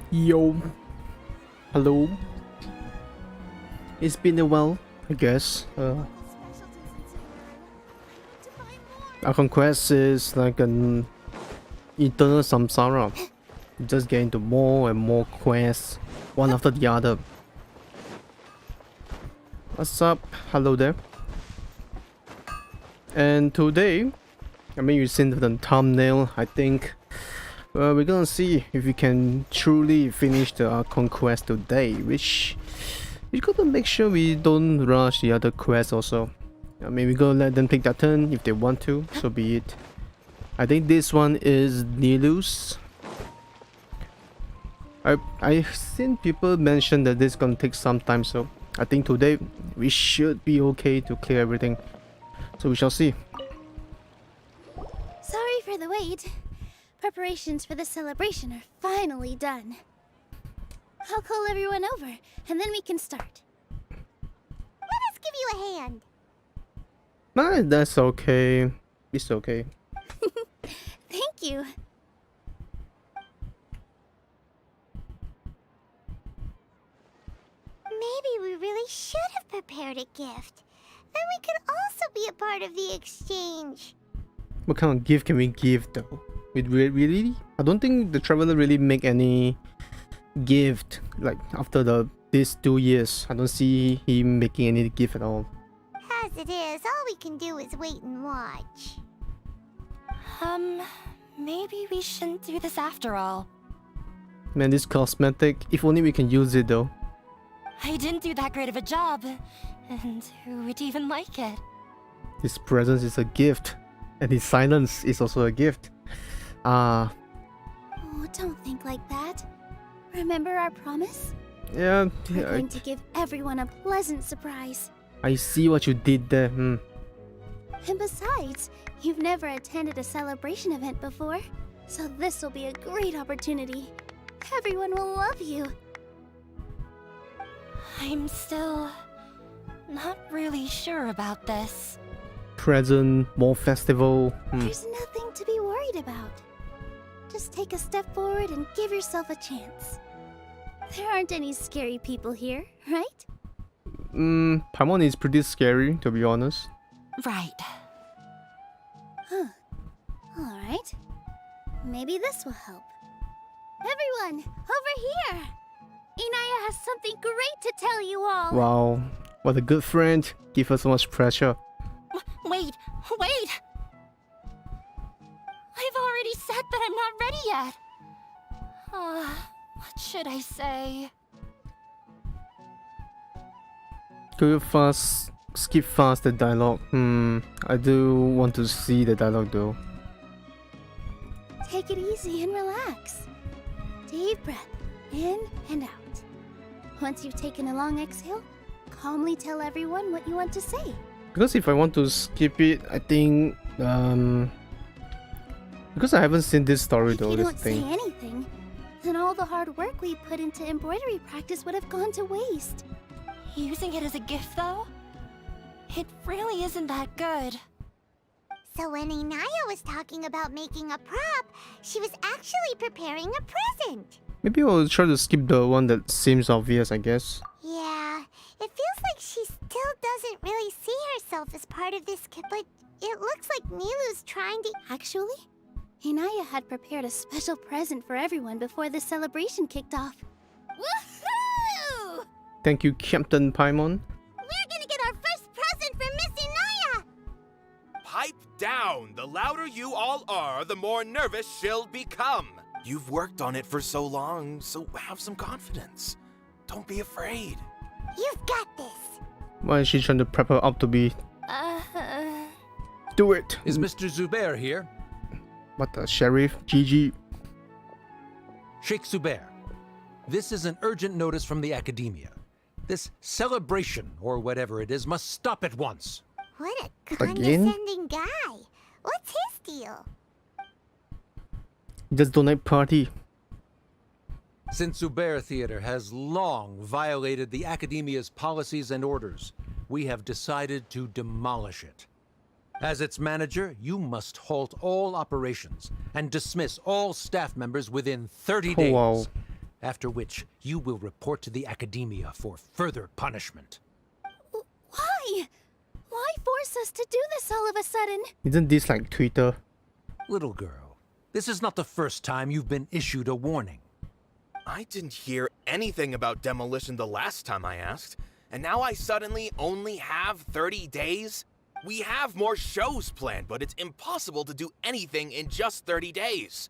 Yo, hello. It's been a while, I guess. Our conquest is like an eternal samsara. Just get into more and more quests, one after the other. What's up? Hello there. And today, I mean, you've seen the thumbnail. I think we're gonna see if we can truly finish the Archon quest today, which we gotta make sure we don't rush the other quests also. I mean, we're gonna let them take their turn if they want to, so be it. I think this one is Nilu's. I've seen people mention that this is gonna take some time, so I think today we should be okay to clear everything. So we shall see. Sorry for the wait. Preparations for the celebration are finally done. I'll call everyone over, and then we can start. Let us give you a hand. Nah, that's okay. It's okay. Thank you. Maybe we really should have prepared a gift. Then we could also be a part of the exchange. What kind of gift can we give though? Really? I don't think the traveler really make any gift like after these 2 years. I don't see him making any gift at all. As it is, all we can do is wait and watch. Maybe we shouldn't do this after all. Man, this cosmetic, if only we can use it though. I didn't do that great of a job, and who would even like it? His presence is a gift, and his silence is also a gift. Oh, don't think like that. Remember our promise? Yeah, We're going to give everyone a pleasant surprise. I see what you did there. And besides, you've never attended a celebration event before, so this will be a great opportunity. Everyone will love you. I'm still not really sure about this. Present, more festival. There's nothing to be worried about. Just take a step forward and give yourself a chance. There aren't any scary people here, right? Paimon is pretty scary, to be honest. Right. Huh. Alright. Maybe this will help. Everyone, over here! Inaya has something great to tell you all! Wow, what a good friend. Give her so much pressure. Wait! I've already said that I'm not ready yet. What should I say? Could you skip fast the dialogue? I do want to see the dialogue though. Take it easy and relax. Deep breath, in and out. Once you've taken a long exhale, calmly tell everyone what you want to say. Because if I want to skip it, I think because I haven't seen this story If though. you This don't thing. say anything, then all the hard work we put into embroidery practice would have gone to waste. Using it as a gift, though? It really isn't that good. So when Inaya was talking about making a prop, she was actually preparing a present. Maybe I'll try to skip the one that seems obvious, I guess. Yeah, it feels like she still doesn't really see herself as part of this but it looks like Nilu's trying to... Actually, Inaya had prepared a special present for everyone before the celebration kicked off. Woohoo! Thank you, Captain Paimon. We're gonna get our first present from Miss Inaya! Pipe down! The louder you all are, the more nervous she'll become. You've worked on it for so long, so have some confidence. Don't be afraid. You've got this! Why is she trying to prep her up to be? Do it! Is Mr. Zubair here? What the sheriff? GG. Sheikh Zubair, this is an urgent notice from the Academia. This celebration, or whatever it is, must stop at once. What a Again? condescending guy. What's his deal? Just donate party. Since Zubair Theater has long violated the Academia's policies and orders, we have decided to demolish it. As its manager, you must halt all operations and dismiss all staff members within 30 days. Wow. after which you will report to the Academia for further punishment. Why? Why force us to do this all of a sudden? Isn't this like Twitter? Little girl, this is not the first time you've been issued a warning. I didn't hear anything about demolition the last time I asked, and now I suddenly only have 30 days? We have more shows planned, but it's impossible to do anything in just 30 days.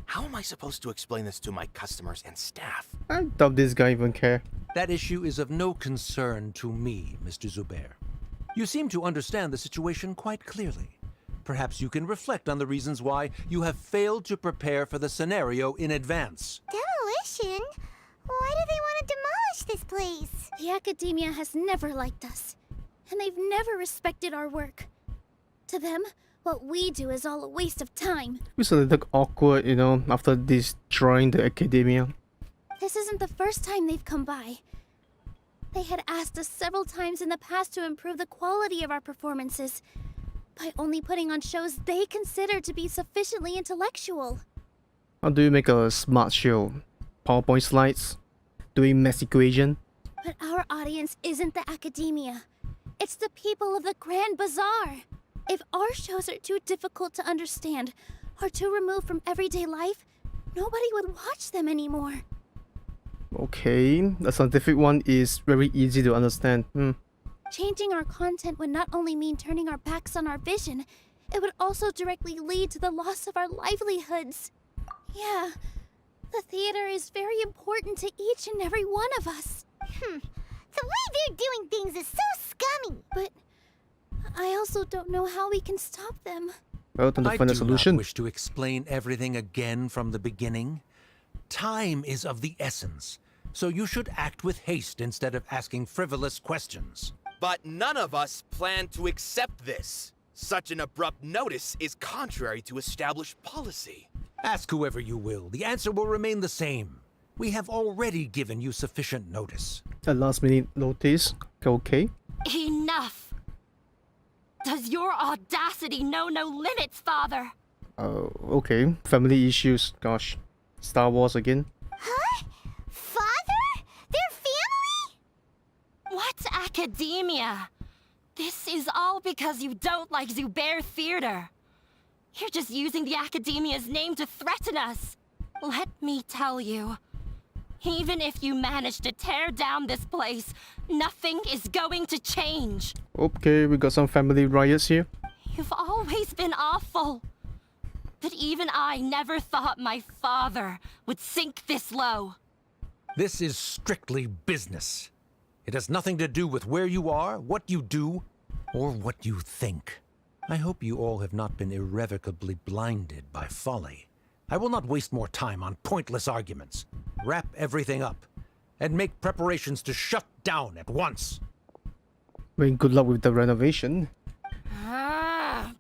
How am I supposed to explain this to my customers and staff? I doubt this guy even care. That issue is of no concern to me, Mr. Zubair. You seem to understand the situation quite clearly. Perhaps you can reflect on the reasons why you have failed to prepare for the scenario in advance. Demolition? Why do they want to demolish this place? The Academia has never liked us, and they've never respected our work. To them, what we do is all a waste of time. It's a little awkward, you know, after destroying the Academia. This isn't the first time they've come by. They had asked us several times in the past to improve the quality of our performances by only putting on shows they consider to be sufficiently intellectual. How do you make a smart show? PowerPoint slides? Doing math equation? But our audience isn't the Academia. It's the people of the Grand Bazaar. If our shows are too difficult to understand or too removed from everyday life, nobody would watch them anymore. Okay, the scientific one is very easy to understand. Changing our content would not only mean turning our backs on our vision, it would also directly lead to the loss of our livelihoods. Yeah, the theater is very important to each and every one of us. The way they're doing things is so scummy. But I also don't know how we can stop them. Well, time to I find a do solution. not wish to explain everything again from the beginning. Time is of the essence, so you should act with haste instead of asking frivolous questions. But none of us plan to accept this. Such an abrupt notice is contrary to established policy. Ask whoever you will, the answer will remain the same. We have already given you sufficient notice. A last minute notice. Okay. Enough! Does your audacity know no limits, Father? Okay. Family issues. Gosh. Star Wars again. Huh? Father? Their family? What academia? This is all because you don't like Zubair Theater. You're just using the Academia's name to threaten us. Let me tell you, even if you manage to tear down this place, nothing is going to change. Okay, we got some family riots here. You've always been awful. But even I never thought my father would sink this low. This is strictly business. It has nothing to do with where you are, what you do, or what you think. I hope you all have not been irrevocably blinded by folly. I will not waste more time on pointless arguments. Wrap everything up, and make preparations to shut down at once. Well, good luck with the renovation. Ah,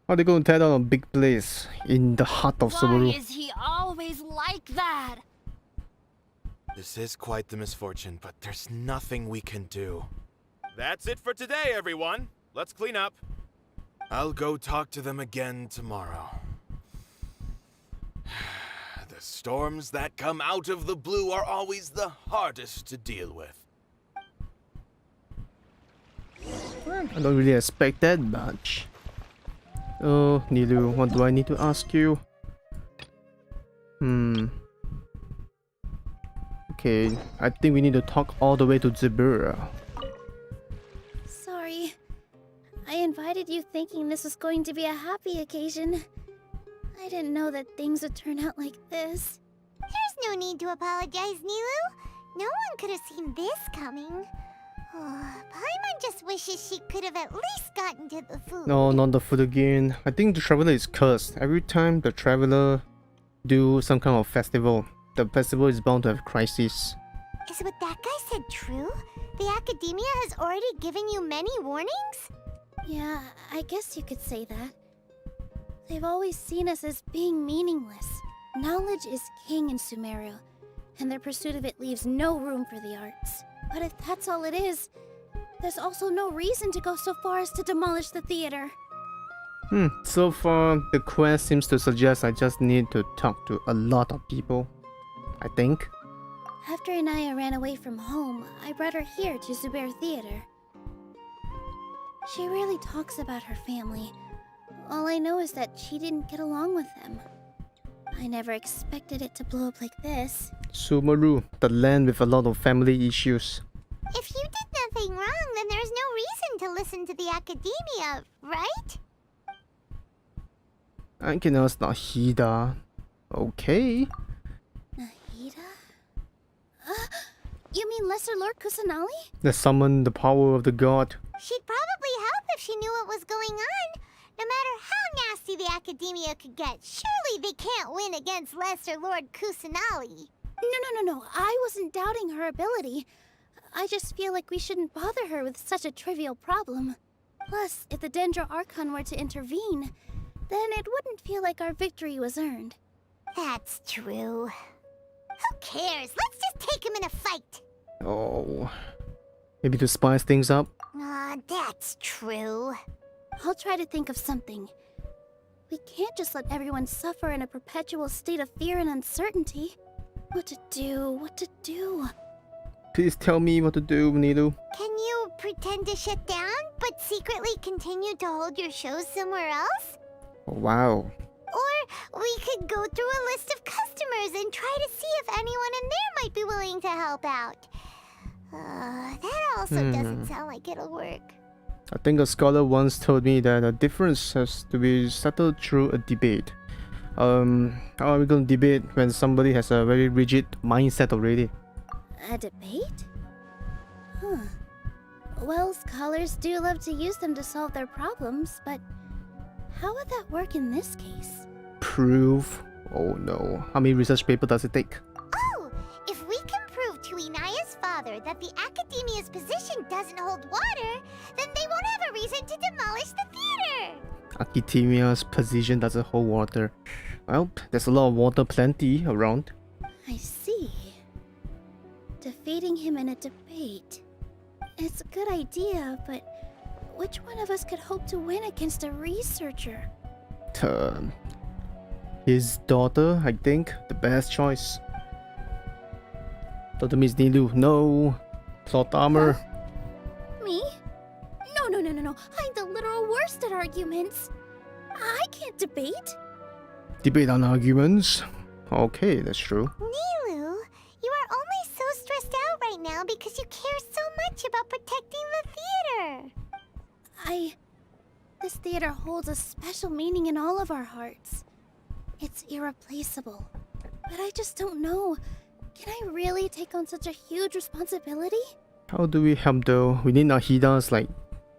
How are they going to tear down a big place in the heart of why Sumeru? is he always like that? This is quite the misfortune, but there's nothing we can do. That's it for today, everyone. Let's clean up. I'll go talk to them again tomorrow. The storms that come out of the blue are always the hardest to deal with. I don't really expect that much. Oh, Nilu, what do I need to ask you? Okay, I think we need to talk all the way to Zibura. Sorry. I invited you thinking this was going to be a happy occasion. I didn't know that things would turn out like this. There's no need to apologize, Nilu. No one could have seen this coming. Paimon just wishes she could have at least gotten to the food. No, not the food again. I think the Traveler is cursed. Every time the Traveler do some kind of festival, the festival is bound to have crisis. Is what that guy said true? The Academia has already given you many warnings? Yeah, I guess you could say that. They've always seen us as being meaningless. Knowledge is king in Sumeru, and their pursuit of it leaves no room for the arts. But if that's all it is, there's also no reason to go so far as to demolish the theater. So far, the quest seems to suggest I just need to talk to a lot of people. I think. After Inaya ran away from home, I brought her here to Zubair Theater. She rarely talks about her family. All I know is that she didn't get along with them. I never expected it to blow up like this. Sumeru, the land with a lot of family issues. If you did nothing wrong, then there's no reason to listen to the academia, right? I can ask Nahida. Okay. Nahida? You mean Lesser Lord Kusanali? Let's summon the power of the god. She'd probably help if she knew what was going on. No matter how nasty the academia could get, surely they can't win against Lesser Lord Kusanali. No. I wasn't doubting her ability. I just feel like we shouldn't bother her with such a trivial problem. Plus, if the Dendro Archon were to intervene, then it wouldn't feel like our victory was earned. That's true. Who cares? Let's just take him in a fight. Oh. Maybe to spice things up? That's true. I'll try to think of something. We can't just let everyone suffer in a perpetual state of fear and uncertainty. What to do? Please tell me what to do, Nilu. Can you pretend to shut down, but secretly continue to hold your shows somewhere else? Oh, wow. Or we could go through a list of customers and try to see if anyone in there might be willing to help out. That also doesn't sound like it'll work. I think a scholar once told me that a difference has to be settled through a debate. How are we going to debate when somebody has a very rigid mindset already? A debate? Well, scholars do love to use them to solve their problems, but how would that work in this case? Proof? Oh no. How many research paper does it take? Oh, if we can prove to Inaya's father that the academia's position doesn't hold water, then they won't have a reason to demolish the theater. Academia's position doesn't hold water. Well, there's a lot of water plenty around. I see. Defeating him in a debate. It's a good idea, but which one of us could hope to win against a researcher? His daughter, I think, the best choice. Dr. Miss Nilu, no. Plot armor. Me? No. I'm the literal worst at arguments. I can't debate. Debate on arguments. Okay, that's true. Nilu, you are only so stressed out right now because you care so much about protecting the theater. This theater holds a special meaning in all of our hearts. It's irreplaceable. But I just don't know. Can I really take on such a huge responsibility? How do we help though? We need Nahida's like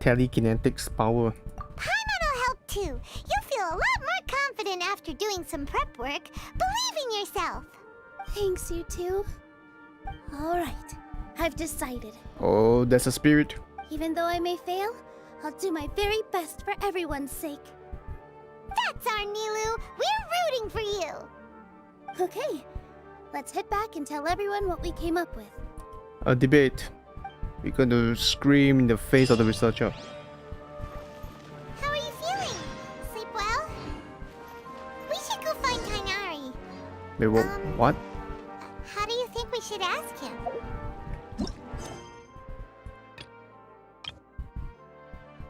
telekinetics power. Paimon will help too. You'll feel a lot more confident after doing some prep work. Believe in yourself. Thanks, you two. Alright, I've decided. Oh, that's a spirit. Even though I may fail, I'll do my very best for everyone's sake. That's our Nilu. We're rooting for you. Okay, let's head back and tell everyone what we came up with. A debate. We're going to scream in the face of the researcher. How are you feeling? Sleep well? We should go find Tainari. Wait, what? How do you think we should ask him?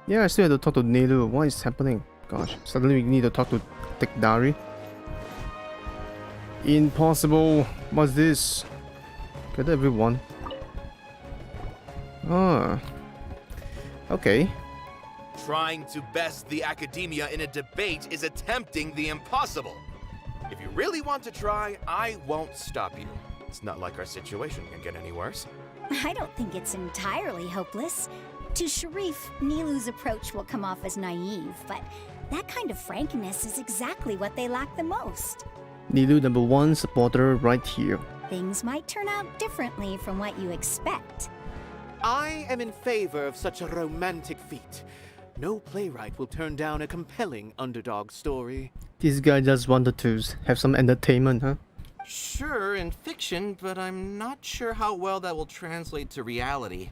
Yeah, I still have to talk to Nilu. What is happening? Gosh, suddenly we need to talk to Tekdari. Impossible. What's this? Get everyone. Ah. Okay. Trying to best the academia in a debate is attempting the impossible. If you really want to try, I won't stop you. It's not like our situation can get any worse. I don't think it's entirely hopeless. To Sharif, Nilu's approach will come off as naive, but that kind of frankness is exactly what they lack the most. Nilu #1 supporter right here. Things might turn out differently from what you expect. I am in favor of such a romantic feat. No playwright will turn down a compelling underdog story. This guy just wanted to have some entertainment, huh? Sure, in fiction, but I'm not sure how well that will translate to reality.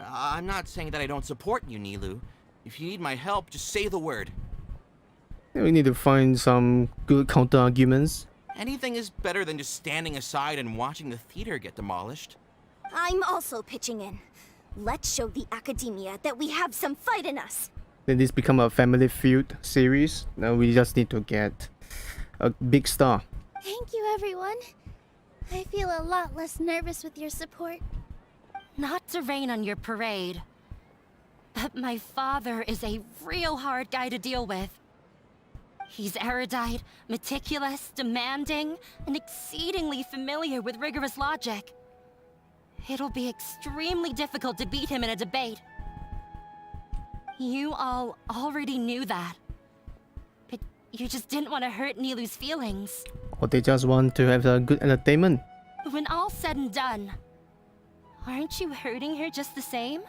I'm not saying that I don't support you, Nilu. If you need my help, just say the word. We need to find some good counter arguments. Anything is better than just standing aside and watching the theater get demolished. I'm also pitching in. Let's show the academia that we have some fight in us. Then this become a family feud series. Now we just need to get a big star. Thank you, everyone. I feel a lot less nervous with your support. Not to rain on your parade, but my father is a real hard guy to deal with. He's erudite, meticulous, demanding, and exceedingly familiar with rigorous logic. It'll be extremely difficult to beat him in a debate. You all already knew that. But you just didn't want to hurt Nilu's feelings. Or they just want to have a good entertainment. When all's said and done, aren't you hurting her just the same?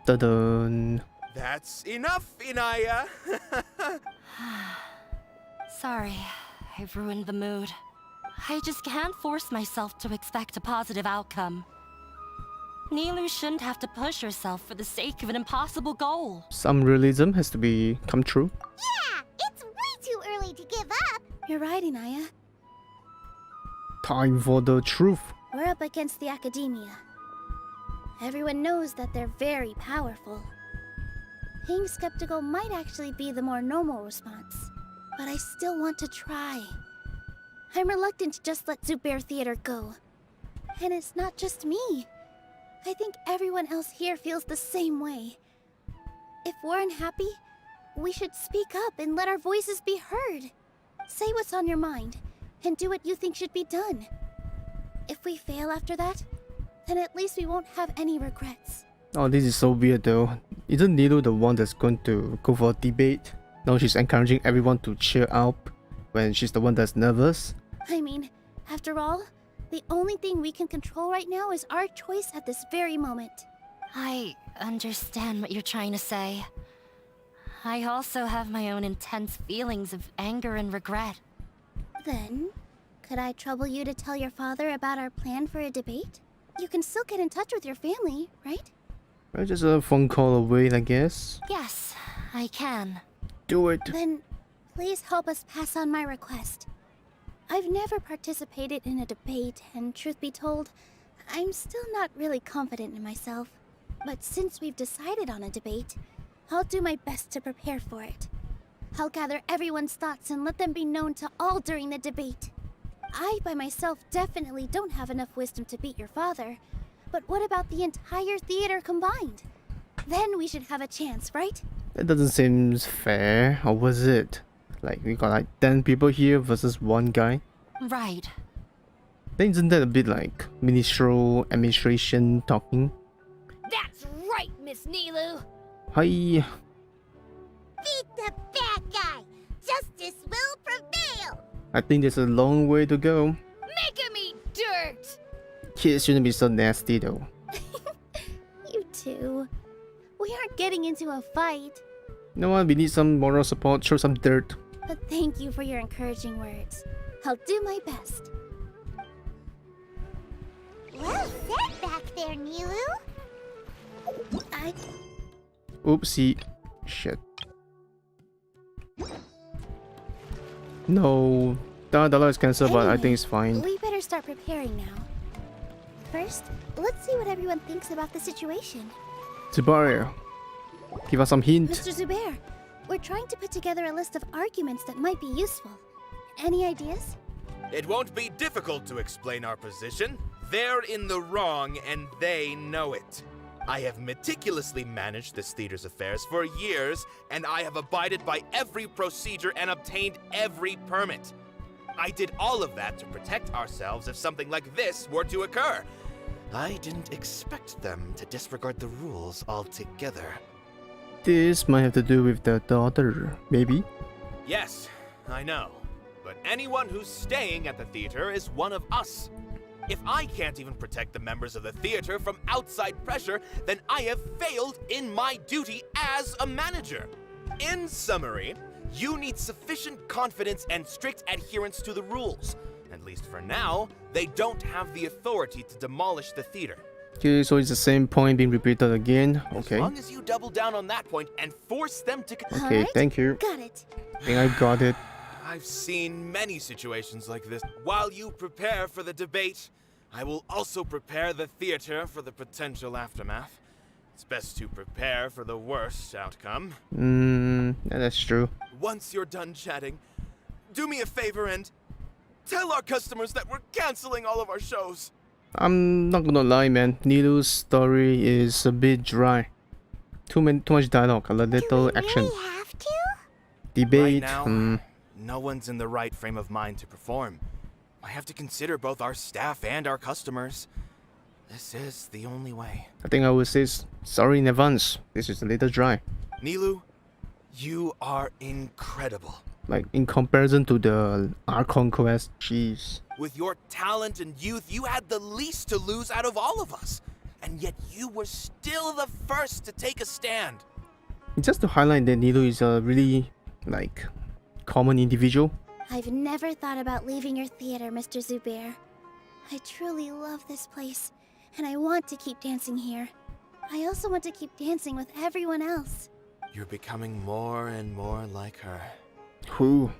Dun. That's enough, Inaya. Sorry, I've ruined the mood. I just can't force myself to expect a positive outcome. Nilu shouldn't have to push herself for the sake of an impossible goal. Some realism has to be come true. Yeah, it's way too early to give up. You're right, Inaya. Time for the truth. We're up against the academia. Everyone knows that they're very powerful. Being skeptical might actually be the more normal response, but I still want to try. I'm reluctant to just let Zubair Theater go. And it's not just me. I think everyone else here feels the same way. If we're unhappy, we should speak up and let our voices be heard. Say what's on your mind, and do what you think should be done. If we fail after that, then at least we won't have any regrets. Oh, this is so weird though. Isn't Nilu the one that's going to go for a debate? Now she's encouraging everyone to cheer up when she's the one that's nervous. I mean, after all, the only thing we can control right now is our choice at this very moment. I understand what you're trying to say. I also have my own intense feelings of anger and regret. Then, could I trouble you to tell your father about our plan for a debate? You can still get in touch with your family, right? Well, just a phone call away, I guess. Yes, I can. Do it. Then, please help us pass on my request. I've never participated in a debate, and truth be told, I'm still not really confident in myself. But since we've decided on a debate, I'll do my best to prepare for it. I'll gather everyone's thoughts and let them be known to all during the debate. I, by myself, definitely don't have enough wisdom to beat your father. But what about the entire theater combined? Then we should have a chance, right? That doesn't seem fair, or was it? Like, we got like 10 people here versus one guy. Right. Then isn't that a bit like ministerial administration talking? That's right, Miss Nilu. Hi. Beat the bad guy. Justice will prevail. I think there's a long way to go. Make him eat dirt. Kids shouldn't be so nasty though. You too. We aren't getting into a fight. You know what? We need some moral support. Throw some dirt. But thank you for your encouraging words. I'll do my best. Well said back there, Nilu. Oopsie. Shit. No. Dala is cancelled, but I think it's fine. We better start preparing now. First, let's see what everyone thinks about the situation. Zubair, give us some hint. Mr. Zubair, we're trying to put together a list of arguments that might be useful. Any ideas? It won't be difficult to explain our position. They're in the wrong, and they know it. I have meticulously managed this theater's affairs for years, and I have abided by every procedure and obtained every permit. I did all of that to protect ourselves if something like this were to occur. I didn't expect them to disregard the rules altogether. This might have to do with the daughter, maybe? Yes, I know. But anyone who's staying at the theater is one of us. If I can't even protect the members of the theater from outside pressure, then I have failed in my duty as a manager. In summary, you need sufficient confidence and strict adherence to the rules. At least for now, they don't have the authority to demolish the theater. Okay, so it's the same point being repeated again. Okay. As long as you double down on that point and force them to... Okay, Alright, thank you. Got it. I think I got it. I've seen many situations like this. While you prepare for the debate, I will also prepare the theater for the potential aftermath. It's best to prepare for the worst outcome. That's true. Once you're done chatting, do me a favor and tell our customers that we're canceling all of our shows. I'm not gonna lie, man. Nilu's story is a bit dry. Too much dialogue, a Do little we action. really have to? Debate. Right now, no one's in the right frame of mind to perform. I have to consider both our staff and our customers. This is the only way. I think I would say sorry in advance. This is a little dry. Nilu, you are incredible. Like in comparison to the Archon quest, jeez. With your talent and youth, you had the least to lose out of all of us. And yet you were still the first to take a stand. Just to highlight that Nilu is a really like common individual. I've never thought about leaving your theater, Mr. Zubair. I truly love this place, and I want to keep dancing here. I also want to keep dancing with everyone else. You're becoming more and more like her. Who?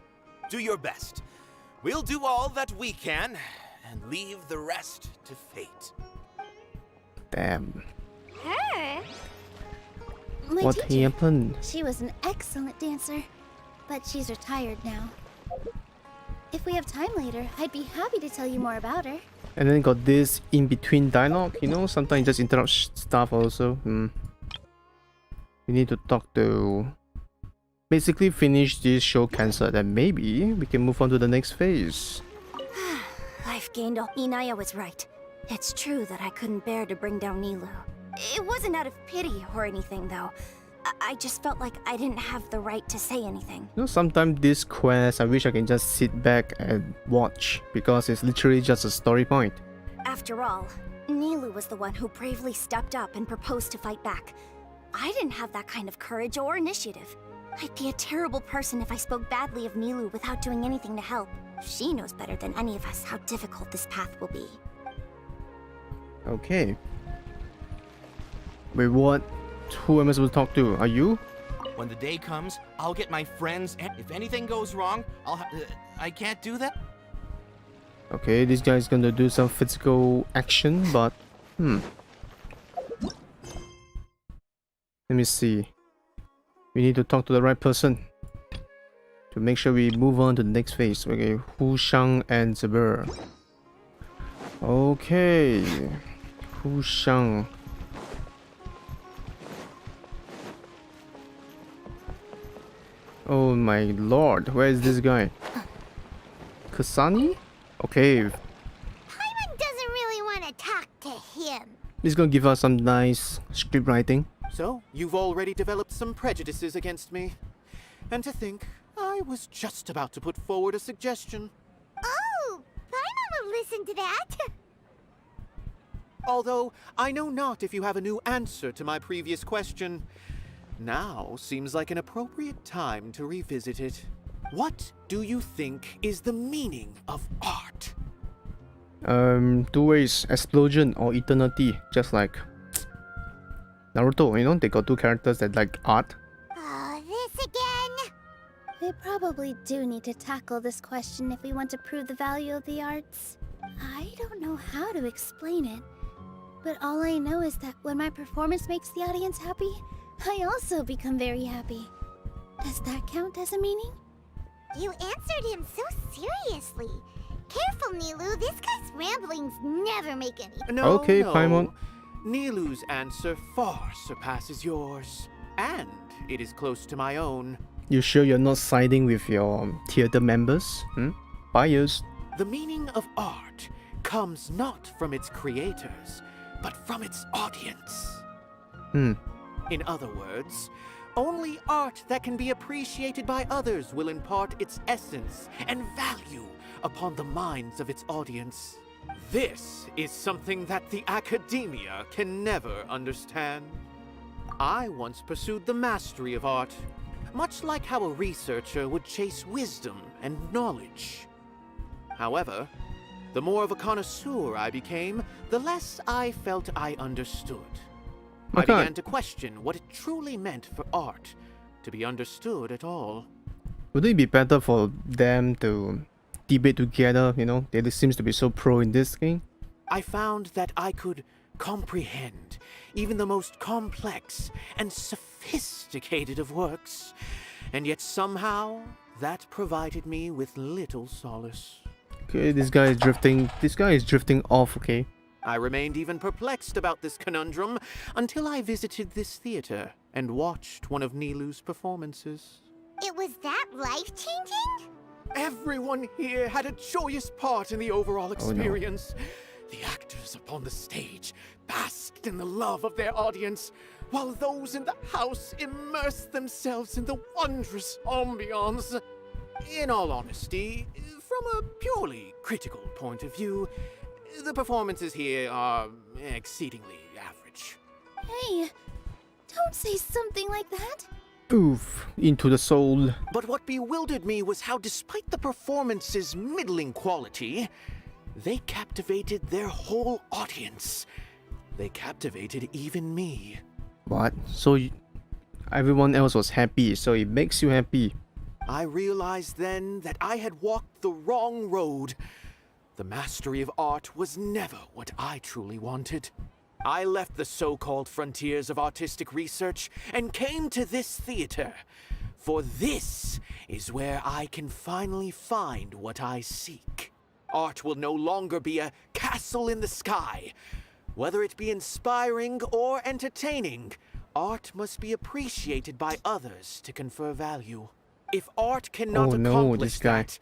Do your best. We'll do all that we can, and leave the rest to fate. Damn. Her? My What teacher, happened? she was an excellent dancer, but she's retired now. If we have time later, I'd be happy to tell you more about her. And then got this in between dialogue, you know, sometimes just interrupt stuff also. We need to talk to basically finish this show cancelled, and maybe we can move on to the next phase. I've gained all. Inaya was right. It's true that I couldn't bear to bring down Nilu. It wasn't out of pity or anything, though. I just felt like I didn't have the right to say anything. You know, sometimes this quest, I wish I can just sit back and watch, because it's literally just a story point. After all, Nilu was the one who bravely stepped up and proposed to fight back. I didn't have that kind of courage or initiative. I'd be a terrible person if I spoke badly of Nilu without doing anything to help. She knows better than any of us how difficult this path will be. Okay. Wait, what? Who am I supposed to talk to? Are you? When the day comes, I'll get my friends, and if anything goes wrong, I can't do that? Okay, this guy's gonna do some physical action, but... Let me see. We need to talk to the right person to make sure we move on to the next phase. Okay, Hu Shang and Zubair. Okay. Hu Shang. Oh my lord, where is this guy? Kasani? Okay, Paimon doesn't really want to talk to him. he's gonna give us some nice script writing. So, you've already developed some prejudices against me. And to think, I was just about to put forward a suggestion. Oh, Paimon will listen to that. Although, I know not if you have a new answer to my previous question. Now seems like an appropriate time to revisit it. What do you think is the meaning of art? Two ways, explosion or eternity, just like Naruto, you know, they got two characters that like art. Oh, this again? We probably do need to tackle this question if we want to prove the value of the arts. I don't know how to explain it, but all I know is that when my performance makes the audience happy, I also become very happy. Does that count as a meaning? You answered him so seriously. Careful, Nilu. This guy's ramblings never make any. No, Okay, no. Paimon. Nilu's answer far surpasses yours. And it is close to my own. You sure you're not siding with your theater members? Biased. The meaning of art comes not from its creators, but from its audience. In other words, only art that can be appreciated by others will impart its essence and value upon the minds of its audience. This is something that the academia can never understand. I once pursued the mastery of art, much like how a researcher would chase wisdom and knowledge. However, the more of a connoisseur I became, the less I felt I understood. I Okay. began to question what it truly meant for art to be understood at all. Would it be better for them to debate together? You know, they seems to be so pro in this game. I found that I could comprehend even the most complex and sophisticated of works, and yet somehow that provided me with little solace. Okay, this guy is drifting. This guy is drifting off. Okay. I remained even perplexed about this conundrum until I visited this theater and watched one of Nilu's performances. It was that life-changing? Everyone here had a joyous part in the overall no. experience. The actors upon the stage basked in the love of their audience, while those in the house immersed themselves in the wondrous ambiance. In all honesty, from a purely critical point of view, the performances here are exceedingly average. Hey, don't say something like that. Oof, into the soul. But what bewildered me was how, despite the performance's middling quality, they captivated their whole audience. They captivated even me. What? So everyone else was happy, so it makes you happy. I realized then that I had walked the wrong road. The mastery of art was never what I truly wanted. I left the so-called frontiers of artistic research and came to this theater. For this is where I can finally find what I seek. Art will no longer be a castle in the sky. Whether it be inspiring or entertaining, art must be appreciated by others to confer value. If art cannot accomplish that,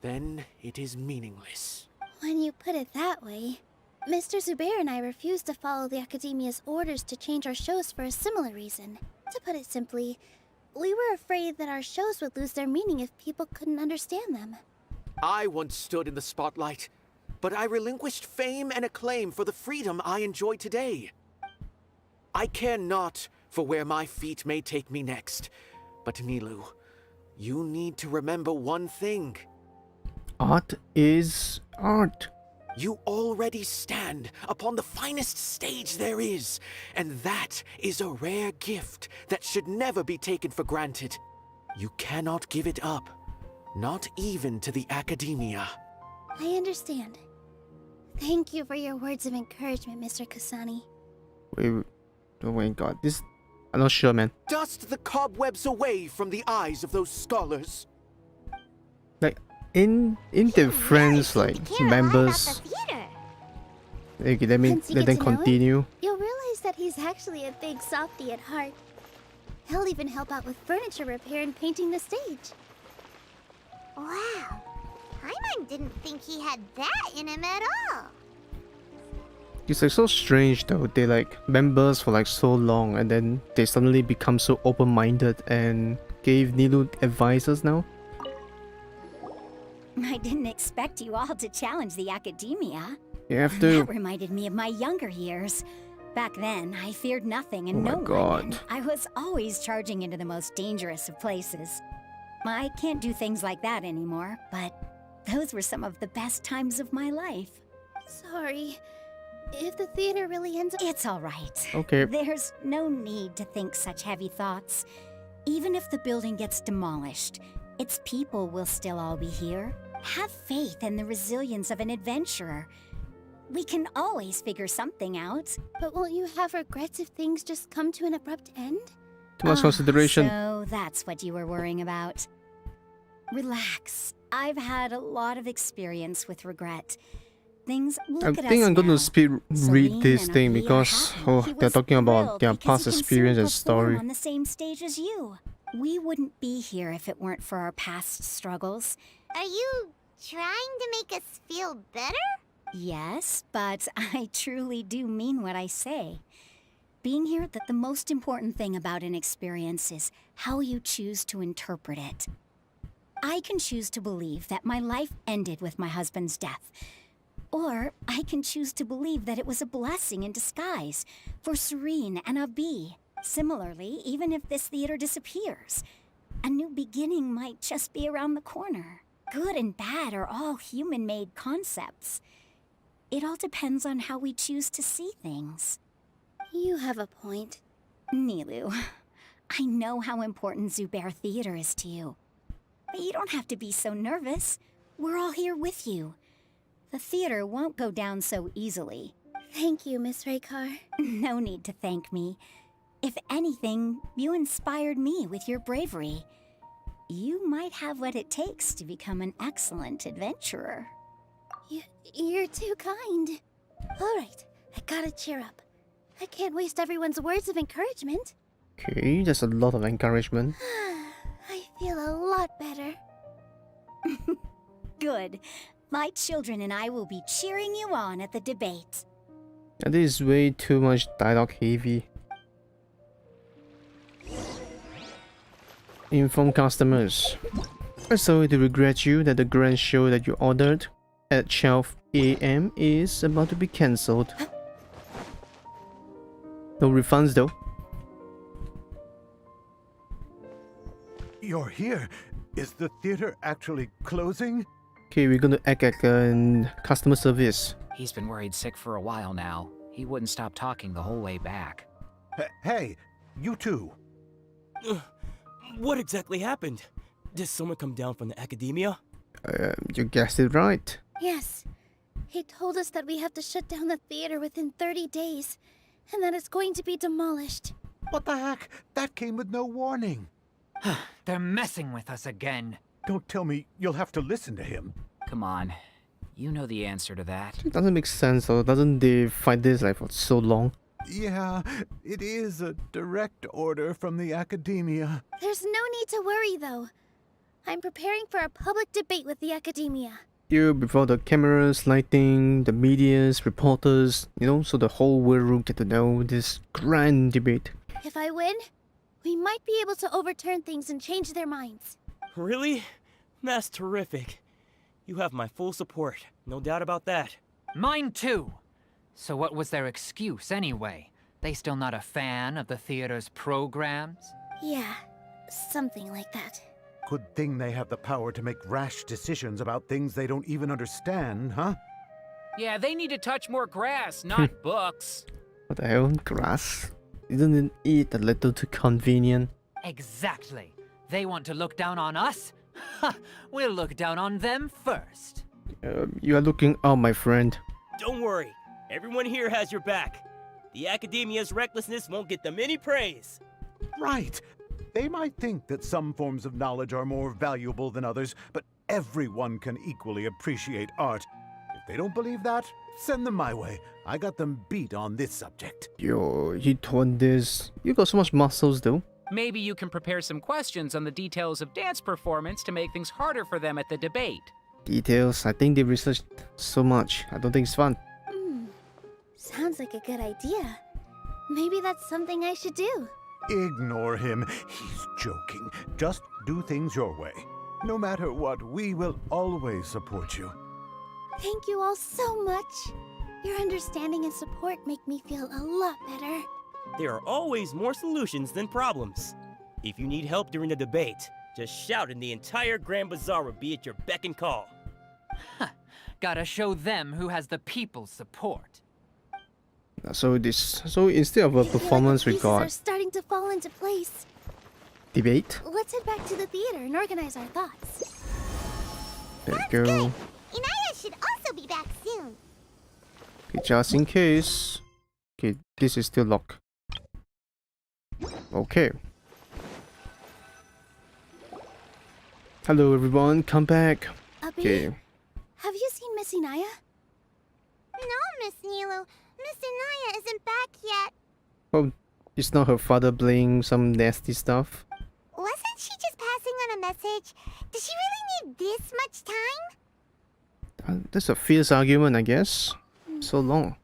then it is meaningless. When you put it that way, Mr. Zubair and I refused to follow the Academia's orders to change our shows for a similar reason. To put it simply, we were afraid that our shows would lose their meaning if people couldn't understand them. I once stood in the spotlight, but I relinquished fame and acclaim for the freedom I enjoy today. I care not for where my feet may take me next, but Nilu, you need to remember one thing. Art is art. You already stand upon the finest stage there is, and that is a rare gift that should never be taken for granted. You cannot give it up, not even to the Academia. I understand. Thank you for your words of encouragement, Mr. Kasani. Wait, oh my god, this... I'm not sure, man. Dust the cobwebs away from the eyes of those scholars. Like, in their friends, like, members... Okay, let them continue. You'll realize that he's actually a big softie at heart. He'll even help out with furniture repair and painting the stage. Wow. Paimon didn't think he had that in him at all. It's like so strange though. They like members for like so long and then they suddenly become so open-minded and gave Nilu advices now. I didn't expect you all to challenge the Academia. You have to... That reminded me of my younger years. Back then, I feared nothing and Oh my no God. one. I was always charging into the most dangerous of places. I can't do things like that anymore, but those were some of the best times of my life. Sorry. If the theater really ends up... It's all right. Okay. There's no need to think such heavy thoughts. Even if the building gets demolished, its people will still all be here. Have faith in the resilience of an adventurer. We can always figure something out. But won't you have regrets if things just come to an abrupt end? Too much consideration. So that's what you were worrying about. Relax. I've had a lot of experience with regret. Things I look at think us I'm gonna now. speed read Serene this and thing Avi are because happy. He they're was talking about thrilled their because past he can experience soon and story. perform on the same stage as you. We wouldn't be here if it weren't for our past struggles. Are you trying to make us feel better? Yes, but I truly do mean what I say. Being here, that the most important thing about an experience is how you choose to interpret it. I can choose to believe that my life ended with my husband's death. Or I can choose to believe that it was a blessing in disguise for Serene and Abi. Similarly, even if this theater disappears, a new beginning might just be around the corner. Good and bad are all human-made concepts. It all depends on how we choose to see things. You have a point. Nilu, I know how important Zubair Theater is to you. You don't have to be so nervous. We're all here with you. The theater won't go down so easily. Thank you, Miss Raykar. No need to thank me. If anything, you inspired me with your bravery. You might have what it takes to become an excellent adventurer. You're too kind. All right, I gotta cheer up. I can't waste everyone's words of encouragement. Okay, there's a lot of encouragement. I feel a lot better. Good. My children and I will be cheering you on at the debate. And this is way too much dialogue heavy. Inform customers. I'm sorry to regret you that the grand show that you ordered at 12 AM is about to be cancelled. No refunds though. You're here. Is the theater actually closing? Okay, we're gonna act like customer service. He's been worried sick for a while now. He wouldn't stop talking the whole way back. Hey, you two. What exactly happened? Did someone come down from the academia? You guessed it right. Yes. He told us that we have to shut down the theater within 30 days, and that it's going to be demolished. What the heck? That came with no warning. They're messing with us again. Don't tell me you'll have to listen to him. Come on. You know the answer to that. It doesn't make sense, or doesn't they fight this like for so long? Yeah, it is a direct order from the academia. There's no need to worry, though. I'm preparing for a public debate with the academia. You before the cameras, lighting, the medias, reporters, you know, so the whole world get to know this grand debate. If I win, we might be able to overturn things and change their minds. Really? That's terrific. You have my full support, no doubt about that. Mine too. So what was their excuse anyway? They still not a fan of the theater's programs? Yeah, something like that. Good thing they have the power to make rash decisions about things they don't even understand, huh? Yeah, they need to touch more grass, not books. What the hell? Grass? Isn't it eat a little too convenient? Exactly. They want to look down on us? Ha! We'll look down on them first. You are looking out, my friend. Don't worry. Everyone here has your back. The academia's recklessness won't get them any praise. Right. They might think that some forms of knowledge are more valuable than others, but everyone can equally appreciate art. If they don't believe that, send them my way. I got them beat on this subject. Yo, you torn this. You got so much muscles though. Maybe you can prepare some questions on the details of dance performance to make things harder for them at the debate. Details? I think they researched so much. I don't think it's fun. Sounds like a good idea. Maybe that's something I should do. Ignore him. He's joking. Just do things your way. No matter what, we will always support you. Thank you all so much. Your understanding and support make me feel a lot better. There are always more solutions than problems. If you need help during the debate, just shout and the entire Grand Bazaar will be at your beck and call. Gotta show them who has the people's support. So instead of a performance, the we pieces are got starting to fall into place. debate. Let's head back to the theater and organize our thoughts. There you go. Inaya should also be back soon. Okay, just in case. Okay, this is still locked. Okay. Hello everyone, come back. Abi, Okay. have you seen Miss Inaya? No, Miss Nilu. Miss Inaya isn't back yet. Oh, it's not her father playing some nasty stuff. Wasn't she just passing on a message? Does she really need this much time? That's a fierce argument, I guess. So long.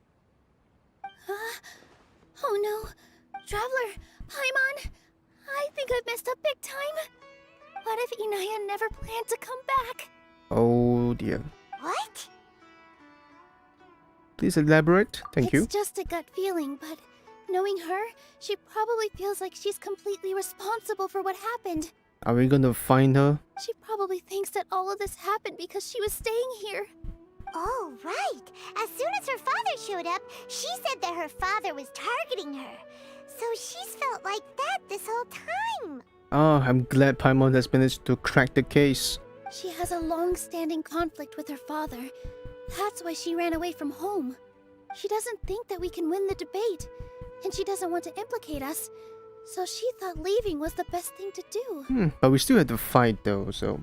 Oh no. Traveler, Paimon, I think I've messed up big time. What if Inaya never planned to come back? Oh dear. What? Please elaborate. Thank you. It's just a gut feeling, but knowing her, she probably feels like she's completely responsible for what happened. Are we gonna find her? She probably thinks that all of this happened because she was staying here. Oh, right. As soon as her father showed up, she said that her father was targeting her. So she's felt like that this whole time. Oh, I'm glad Paimon has managed to crack the case. She has a long-standing conflict with her father. That's why she ran away from home. She doesn't think that we can win the debate, and she doesn't want to implicate us, so she thought leaving was the best thing to do. But we still had to fight though, so...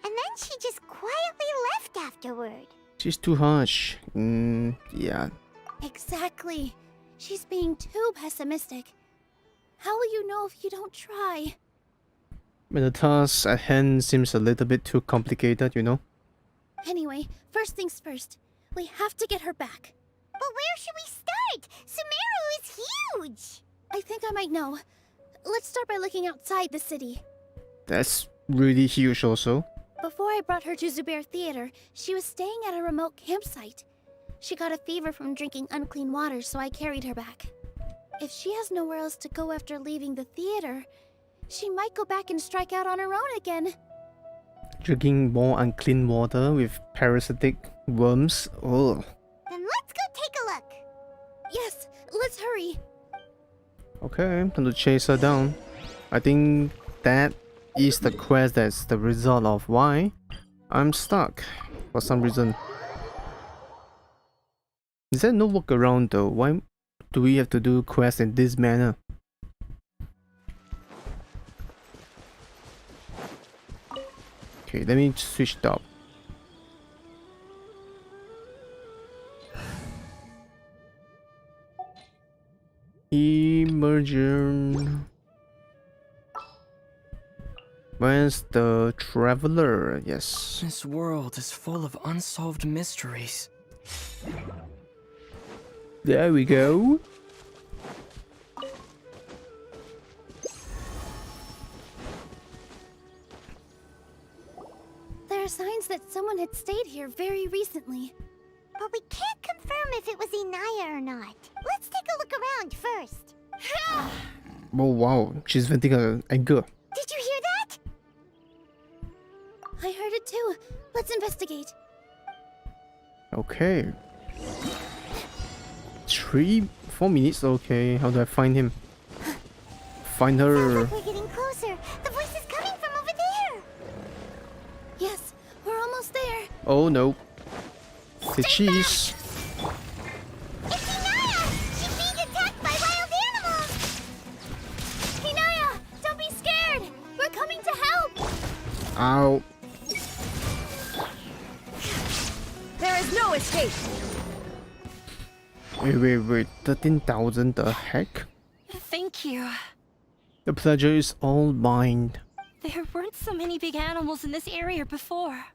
And then she just quietly left afterward. She's too harsh. Yeah. Exactly. She's being too pessimistic. How will you know if you don't try? But the task at hand seems a little bit too complicated, you know? Anyway, first things first. We have to get her back. But where should we start? Sumeru is huge! I think I might know. Let's start by looking outside the city. That's really huge also. Before I brought her to Zubair Theater, she was staying at a remote campsite. She got a fever from drinking unclean water, so I carried her back. If she has nowhere else to go after leaving the theater, she might go back and strike out on her own again. Drinking more unclean water with parasitic worms. Oh. Then let's go take a look. Yes, let's hurry. Okay, time to chase her down. I think that is the quest that's the result of why I'm stuck for some reason. Is there no workaround though? Why do we have to do quests in this manner? Okay, let me switch it up. Emergent. Where's the traveler? Yes. This world is full of unsolved mysteries. There we go. There are signs that someone had stayed here very recently. But we can't confirm if it was Inaya or not. Let's take a look around first. Oh wow, she's venting her anger. Did you hear that? I heard it too. Let's investigate. Okay. 4 minutes, okay. How do I find him? Find her. Sounds like we're getting closer. The voice is coming from over there. Yes, we're almost there. Oh no. The cheese. It's Inaya! She's being attacked by wild animals! Inaya, don't be scared. We're coming to help. Ow. There is no escape. Wait. 13,000, the heck? Thank you. The pleasure is all mine. There weren't so many big animals in this area before.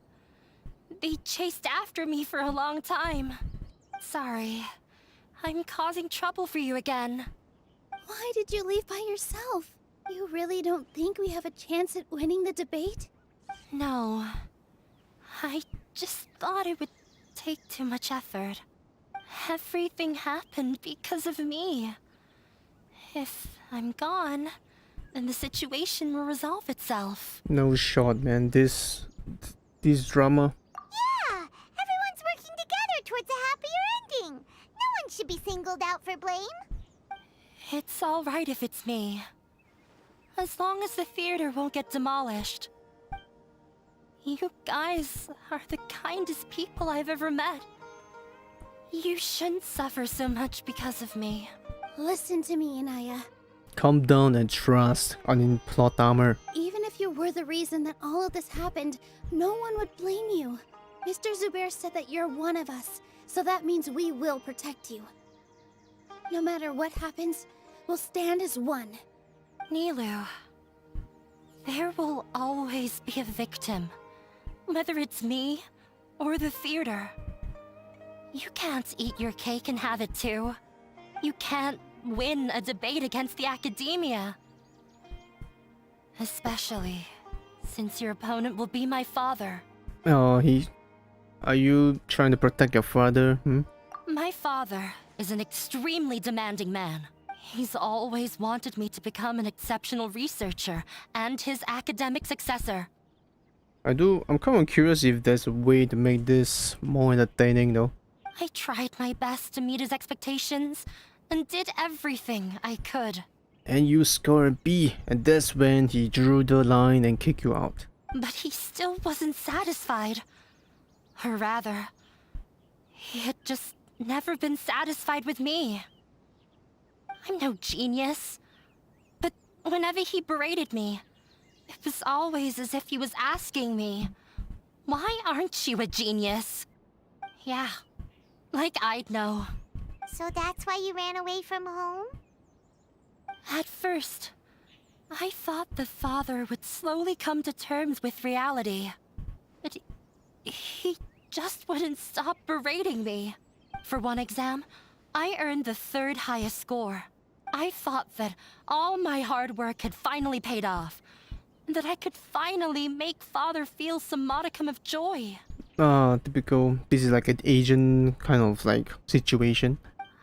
They chased after me for a long time. Sorry. I'm causing trouble for you again. Why did you leave by yourself? You really don't think we have a chance at winning the debate? No. I just thought it would take too much effort. Everything happened because of me. If I'm gone, then the situation will resolve itself. No shot, man. This drama. Yeah! Everyone's working together towards a happier ending. No one should be singled out for blame. It's all right if it's me. As long as the theater won't get demolished. You guys are the kindest people I've ever met. You shouldn't suffer so much because of me. Listen to me, Inaya. Calm down and trust on plot armor. Even if you were the reason that all of this happened, no one would blame you. Mr. Zubair said that you're one of us, so that means we will protect you. No matter what happens, we'll stand as one. Nilu, there will always be a victim. Whether it's me or the theater. You can't eat your cake and have it too. You can't win a debate against the academia. Especially since your opponent will be my father. Oh, Are you trying to protect your father? My father is an extremely demanding man. He's always wanted me to become an exceptional researcher and his academic successor. I'm kind of curious if there's a way to make this more entertaining though. I tried my best to meet his expectations and did everything I could. and you score a B, and that's when he drew the line and kicked you out. But he still wasn't satisfied. Or rather, he had just never been satisfied with me. I'm no genius. But whenever he berated me, it was always as if he was asking me, why aren't you a genius? Yeah, like I'd know. So that's why you ran away from home? At first, I thought the father would slowly come to terms with reality. But he just wouldn't stop berating me. For one exam, I earned the 3rd highest score. I thought that all my hard work had finally paid off, and that I could finally make father feel some modicum of joy. Typical. This is like an Asian kind of like situation.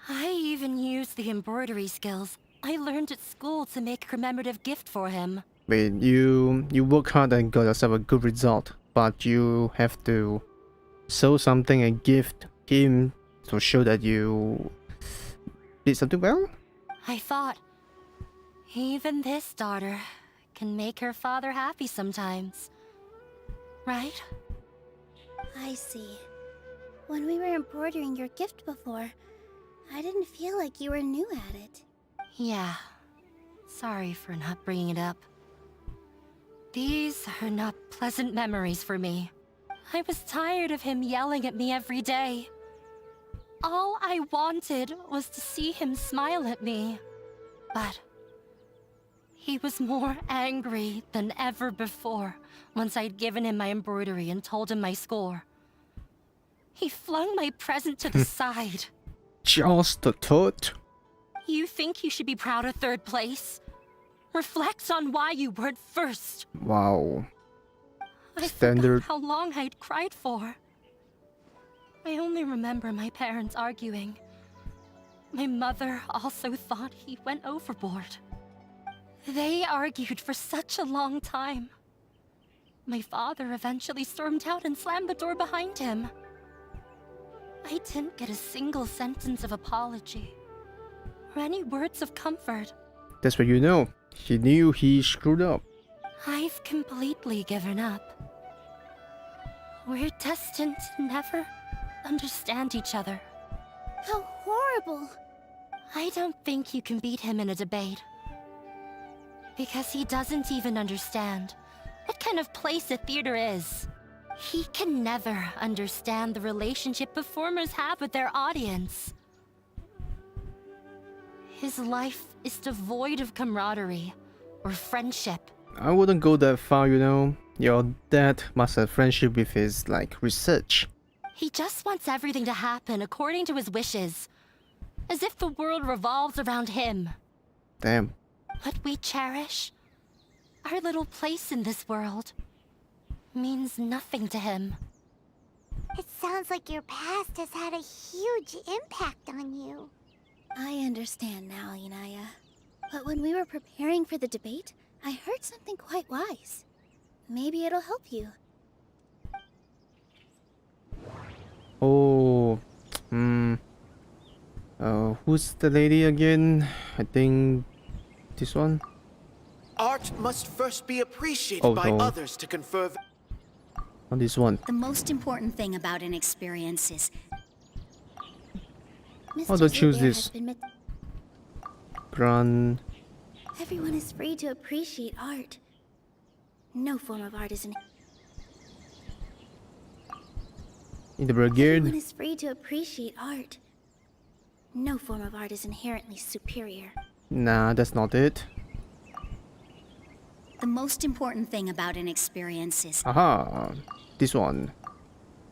I even used the embroidery skills I learned at school to make a commemorative gift for him. Wait, you work hard and got yourself a good result, but you have to sew something and gift him to show that you did something well? I thought, even this daughter can make her father happy sometimes. Right? I see. When we were embroidering your gift before, I didn't feel like you were new at it. Yeah. Sorry for not bringing it up. These are not pleasant memories for me. I was tired of him yelling at me every day. All I wanted was to see him smile at me. But he was more angry than ever before once I'd given him my embroidery and told him my score. He flung my present to the side. Just a thought. You think you should be proud of 3rd place? Reflect on why you weren't 1st. Wow. I Standard. forgot how long I'd cried for. I only remember my parents arguing. My mother also thought he went overboard. They argued for such a long time. My father eventually stormed out and slammed the door behind him. I didn't get a single sentence of apology or any words of comfort. That's what you know. He knew he screwed up. I've completely given up. We're destined to never understand each other. How horrible! I don't think you can beat him in a debate. Because he doesn't even understand what kind of place a theater is. He can never understand the relationship performers have with their audience. His life is devoid of camaraderie or friendship. I wouldn't go that far, you know. Your dad must have friendship with his, like, research. He just wants everything to happen according to his wishes. As if the world revolves around him. Damn. What we cherish, our little place in this world, means nothing to him. It sounds like your past has had a huge impact on you. I understand now, Inaya. But when we were preparing for the debate, I heard something quite wise. Maybe it'll help you. Oh, who's the lady again? I think this one. Art must first be appreciated by no. others to confer. On this one. The most important thing about an experience is Oh, don't choose Zubair this. has been Grand. Everyone is free to appreciate art. No form of art is In the Everyone brigade. is free to appreciate art. No form of art is inherently superior. Nah, that's not it. the most important thing about an experience is Aha, this one.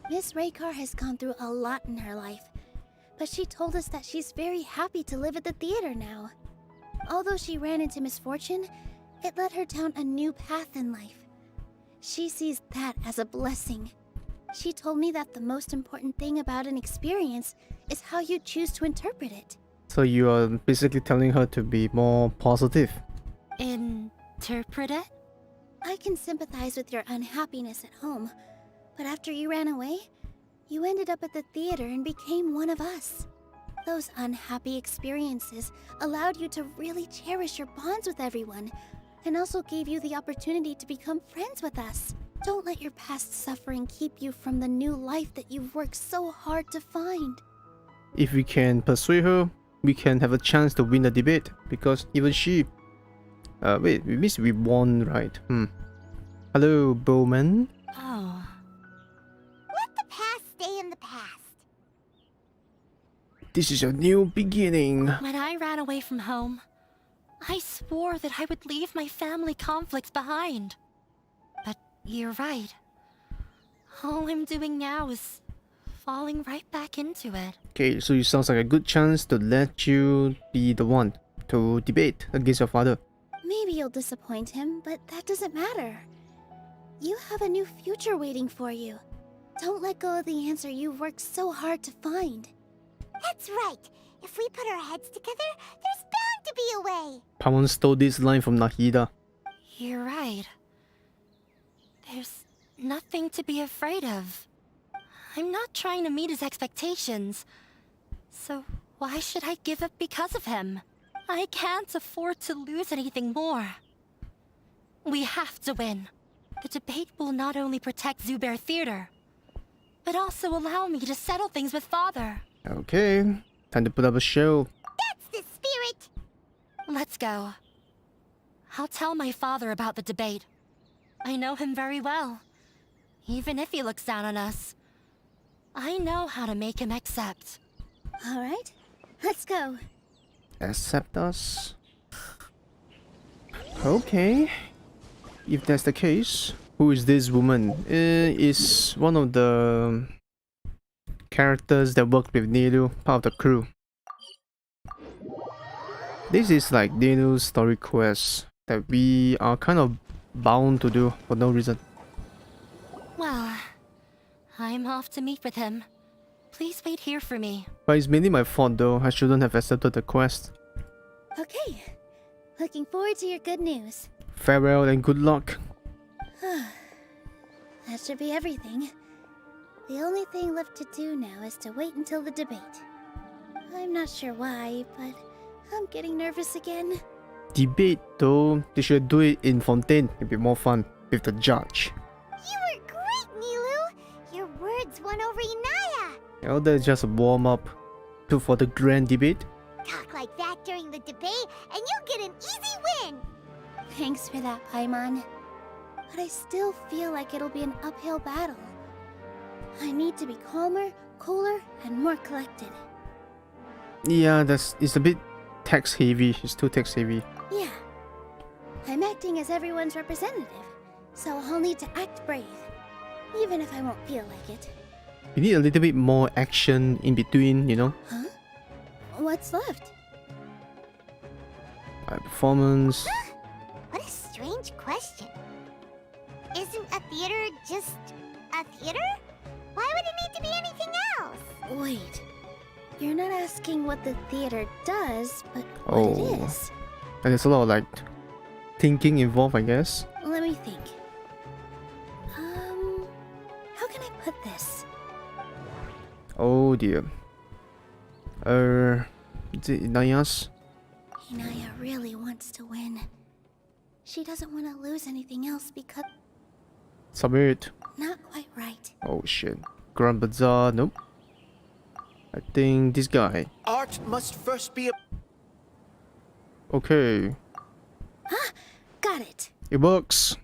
Miss Raykar has gone through a lot in her life, but she told us that she's very happy to live at the theater now. Although she ran into misfortune, it led her down a new path in life. She sees that as a blessing. She told me that the most important thing about an experience is how you choose to interpret it. So you are basically telling her to be more positive. Interpret it? I can sympathize with your unhappiness at home, but after you ran away, you ended up at the theater and became one of us. Those unhappy experiences allowed you to really cherish your bonds with everyone, and also gave you the opportunity to become friends with us. Don't let your past suffering keep you from the new life that you've worked so hard to find. If we can persuade her, we can have a chance to win the debate, because even she... wait, we missed we won, right? Hello, Bowman. Oh. Let the past stay in the past. This is a new beginning. When I ran away from home, I swore that I would leave my family conflicts behind. But you're right. All I'm doing now is falling right back into it. Okay, so it sounds like a good chance to let you be the one to debate against your father. Maybe you'll disappoint him, but that doesn't matter. You have a new future waiting for you. Don't let go of the answer you've worked so hard to find. That's right. If we put our heads together, there's bound to be a way. Paimon stole this line from Nahida. You're right. There's nothing to be afraid of. I'm not trying to meet his expectations. So why should I give up because of him? I can't afford to lose anything more. We have to win. The debate will not only protect Zubair Theater, but also allow me to settle things with Father. Okay, time to put up a show. That's the spirit! Let's go. I'll tell my father about the debate. I know him very well. Even if he looks down on us, I know how to make him accept. Alright, let's go. Accept us? Okay. If that's the case, who is this woman? Is one of the characters that worked with Nilu, part of the crew. This is like Nilu's story quest that we are kind of bound to do for no reason. Well, I'm off to meet with him. Please wait here for me. But it's mainly my fault though, I shouldn't have accepted the quest. Okay, looking forward to your good news. Farewell and good luck. That should be everything. The only thing left to do now is to wait until the debate. I'm not sure why, but I'm getting nervous again. Debate though, they should do it in Fontaine, it'd be more fun with the judge. You were great, Nilu! Your words won over Inaya! Oh, that's just a warm up for the grand debate. Talk like that during the debate, and you'll get an easy win! Thanks for that, Paimon. But I still feel like it'll be an uphill battle. I need to be calmer, cooler, and more collected. Yeah, it's a bit text heavy. It's too text heavy. Yeah. I'm acting as everyone's representative, so I'll need to act brave, even if I won't feel like it. You need a little bit more action in between, you know? Huh? What's left? Performance. What a strange question. Isn't a theater just a theater? Why would it need to be anything else? Wait. You're not asking what the theater does, but what it is. And there's a lot of like thinking involved, I guess. Let me think. How can I put this? Oh dear. Is it Inaya's? Inaya really wants to win. She doesn't want to lose anything else because... Submit. Not quite right. Oh shit. Grand Bazaar, nope. I think this guy. Art must first be a... Okay. Ah! Got it! It works.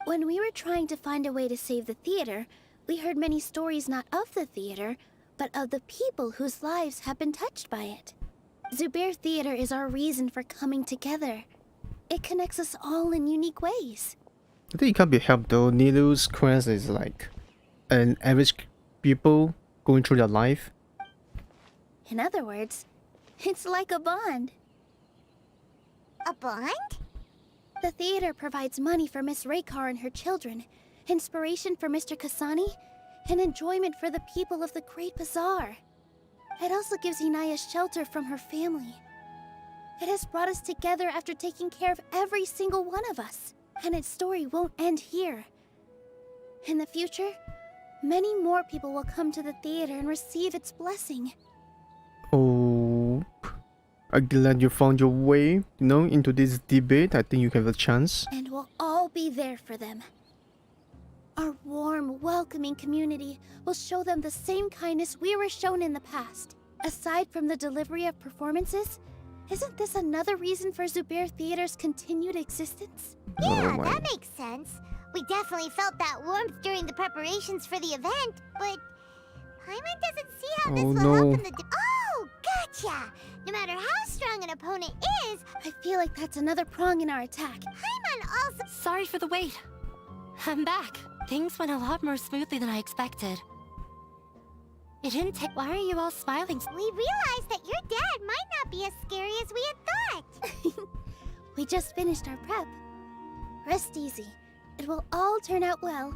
When we were trying to find a way to save the theater, we heard many stories not of the theater, but of the people whose lives have been touched by it. Zubair Theater is our reason for coming together. It connects us all in unique ways. I think it can't be helped though. Nilu's quest is like an average people going through their life. In other words, it's like a bond. A bond? The theater provides money for Miss Raykar and her children, inspiration for Mr. Kasani, and enjoyment for the people of the Great Bazaar. It also gives Inaya shelter from her family. It has brought us together after taking care of every single one of us, and its story won't end here. In the future, many more people will come to the theater and receive its blessing. Oh, I'm glad you found your way, into this debate. I think you have a chance. And we'll all be there for them. Our warm, welcoming community will show them the same kindness we were shown in the past. Aside from the delivery of performances, isn't this another reason for Zubair Theater's continued existence? Yeah, that makes sense. We definitely felt that warmth during the preparations for the event, but Paimon doesn't see how this will help in the... Oh, gotcha! No matter how strong an opponent is... I feel like that's another prong in our attack. Paimon also... Sorry for the wait. I'm back. Things went a lot more smoothly than I expected. It didn't take... Why are you all smiling? We realized that your dad might not be as scary as we had thought. We just finished our prep. Rest easy. It will all turn out well.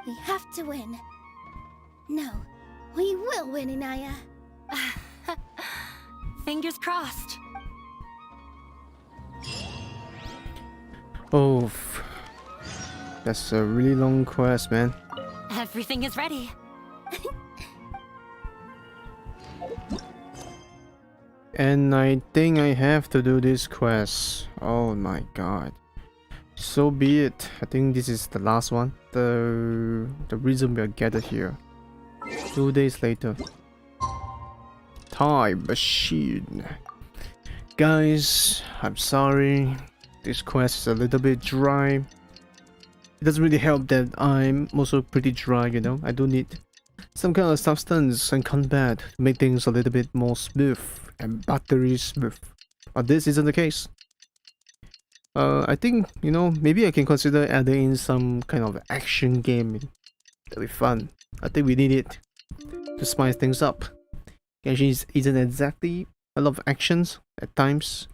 We have to win. No, we will win, Inaya. Fingers crossed. Oh, that's a really long quest, man. Everything is ready. And I think I have to do this quest. Oh my god. So be it. I think this is the last one. The reason we are gathered here. 2 days later. Time machine. Guys, I'm sorry. This quest is a little bit dry. It doesn't really help that I'm also pretty dry, I do need some kind of substance and combat to make things a little bit more smooth and buttery smooth. But this isn't the case. I think, maybe I can consider adding in some kind of action game. That'll be fun. I think we need it to spice things up. Genshin isn't exactly a lot of actions at times.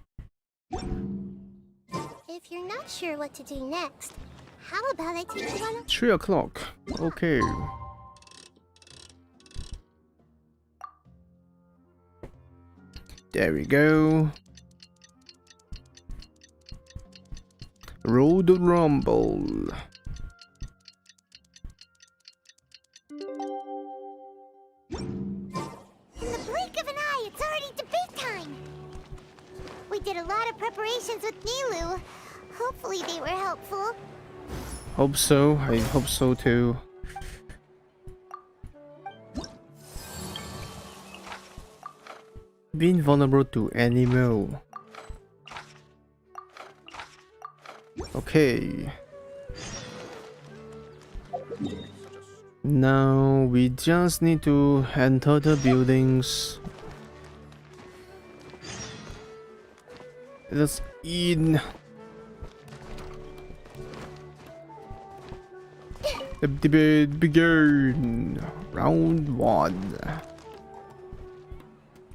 If you're not sure what to do next, how about I take you on a... 3 o'clock. Okay. There we go. Roll the rumble. In the blink of an eye, it's already debate time. We did a lot of preparations with Nilu. Hopefully they were helpful. Hope so. I hope so too. Being vulnerable to animal. Okay. Now we just need to enter the buildings. Let's in. The debate begin. Round 1.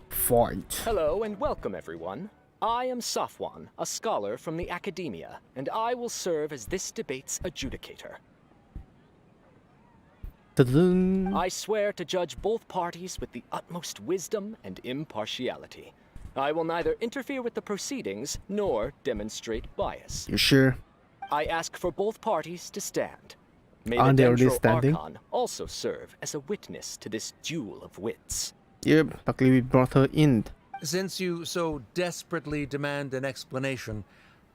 Fight. Hello and welcome everyone. I am Safwan, a scholar from the academia, and I will serve as this debate's adjudicator. Ta-da. I swear to judge both parties with the utmost wisdom and impartiality. I will neither interfere with the proceedings nor demonstrate bias. You sure? I ask for both parties to stand. May Aren't the they already Dendro standing? Archon also serve as a witness to this duel of wits. Yep, luckily we brought her in. Since you so desperately demand an explanation,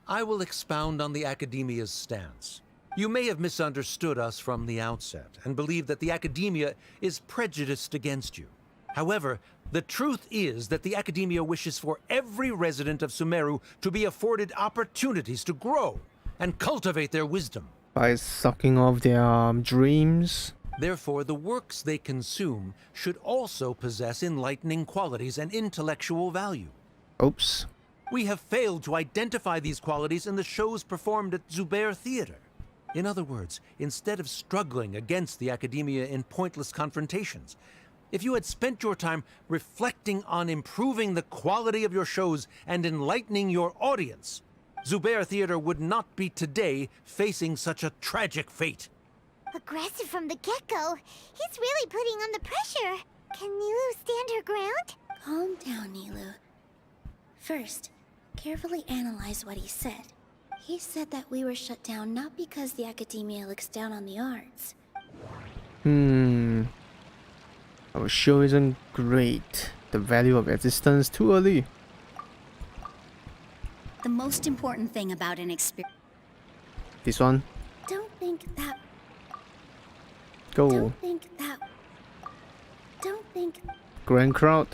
I will expound on the Academia's stance. You may have misunderstood us from the outset and believe that the Academia is prejudiced against you. However, the truth is that the Academia wishes for every resident of Sumeru to be afforded opportunities to grow and cultivate their wisdom. By sucking off their dreams. Therefore, the works they consume should also possess enlightening qualities and intellectual value. Oops. We have failed to identify these qualities in the shows performed at Zubair Theater. In other words, instead of struggling against the Academia in pointless confrontations, if you had spent your time reflecting on improving the quality of your shows and enlightening your audience, Zubair Theater would not be today facing such a tragic fate. Aggressive from the get-go. He's really putting on the pressure. Can Nilu stand her ground? Calm down, Nilu. First, carefully analyze what he said. He said that we were shut down not because the Academia looks down on the arts. Our show isn't great. the value of existence too early. The most important thing about an experience. This one. Don't think that. Go. Don't think that. Don't think. Grand crowd.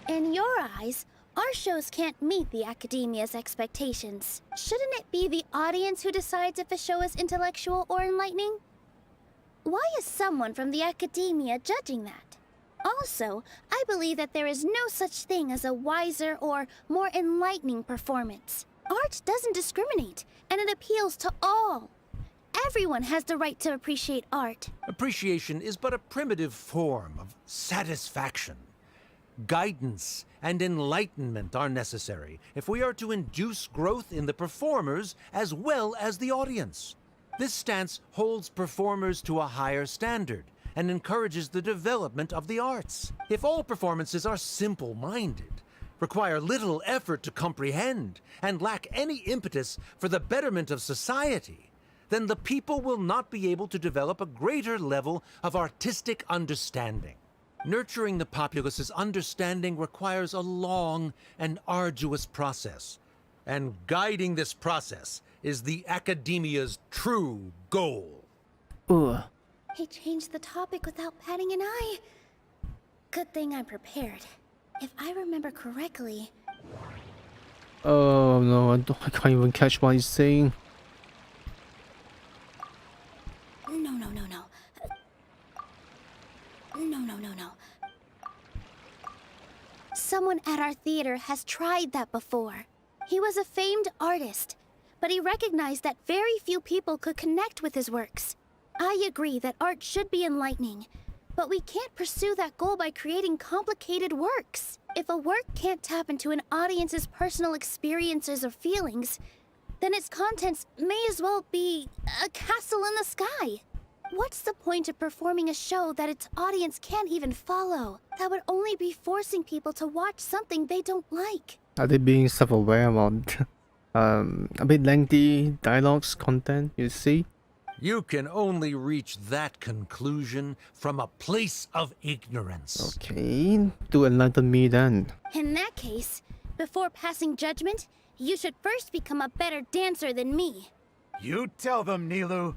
In your eyes, our shows can't meet the academia's expectations. Shouldn't it be the audience who decides if a show is intellectual or enlightening? Why is someone from the academia judging that? Also, I believe that there is no such thing as a wiser or more enlightening performance. Art doesn't discriminate, and it appeals to all. Everyone has the right to appreciate art. Appreciation is but a primitive form of satisfaction. Guidance and enlightenment are necessary if we are to induce growth in the performers as well as the audience. This stance holds performers to a higher standard and encourages the development of the arts. If all performances are simple-minded, require little effort to comprehend, and lack any impetus for the betterment of society, then the people will not be able to develop a greater level of artistic understanding. Nurturing the populace's understanding requires a long and arduous process, and guiding this process is the academia's true goal. Ugh. He changed the topic without batting an eye. Good thing I'm prepared. If I remember correctly... Oh no, I can't even catch what he's saying. No. Someone at our theater has tried that before. He was a famed artist, but he recognized that very few people could connect with his works. I agree that art should be enlightening, but we can't pursue that goal by creating complicated works. If a work can't tap into an audience's personal experiences or feelings, then its contents may as well be a castle in the sky. What's the point of performing a show that its audience can't even follow? That would only be forcing people to watch something they don't like. Are they being self-aware about a bit lengthy dialogues content, you see? You can only reach that conclusion from a place of ignorance. Okay, do enlighten me then. In that case, before passing judgment, you should first become a better dancer than me. You tell them, Nilu.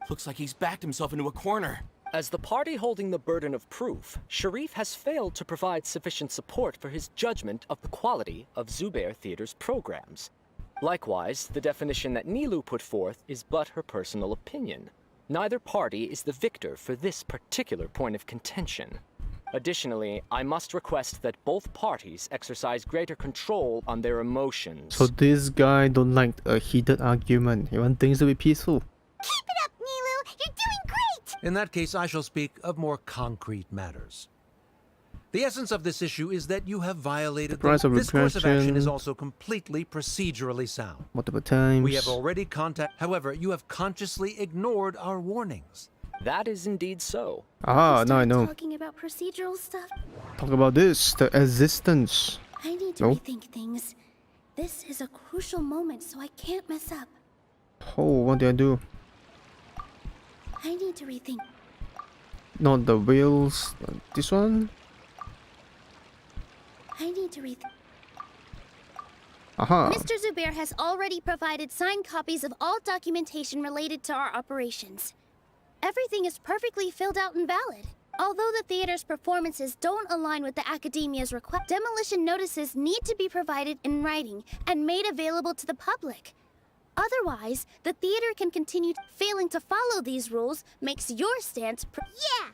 Looks like he's backed himself into a corner. As the party holding the burden of proof, Sharif has failed to provide sufficient support for his judgment of the quality of Zubair Theater's programs. Likewise, the definition that Nilu put forth is but her personal opinion. Neither party is the victor for this particular point of contention. Additionally, I must request that both parties exercise greater control on their emotions. So this guy don't like a heated argument. He wants things to be peaceful. Keep it up, Nilu! You're doing great! In that case, I shall speak of more concrete matters. The essence of this issue is that you have violated This course of action is also completely procedurally sound. Multiple times. We have already however, you have consciously ignored our warnings. That is indeed so. Ah, now I know. Talking about procedural stuff. Talk about this, the existence. I need to rethink things. This is a crucial moment, so I can't mess up. Oh, what did I do? I need to rethink. Not the wheels. This one? I need to rethink. Aha. Mr. Zubair has already provided signed copies of all documentation related to our operations. Everything is perfectly filled out and valid. Although the theater's performances don't align with the academia's request, demolition notices need to be provided in writing and made available to the public. Otherwise, the theater can continue. Failing to follow these rules makes your stance Yeah!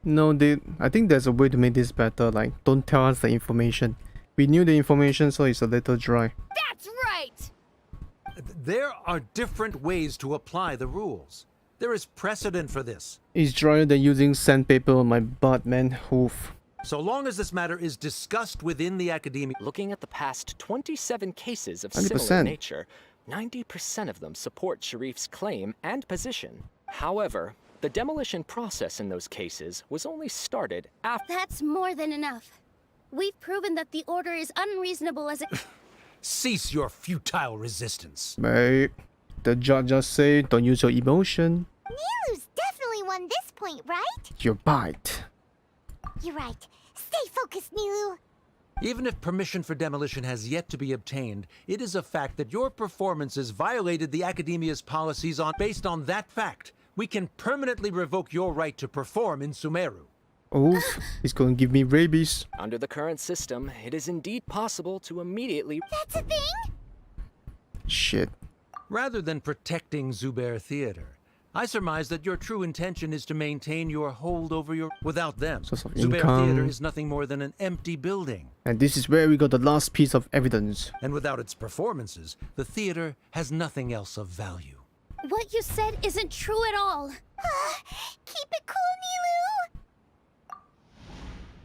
No, I think there's a way to make this better. Like, don't tell us the information. We knew the information, so it's a little dry. That's right! There are different ways to apply the rules. There is precedent for this. It's drier than using sandpaper on my butt, man. Oof. So long as this matter is discussed within the academia. Looking at the past 27 cases of 100%. similar nature, 90% of them support Sharif's claim and position. However, the demolition process in those cases was only started after— That's more than enough. We've proven that the order is unreasonable as it— Cease your futile resistance. Mate, the judge just said don't use your emotion. Nilu's definitely won this point, right? Your bite. You're right. Stay focused, Nilu. Even if permission for demolition has yet to be obtained, it is a fact that your performances violated the Academia's policies based on that fact. We can permanently revoke your right to perform in Sumeru. Oh, he's going to give me rabies. Under the current system, it is indeed possible to immediately... That's a thing? Shit. Rather than protecting Zubair Theater, I surmise that your true intention is to maintain your hold over your... Without them, Source of Zubair income. Theater is nothing more than an empty building. And this is where we got the last piece of evidence. And without its performances, the theater has nothing else of value. What you said isn't true at all. Keep it cool, Nilu.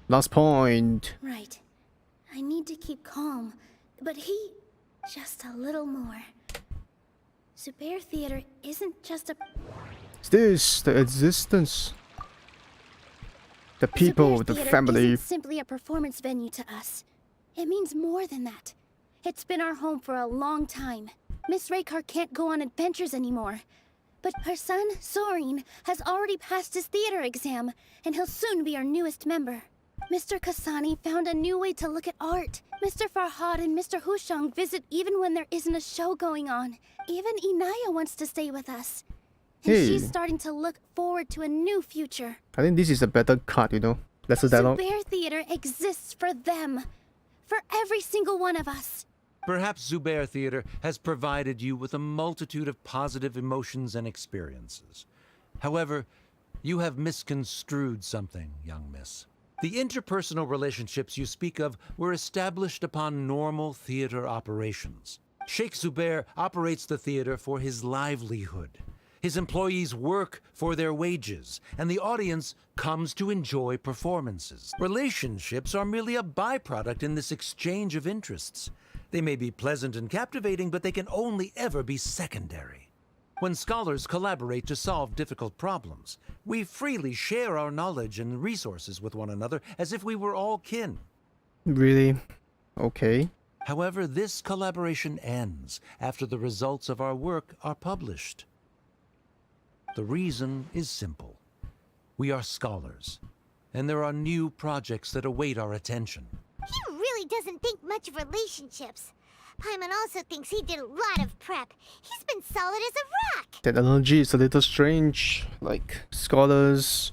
Last point. Right. I need to keep calm, but he... just a little more. Zubair Theater isn't just a... Is this the existence? The people, Zubair the Theater family. isn't simply a performance venue to us. It means more than that. It's been our home for a long time. Miss Raykar can't go on adventures anymore. But her son, Sorin, has already passed his theater exam, and he'll soon be our newest member. Mr. Kasani found a new way to look at art. Mr. Farhad and Mr. Hushang visit even when there isn't a show going on. Even Inaya wants to stay with us. And Hey. she's starting to look forward to a new future. I think this is a better cut, you know. Lesser dialogue. Zubair Theater exists for them. For every single one of us. Perhaps Zubair Theater has provided you with a multitude of positive emotions and experiences. However, you have misconstrued something, young miss. The interpersonal relationships you speak of were established upon normal theater operations. Sheikh Zubair operates the theater for his livelihood. His employees work for their wages, and the audience comes to enjoy performances. Relationships are merely a byproduct in this exchange of interests. They may be pleasant and captivating, but they can only ever be secondary. When scholars collaborate to solve difficult problems, we freely share our knowledge and resources with one another as if we were all kin. Really? Okay. However, this collaboration ends after the results of our work are published. The reason is simple. We are scholars, and there are new projects that await our attention. He really doesn't think much of relationships. Paimon also thinks he did a lot of prep. He's been solid as a rock. That analogy is a little strange. Like, scholars,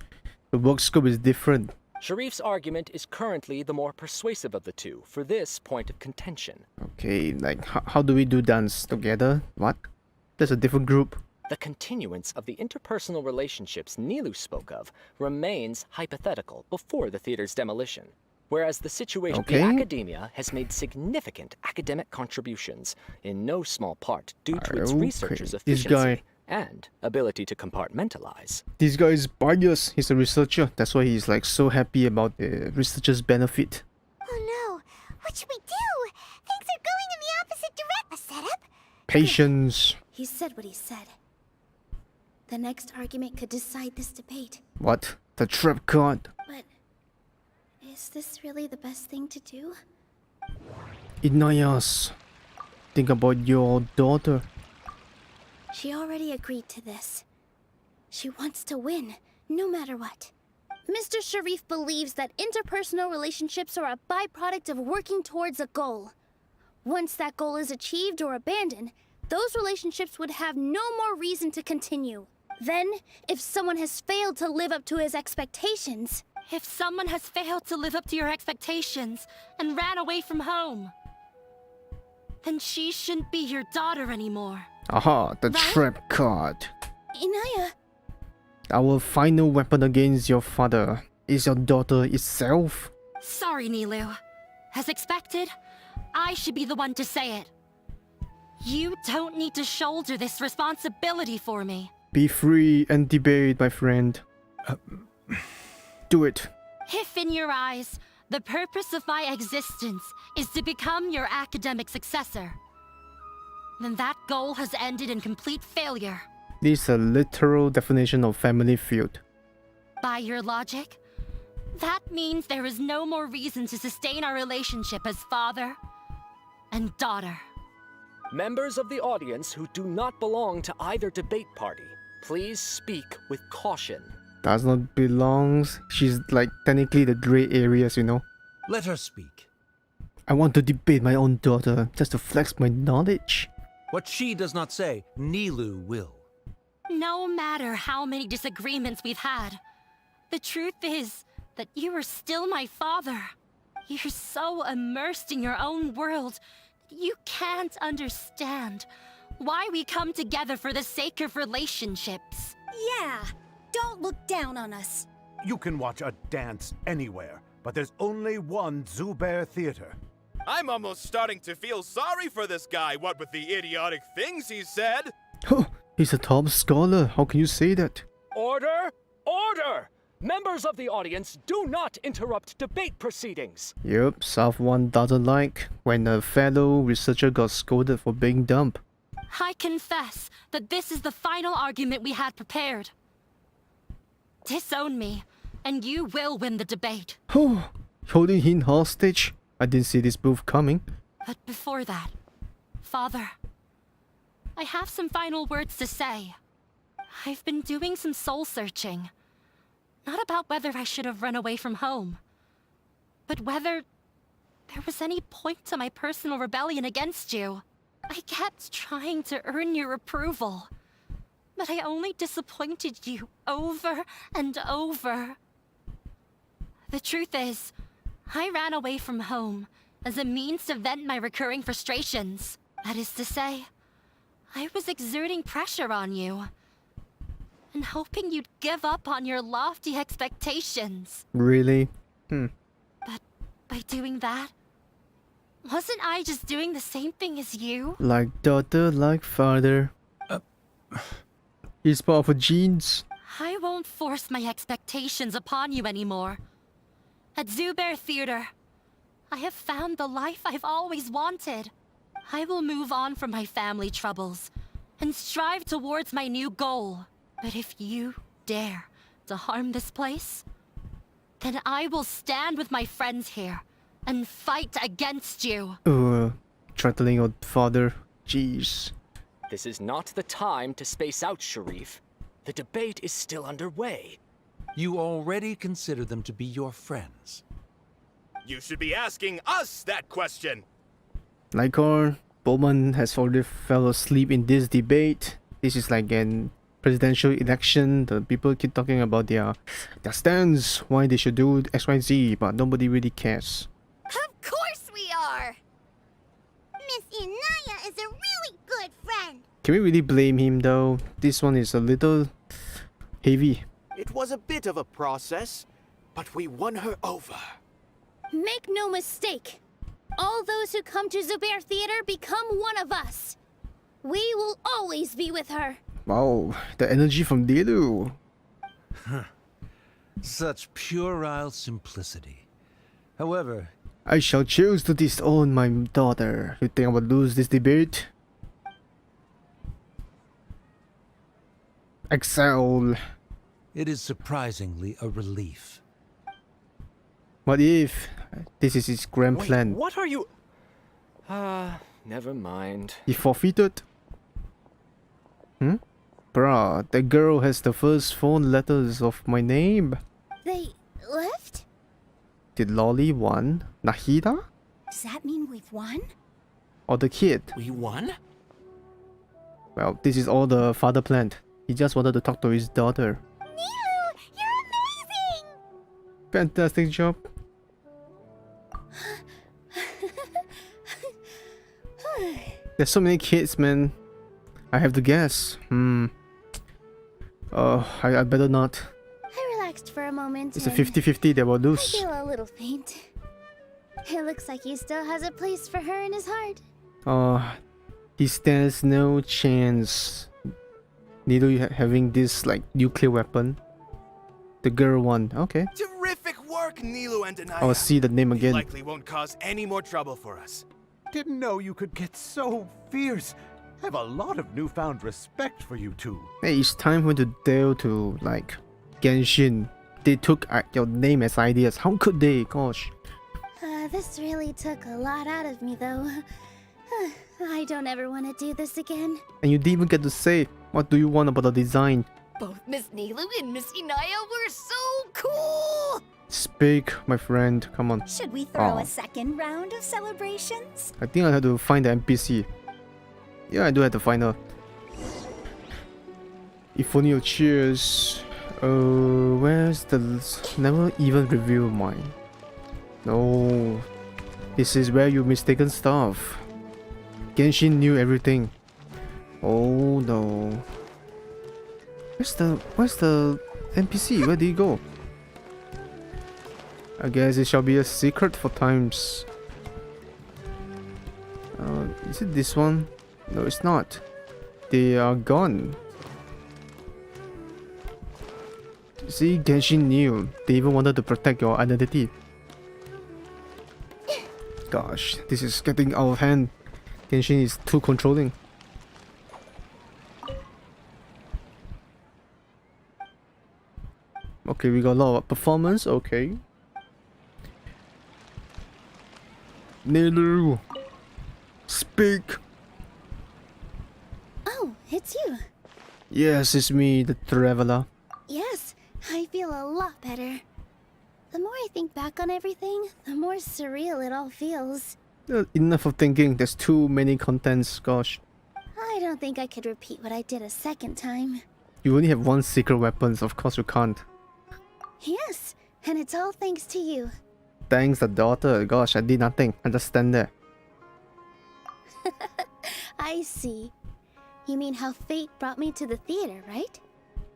the work scope is different. Sharif's argument is currently the more persuasive of the two for this point of contention. Okay, like, how do we do dance together? What? That's a different group. The continuance of the interpersonal relationships Nilu spoke of remains hypothetical before the theater's demolition. Whereas the situation Okay. the academia has made significant academic contributions, in no small part due to its Okay. researchers' This efficiency guy. and ability to compartmentalize. This guy is biased. He's a researcher. That's why he's like so happy about the researcher's benefit. Oh no, what should we do? Things are going in the opposite direction. A setup? Patience. He said what he said. The next argument could decide this debate. What? The trap card. But is this really the best thing to do? Inayas. Think about your daughter. She already agreed to this. She wants to win, no matter what. Mr. Sharif believes that interpersonal relationships are a byproduct of working towards a goal. Once that goal is achieved or abandoned, those relationships would have no more reason to continue. Then, if someone has failed to live up to his expectations... If someone has failed to live up to your expectations and ran away from home, then she shouldn't be your daughter anymore. Aha, the trap card. Inaya... Our final weapon against your father is your daughter itself. Sorry, Nilu. As expected, I should be the one to say it. You don't need to shoulder this responsibility for me. Be free and debate, my friend. Do it. If in your eyes, the purpose of my existence is to become your academic successor, then that goal has ended in complete failure. This is a literal definition of family feud. By your logic, that means there is no more reason to sustain our relationship as father and daughter. Members of the audience who do not belong to either debate party, please speak with caution. Does not belongs. She's like technically the gray areas, you know. Let her speak. I want to debate my own daughter just to flex my knowledge. What she does not say, Nilou will. No matter how many disagreements we've had, the truth is that you are still my father. You're so immersed in your own world that you can't understand why we come together for the sake of relationships. Yeah, don't look down on us. You can watch a dance anywhere, but there's only one Zubair Theater. I'm almost starting to feel sorry for this guy, what with the idiotic things he said. He's a top scholar. How can you say that? Order! Order! Members of the audience, do not interrupt debate proceedings. Yep, South One doesn't like when a fellow researcher got scolded for being dumb. I confess that this is the final argument we had prepared. Disown me, and you will win the debate. Holding him hostage? I didn't see this move coming. But before that, Father, I have some final words to say. I've been doing some soul searching. Not about whether I should have run away from home, but whether there was any point to my personal rebellion against you. I kept trying to earn your approval, but I only disappointed you over and over. The truth is, I ran away from home as a means to vent my recurring frustrations. That is to say, I was exerting pressure on you and hoping you'd give up on your lofty expectations. Really? But by doing that, wasn't I just doing the same thing as you? Like daughter, like father. He's part of a genes. I won't force my expectations upon you anymore. At Zubair Theater, I have found the life I've always wanted. I will move on from my family troubles and strive towards my new goal. But if you dare to harm this place, then I will stand with my friends here and fight against you. Threatening your father. Jeez. This is not the time to space out, Sharif. The debate is still underway. You already consider them to be your friends. You should be asking us that question. Lycor, Bowman has already fell asleep in this debate. This is like an presidential election. The people keep talking about their stance, why they should do XYZ, but nobody really cares. Of course we are! Miss Inaya is a really good friend. Can we really blame him though? This one is a little heavy. It was a bit of a process, but we won her over. Make no mistake. All those who come to Zubair Theater become one of us. We will always be with her. Wow, the energy from Dilu. Such puerile simplicity. However, I shall choose to disown my daughter. You think I would lose this debate? Exile. it is surprisingly a relief. What if this is his grand plan? What are you... never mind. He forfeited? Bruh, the girl has the first 4 letters of my name. They left? Did Lolly won? Nahida? Does that mean we've won? Or the kid? We won? Well, this is all the father planned. He just wanted to talk to his daughter. Nilu, you're amazing! Fantastic job. There's so many kids, man. I have to guess. I better not. I relaxed for a moment. It's a and 50-50 they will I lose. feel a little faint. It looks like he still has a place for her in his heart. He stands no chance. Nilu having this like nuclear weapon. The girl one, okay. Terrific work, Nilu and Anaya. I'll see the name again. Likely won't cause any more trouble for us. Didn't know you could get so fierce. Have a lot of newfound respect for you two. Hey, it's time for you to dare to like Genshin. They took your name as ideas. How could they? Gosh. This really took a lot out of me, though. I don't ever want to do this again. And you didn't even get to say what do you want about the design. Both Miss Nilu and Miss Inaya were so cool! Speak, my friend. Come on. Should we throw Aw. a second round of celebrations? I think I have to find the NPC. Yeah, I do have to find her. If only your cheers. Where's the... Never even review mine. No. This is where you mistaken stuff. Genshin knew everything. Oh no. Where's the NPC? Where did he go? I guess it shall be a secret for times. Is it this one? No, it's not. They are gone. See, Genshin knew. They even wanted to protect your identity. Gosh, this is getting out of hand. Genshin is too controlling. Okay, we got a lot of performance. Okay. Nilu, speak. Oh, it's you. Yes, it's me, the traveler. Yes, I feel a lot better. The more I think back on everything, the more surreal it all feels. Enough of thinking. There's too many contents. Gosh. I don't think I could repeat what I did a second time. You only have one secret weapon. Of course you can't. Yes, and it's all thanks to you. Thanks, the daughter. Gosh, I did nothing. I just stand there. I see. You mean how fate brought me to the theater, right?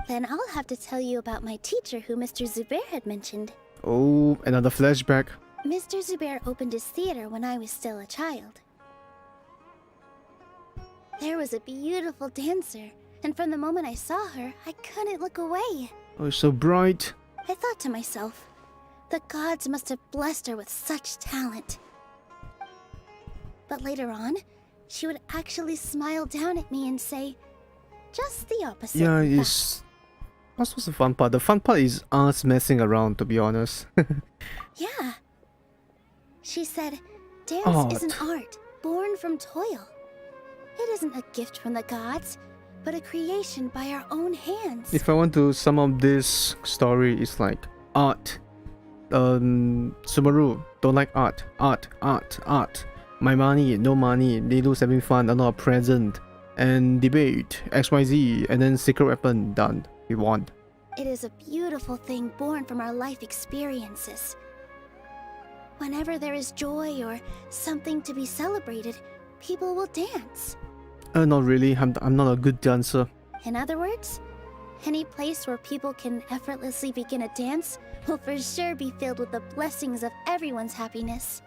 Then I'll have to tell you about my teacher who Mr. Zubair had mentioned. Oh, another flashback. Mr. Zubair opened his theater when I was still a child. There was a beautiful dancer, and from the moment I saw her, I couldn't look away. Oh, it's so bright. I thought to myself, the gods must have blessed her with such talent. But later on, she would actually smile down at me and say, just the opposite. Yeah, it's... What's the fun part? The fun part is us messing around, to be honest. Yeah. She said, dance is an Art. art born from toil. It isn't a gift from the gods, but a creation by our own hands. If I want to sum up this story, it's like art. Sumeru, don't like art. Art. My money, no money. Nilu's having fun, I'm not a present. And debate, XYZ, and then secret weapon, done. We won. It is a beautiful thing born from our life experiences. Whenever there is joy or something to be celebrated, people will dance. Not really. I'm not a good dancer. In other words, any place where people can effortlessly begin a dance will for sure be filled with the blessings of everyone's happiness.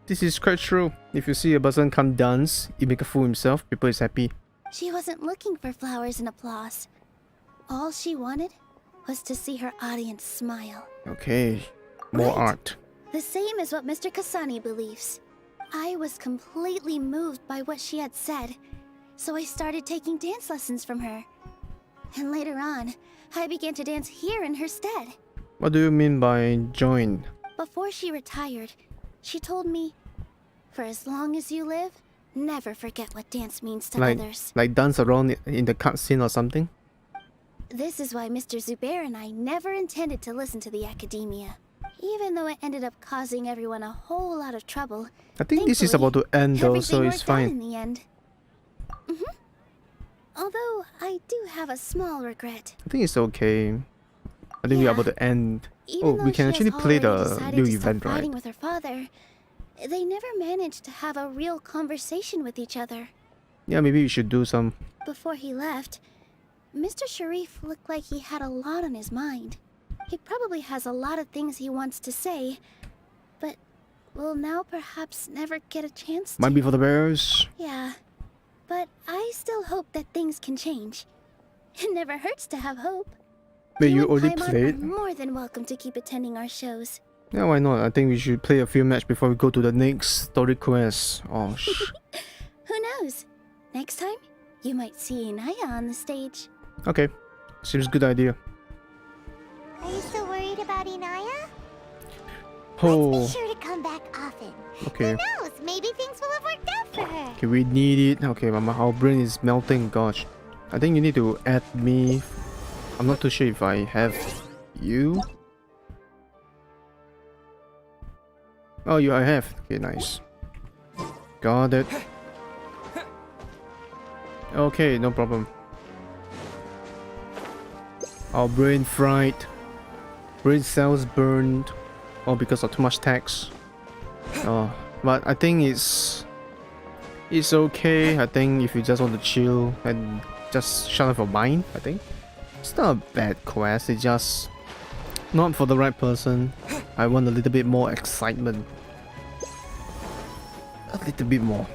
This is quite true. If you see a person come dance, he make a fool himself, people is happy. She wasn't looking for flowers and applause. All she wanted was to see her audience smile. Okay, more Right. art. The same as what Mr. Kasani believes. I was completely moved by what she had said, so I started taking dance lessons from her. And later on, I began to dance here in her stead. What do you mean by join? Before she retired, she told me, for as long as you live, never forget what dance means to others. Like dance around in the cutscene or something? This is why Mr. Zubair and I never intended to listen to the academia. Even though it ended up causing everyone a whole lot of trouble. I think this is about to end though, so everything it's worked out in fine. the end. Although I do have a small regret. I think it's okay. I think we're about to end. Even Oh, we though can she has actually play already the decided new to stop event, right? fighting with her father, they never managed to have a real conversation with each other. Yeah, maybe we should do some. Before he left, Mr. Sharif looked like he had a lot on his mind. He probably has a lot of things he wants to say, but will now perhaps never get a chance to. Might be for the bears. Yeah, but I still hope that things can change. It never hurts to have hope. Wait, you and already Paimon played? are more than welcome to keep attending our shows. Yeah, why not? I think we should play a few matches before we go to the next story quest. Oh, Who knows? Next time, you might see Inaya on the stage. Okay, seems good idea. Are you still worried about Inaya? Oh, Be sure to come back often. okay. Who knows? Maybe things will have worked out for her. Okay, we need it. Okay, Mama, our brain is melting. Gosh, I think you need to add me I'm not too sure if I have you. Oh, you I have. Okay, nice. Got it. Okay, no problem. Our brain fried. Brain cells burned. Oh, because of too much tax. Oh, but I think it's okay. I think if you just want to chill and just shut off your mind, I think it's not a bad quest. It's just not for the right person. I want a little bit more excitement. A little bit more.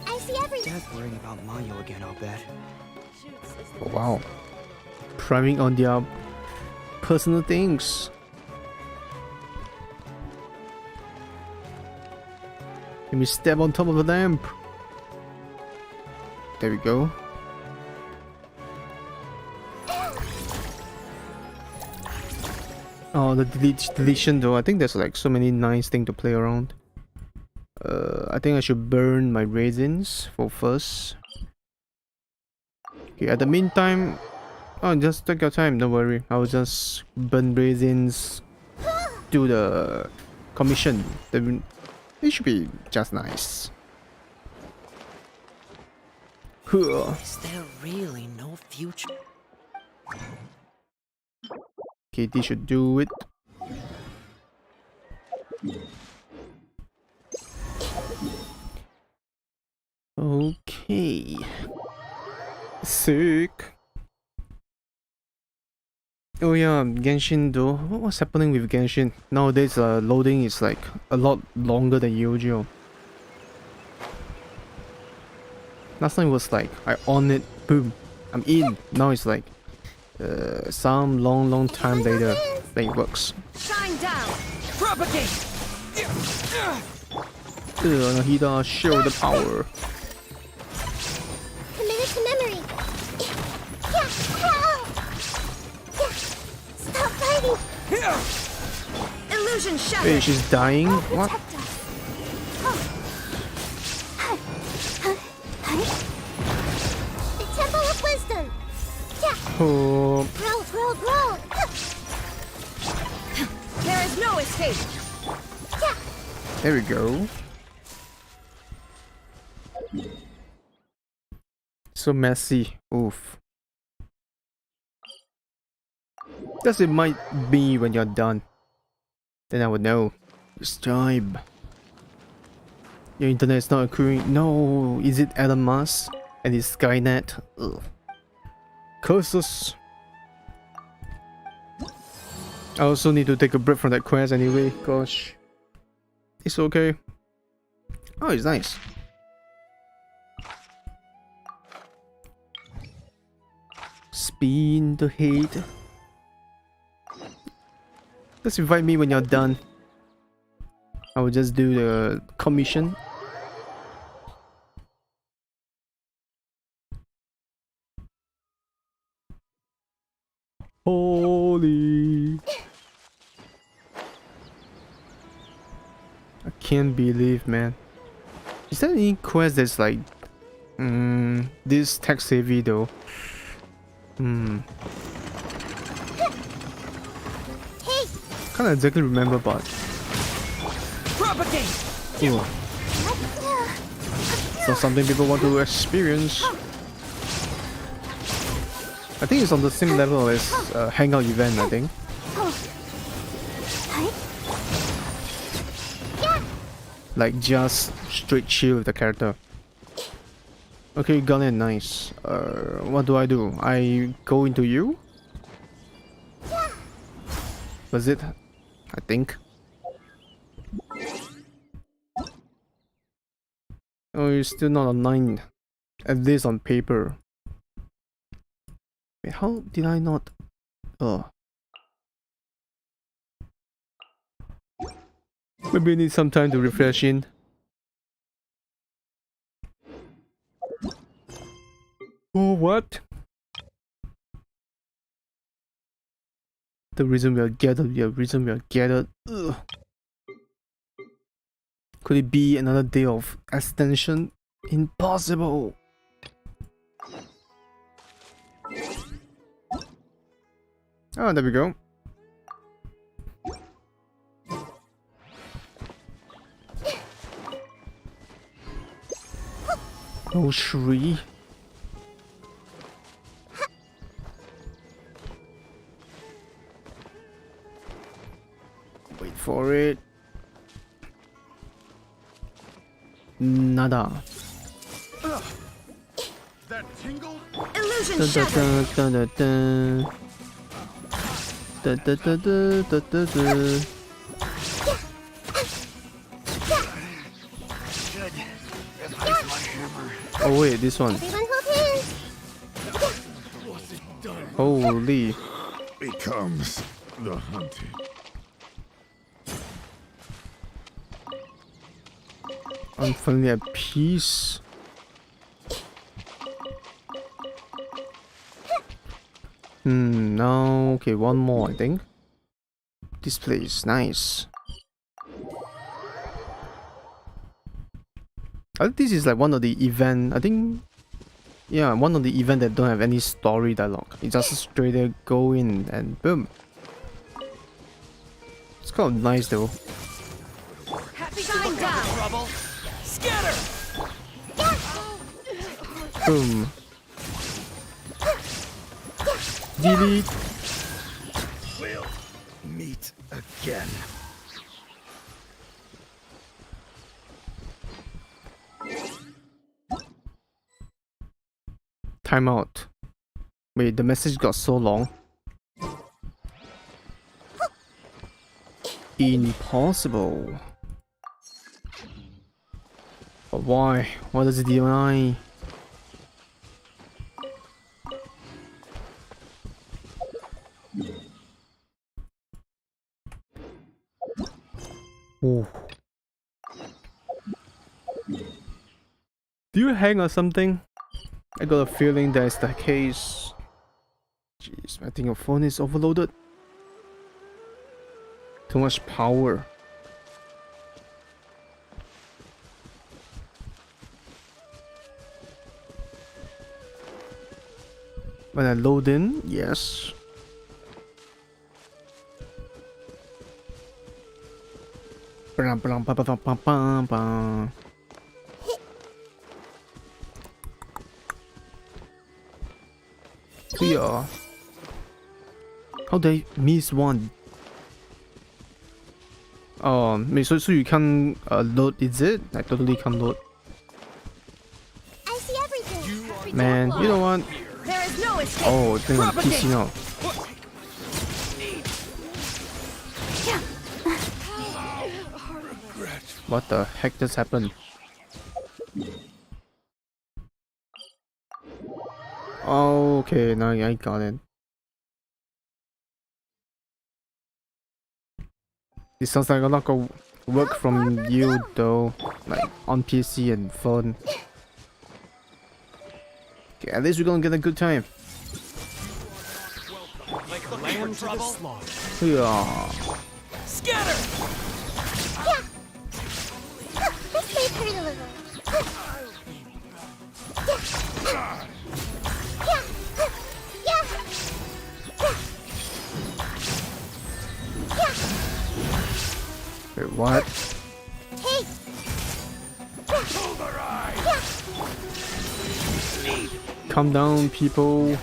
I see everything. Dad's worrying about Mayo again, I'll bet. Oh, wow. Prying on their personal things. Let me step on top of the lamp. There we go. Oh, the deletion though. I think there's like so many nice things to play around. I think I should burn my raisins for first. Okay, at the meantime, oh, just take your time, don't worry. I'll just burn raisins, do the commission. It should be just nice. Is there really no future? Okay, this should do it. Okay. Sick. Oh yeah, Genshin though. What's happening with Genshin? Nowadays loading is like a lot longer than usual. Last time it was like I on it, boom, I'm in. Now it's like some long time later that it works. Shine down! Propagate! Nahida, show the power. Commit it to memory. Stop fighting. Illusion shattered! Hey, she's dying? What? The Temple of Wisdom. Oh. Growl. There is no escape! There we go. So messy. Oof. Guess it might be when you're done. Then I would know. Subscribe. Your internet is not accruing. No, is it Elon Musk and his Skynet? Ugh. Curses. I also need to take a break from that quest anyway. Gosh, it's okay. Oh, it's nice. Spin the head. Just invite me when you're done. I will just do the commission. Holy. I can't believe, man. Is there any quest that's like this tech savvy though? Can't exactly remember, but Propagate! ooh. So something people want to experience. I think it's on the same level as hangout event, I think. Like just straight chill with the character. Okay, got it, nice. What do? I go into you? Was it? I think. Oh, you're still not online. At least on paper. Wait, how did I not? Oh. Maybe I need some time to refresh in. Oh, what? The reason we are gathered, Ugh. Could it be another day of extension? Impossible! Oh, there we go. Oh, Shri. Wait for it. Nada. That tingle? Illusion Da shattered. da da da da da da da da da da. Oh wait, this one. Everyone hold hands. Holy. Becomes the hunted. I'm finally at peace. Now, okay, one more, I think. This place, nice. I think this is like one of the event, I think, yeah, one of the event that don't have any story dialogue. You just straight there go in and boom. It's kind of nice though. Happy going down. Trouble. Scatter. Boom. Delete. We'll meet again. Timeout. Wait, the message got so long. Impossible. But why? What does it deny? Oh. Do you hang or something? I got a feeling that's the case. Jeez, I think your phone is overloaded. Too much power. When I load in, yes. Yeah. How did I miss one? So you can't load, is it? I totally can't load. I see everything. Man, you know what? There is no escape. Oh, it's on PC now. What the heck just happened? Okay, now I got it. It sounds like a lot of work from you though, like on PC and phone. Okay, at least we're gonna get a good time. Like a lamb to the slaughter. Yeah. Scatter. Yeah. This may hurt a little. Wait, what? Hey. Calm down, people.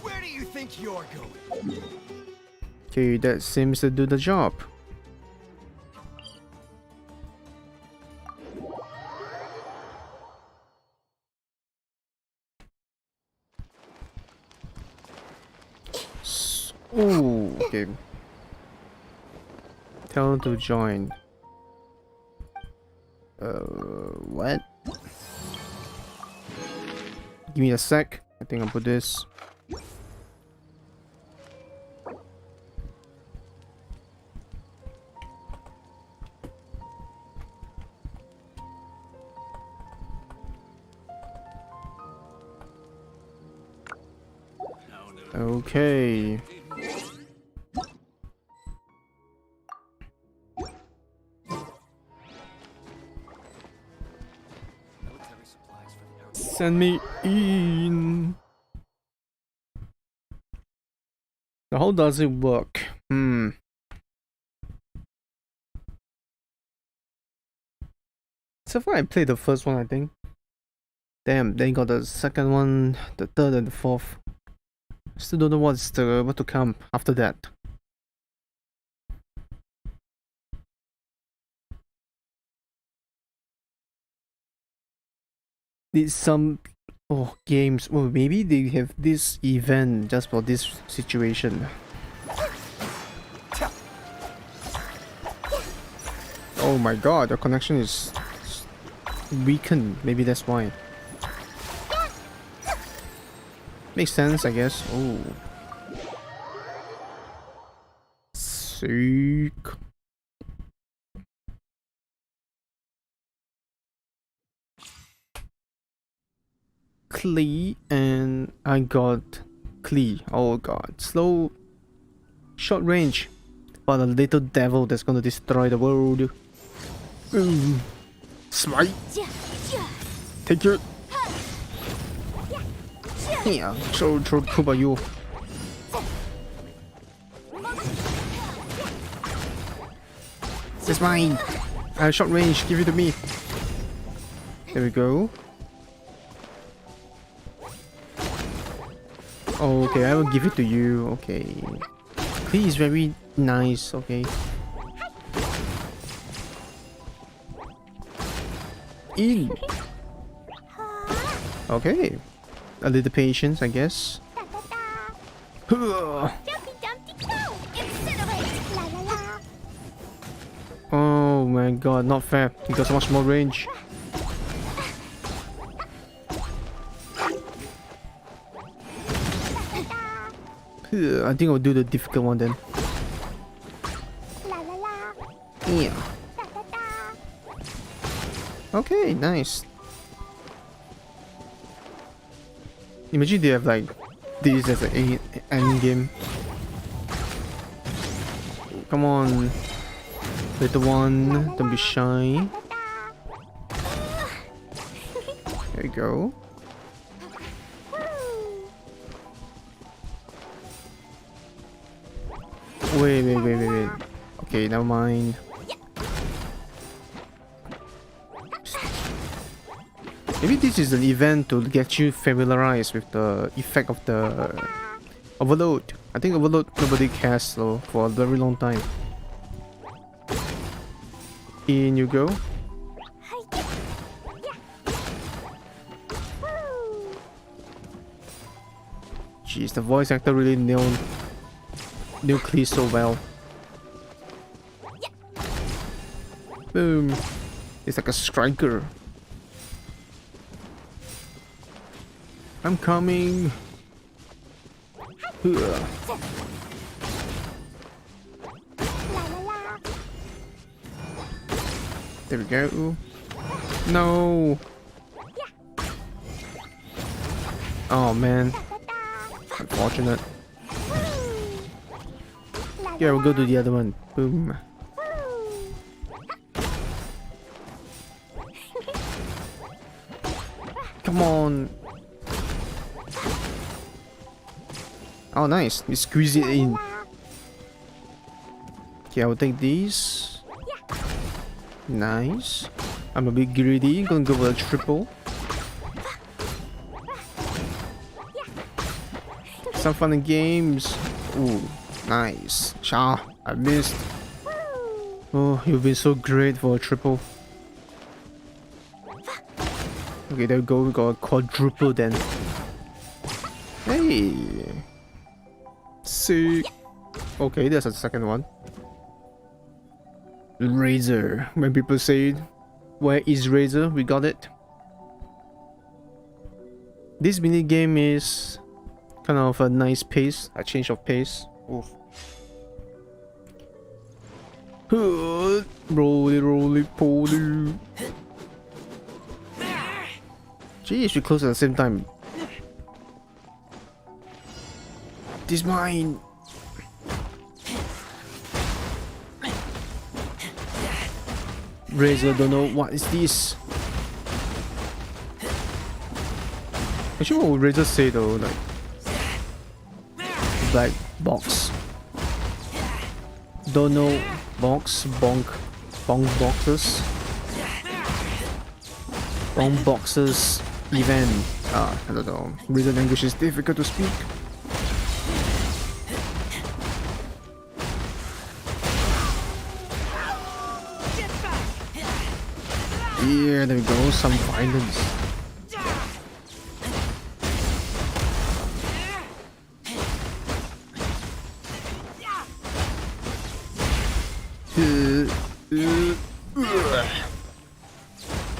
Where do you think you're going? Okay, that seems to do the job. Ooh, okay. Tell to join. What? Give me a sec. I think I'll put this. Okay. Send me in. Now, how does it work? So far I played the first one, I think. Damn, then got the second one, the third and the fourth. Still don't know what to come after that. Did some games, well, maybe they have this event just for this situation. Oh my god, the connection is weakened. Maybe that's why. Makes sense, I guess. Oh. Sick. Klee, and I got Klee. Oh god. Slow. Short range. But a little devil that's gonna destroy the world. Boom. Smite. Take it. Yeah, so cool by you. It's mine. I have short range. Give it to me. There we go. Okay, I will give it to you. Okay. He is very nice. Okay. In. Okay. A little patience, I guess. Oh my god, not fair. He got so much more range. I think I'll do the difficult one then. Yeah. Okay, nice. Imagine they have like this as an end game. Come on, little one, don't be shy. There you go. Wait. Okay, never mind. Maybe this is an event to get you familiarized with the effect of the overload. I think overload nobody cares though for a very long time. In you go. Jeez, the voice actor really nailed Klee so well. Boom. It's like a striker. I'm coming. There we go. No. Oh man. Unfortunate. Yeah, we'll go to the other one. Boom. Come on. Oh, nice. You squeeze it in. Okay, I will take these. Nice. I'm a bit greedy. Gonna go for a triple. Some fun and games. Ooh, nice. Sha, I missed. Oh, you've been so great for a triple. Okay, there we go. We got a quadruple then. Hey. Sick. Okay, there's a second one. Razor. When people say, where is Razor? We got it. This mini game is kind of a nice pace, a change of pace. Oof. Roly poly. Jeez, we close at the same time. This is mine. Razor don't know what is this. Actually, what would Razor say though? Like, black box. Don't know box, bonk boxes. Bonk boxes event. I don't know. Razor language is difficult to speak. Yeah, there we go, some violence.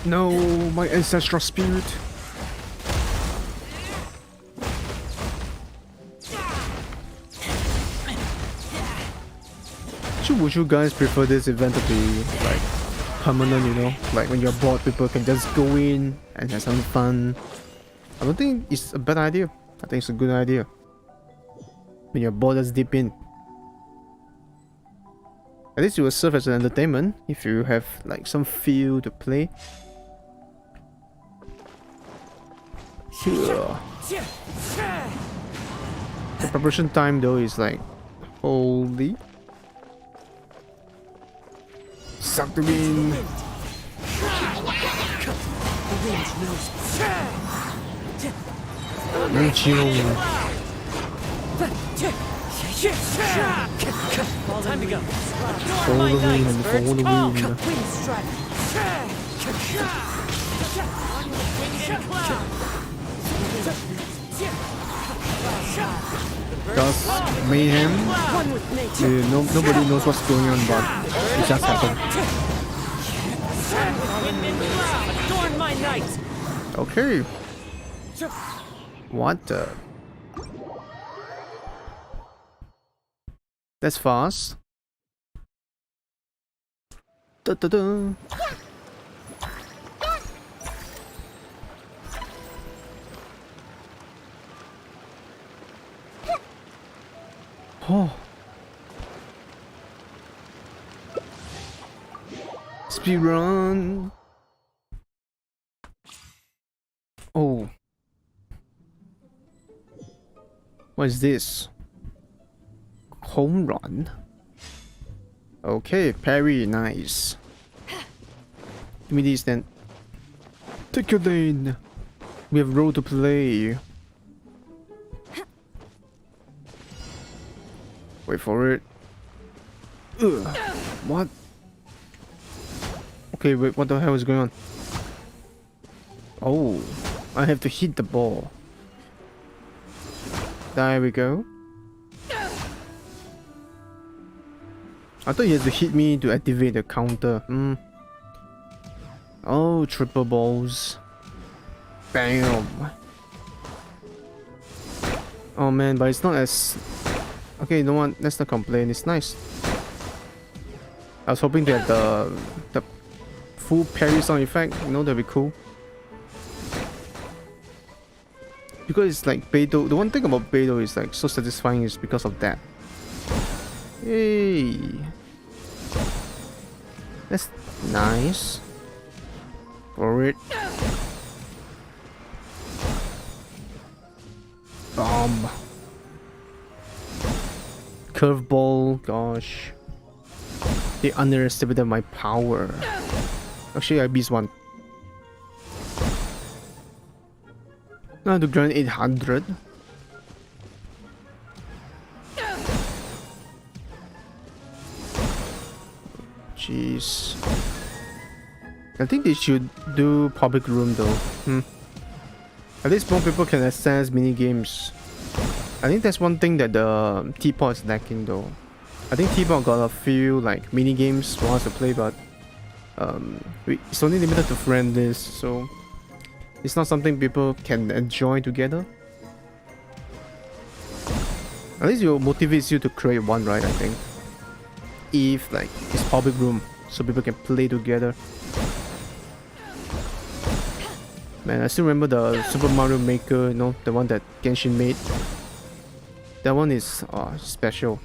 No, my ancestral spirit. Would you guys prefer this event to be like permanent, you know? Like when you're bored, people can just go in and have some fun. I don't think it's a bad idea. I think it's a good idea. When you're bored, just dip in. At least it will serve as an entertainment if you have like some feel to play. The preparation time though is like holy. Suck the wind. No chill. Time to go. Follow the wind, follow the wind. Just mayhem. Nobody knows what's going on, but it just happened. Okay. What the? That's fast. Da da da. Oh. Speedrun. Oh. What is this? Home run. Okay, parry, nice. Give me these then. Take your lane. We have role to play. Wait for it. Ugh. What? Okay, wait, what the hell is going on? Oh, I have to hit the ball. There we go. I thought you had to hit me to activate the counter. Oh, triple balls. Bam. Oh man, but it's not as... Okay, you know what? Let's not complain. It's nice. I was hoping to have the full parry sound effect. You know, that'd be cool. Because it's like Beidou. The one thing about Beidou is like so satisfying is because of that. Hey, that's nice. For it. Bomb. Curveball. Gosh, they underestimated my power. Actually, I beat one. Now to grind 800. Jeez. I think they should do public room though. At least more people can access mini games. I think that's one thing that the Teapot is lacking though. I think Teapot got a few like mini games for us to play, but it's only limited to friend list, so it's not something people can enjoy together. At least it motivates you to create one, right? I think. If like it's public room, so people can play together. Man, I still remember the Super Mario Maker, you know, the one that Genshin made. That one is special.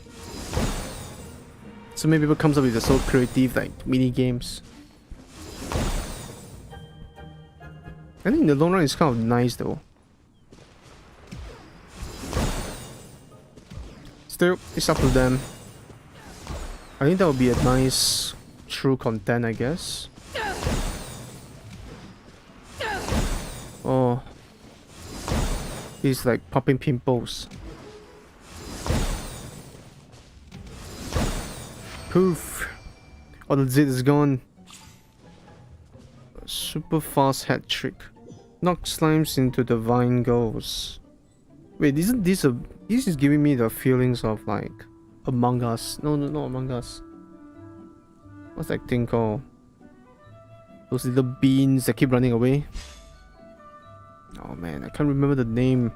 So many people comes up with so creative like mini games. I think in the long run it's kind of nice though. Still, it's up to them. I think that would be a nice true content, I guess. Oh, he's like popping pimples. Poof! All the zit is gone. Super fast hat trick. Knock slimes into the vine goals. Wait, isn't this a... This is giving me the feelings of like Among Us. No, not Among Us. What's that thing called? Those little beans that keep running away. Oh man, I can't remember the name.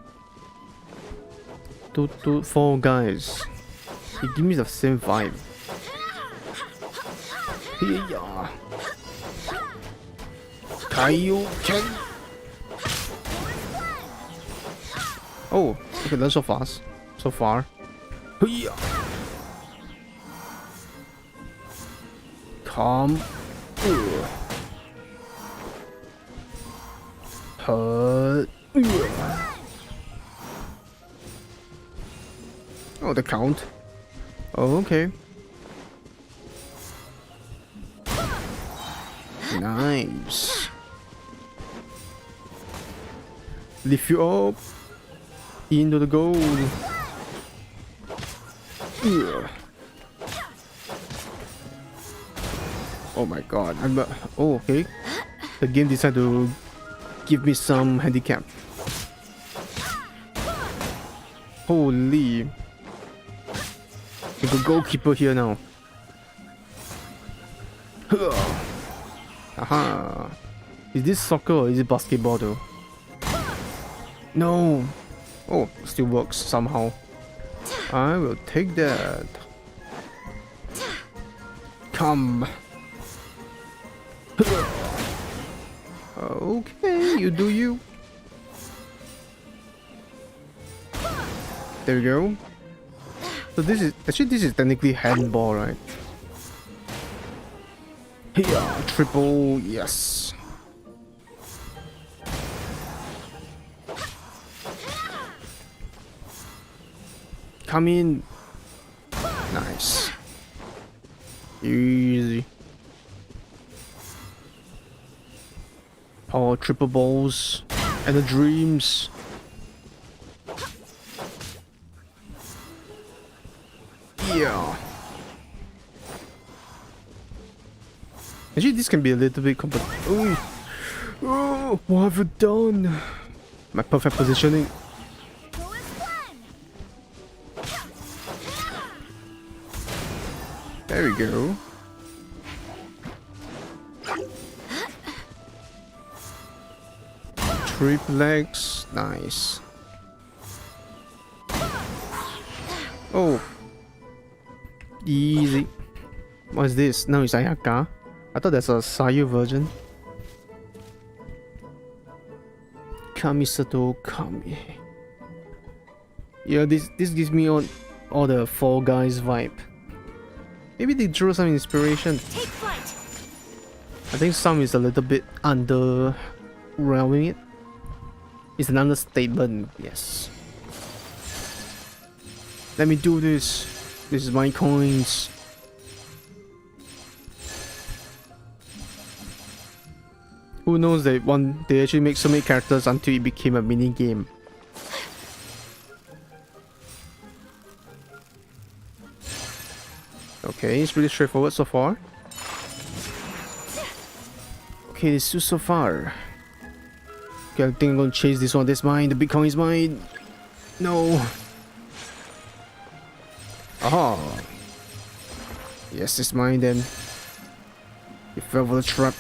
Four guys. It gives me the same vibe. Yeah. Kaioken. Oh, okay, that's so fast. So far. Yeah. Come. Oh, the count. Oh, okay. Nice. Lift you up into the goal. Oh my god! Oh, okay. The game decided to give me some handicap. Holy! There's a goalkeeper here now. Aha! Is this soccer or is it basketball though? No! Oh, still works somehow. I will take that. Come! Okay, you do you. There we go. So this is technically handball, right? Yeah, triple, yes. Come in. Nice. Easy. Oh, triple balls and the dreams. Yeah. Actually, this can be a little bit complicated. Oh, what have you done? My perfect positioning. There we go. Triple legs, nice. Oh, easy. What is this? No, it's Ayaka. I thought that's a Sayu version. Kamisato Kami. Yeah, this gives me all the Fall Guys vibe. Maybe they drew some inspiration. Take flight. I think some is a little bit underwhelming it. It's an understatement, yes. Let me do this. This is my coins. Who knows that they actually make so many characters until it became a mini game. Okay, it's pretty straightforward so far. Okay, it's just so far. Okay, I think I'm gonna chase this one. That's mine. The big coin is mine. No. Aha. Yes, it's mine then. You fell for the trap.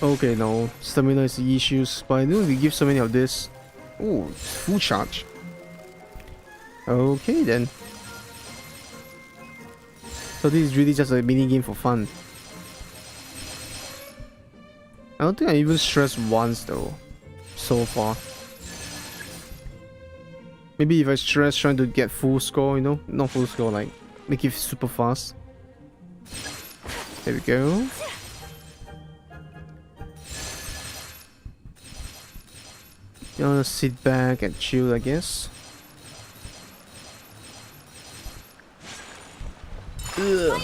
Okay, no. Stamina is the issues, but I know we give so many of this. Oh, full charge. Okay then. So this is really just a mini game for fun. I don't think I even stressed once though, so far. Maybe if I stress trying to get full score, you know? Not full score, like make it super fast. There we go. Just sit back and chill, I guess. Ugh.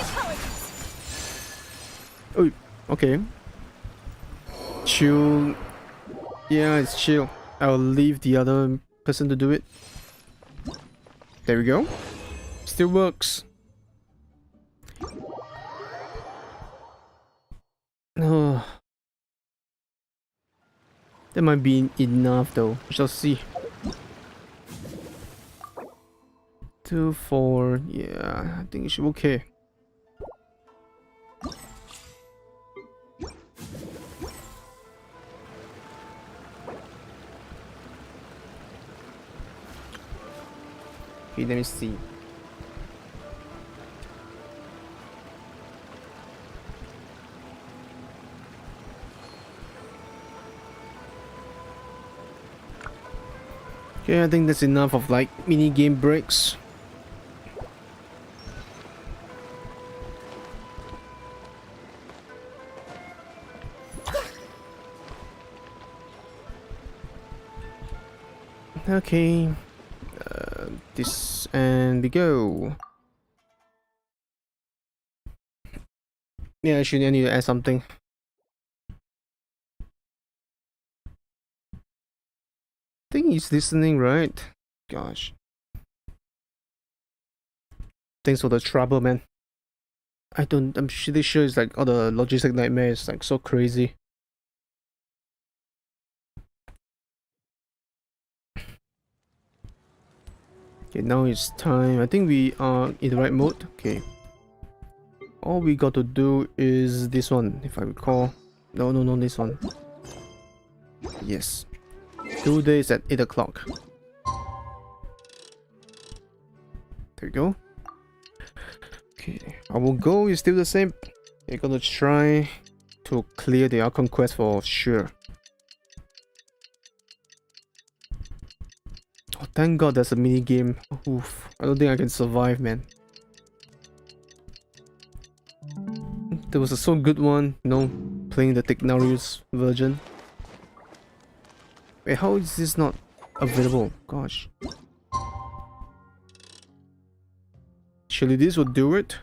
Oh, okay. Chill. Yeah, it's chill. I'll leave the other person to do it. There we go. Still works. Oh. That might be enough though. We shall see. 2, 4. Yeah, I think it should be okay. Okay, let me see. Okay, I think that's enough of like mini game breaks. Okay, this and we go. Yeah, actually, I need to add something. I think he's listening, right? Gosh. Thanks for the trouble, man. I'm pretty sure it's like all the logistic nightmares, like so crazy. Okay, now it's time. I think we are in the right mode. Okay. All we got to do is this one, if I recall. No, this one. Yes. 2 days at 8 o'clock. There we go. Okay, our goal is still the same. We're gonna try to clear the Archon quest for sure. Oh, thank God there's a mini game. Oof, I don't think I can survive, man. There was a so good one, you know, playing the Technarius version. Wait, how is this not available? Gosh. Surely this will do it.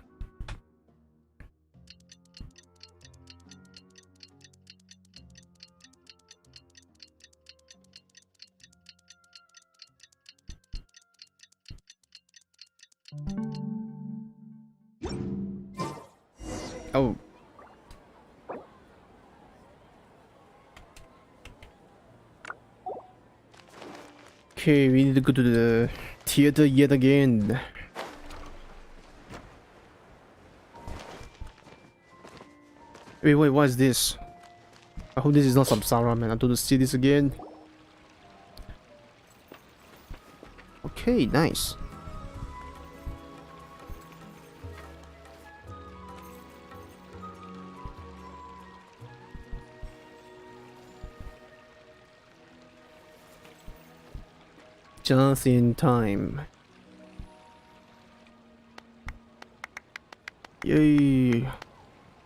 Oh. Okay, we need to go to the theater yet again. Wait, what is this? I hope this is not Samsara, man. I don't want to see this again. Okay, nice. Just in time. Yay.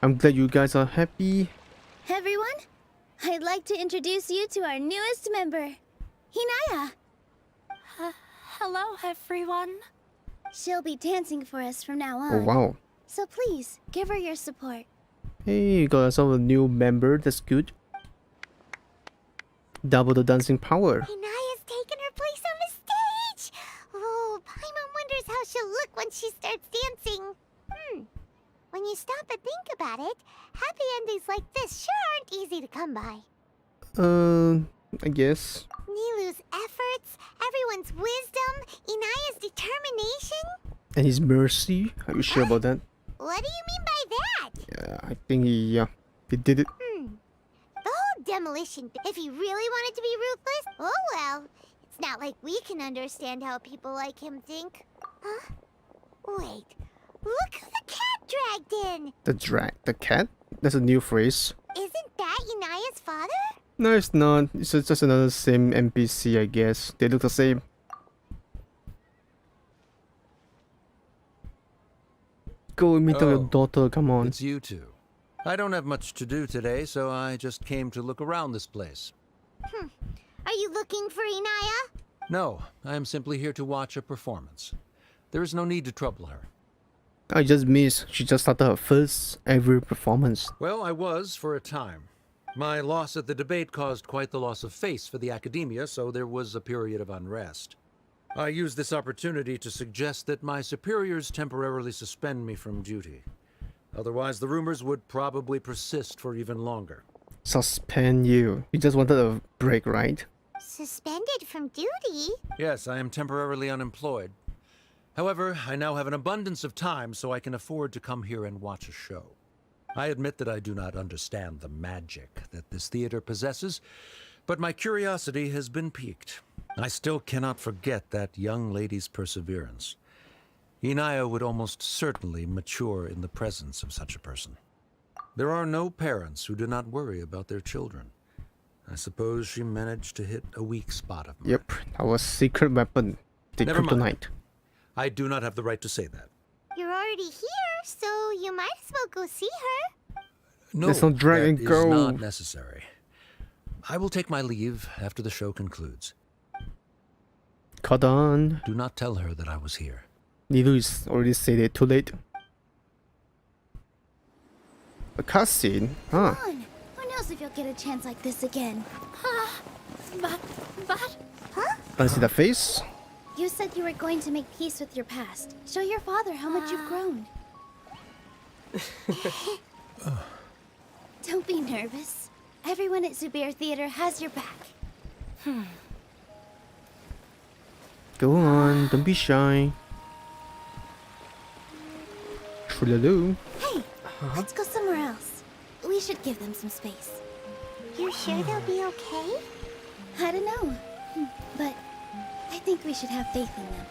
I'm glad you guys are happy. Everyone, I'd like to introduce you to our newest member, Hinaya. Hello, everyone. She'll be dancing for us from now on. Oh, wow. So please, give her your support. Hey, you got yourself a new member. That's good. Double the dancing power. Hinaya's taken her place on the stage! Oh, Paimon wonders how she'll look when she starts dancing. When you stop and think about it, happy endings like this sure aren't easy to come by. I guess. Nilou's efforts, everyone's wisdom, Inaya's determination. And his mercy. Are you sure about that? What do you mean by that? Yeah, I think he did it. The whole demolition, if he really wanted to be ruthless, oh well. It's not like we can understand how people like him think. Huh? Wait, look who the cat dragged in! The cat? That's a new phrase. Isn't that Inaya's father? No, it's not. It's just another same NPC, I guess. They look the same. Go meet your daughter, come on. It's you two. I don't have much to do today, so I just came to look around this place. Are you looking for Inaya? No, I am simply here to watch a performance. There is no need to trouble her. I just missed. She just started her first ever performance. Well, I was for a time. My loss at the debate caused quite the loss of face for the academia, so there was a period of unrest. I used this opportunity to suggest that my superiors temporarily suspend me from duty. Otherwise, the rumors would probably persist for even longer. Suspend you? You just wanted a break, right? Suspended from duty? Yes, I am temporarily unemployed. However, I now have an abundance of time, so I can afford to come here and watch a show. I admit that I do not understand the magic that this theater possesses, but my curiosity has been piqued. I still cannot forget that young lady's perseverance. Inaya would almost certainly mature in the presence of such a person. There are no parents who do not worry about their children. I suppose she managed to hit a weak spot of mine. Yep, our secret weapon, the Never kryptonite. mind. I do not have the right to say that. You're already here, so you might as well go see her. No, Let's not drag and that go. is not necessary. I will take my leave after the show concludes. Cut on. Do not tell her that I was here. Nilu is already said it too late. A cutscene? Huh. Come on. Who knows if you'll get a chance like this again? But... Huh? Wanna see the face? You said you were going to make peace with your past. Show your father how much you've grown. Don't be nervous. Everyone at Zubair Theater has your back. Go on, don't be shy. Trullaloo. Hey, let's go somewhere else. We should give them some space. You sure they'll be okay? I don't know, but I think we should have faith in them.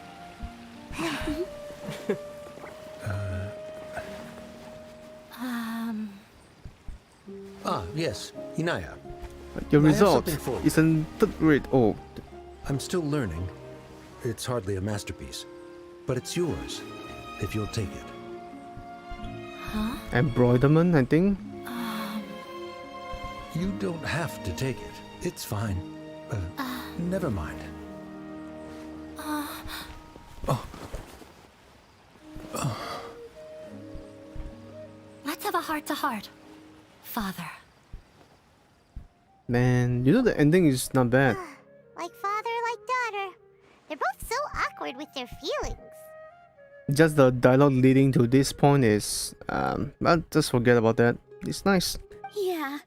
Yes, Inaya. Your I have result something for you. is in third grade. Oh, I'm still learning. It's hardly a masterpiece, but it's yours, if you'll take it. embroiderment, I think. You don't have to take it. It's fine. Never mind. Let's have a heart-to-heart, Father. Man, you know the ending is not bad. Like father, like daughter. They're both so awkward with their feelings. Just the dialogue leading to this point is, but just forget about that. It's nice. Yeah,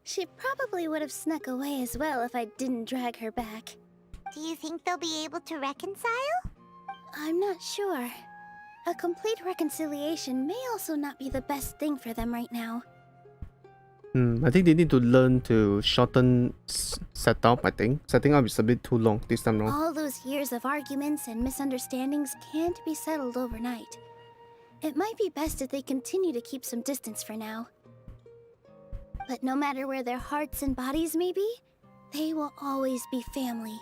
she probably would have snuck away as well if I didn't drag her back. Do you think they'll be able to reconcile? I'm not sure. A complete reconciliation may also not be the best thing for them right now. I think they need to learn to shorten setup, I think. Setting up is a bit too long this time around. All those years of arguments and misunderstandings can't be settled overnight. It might be best if they continue to keep some distance for now. But no matter where their hearts and bodies may be, they will always be family.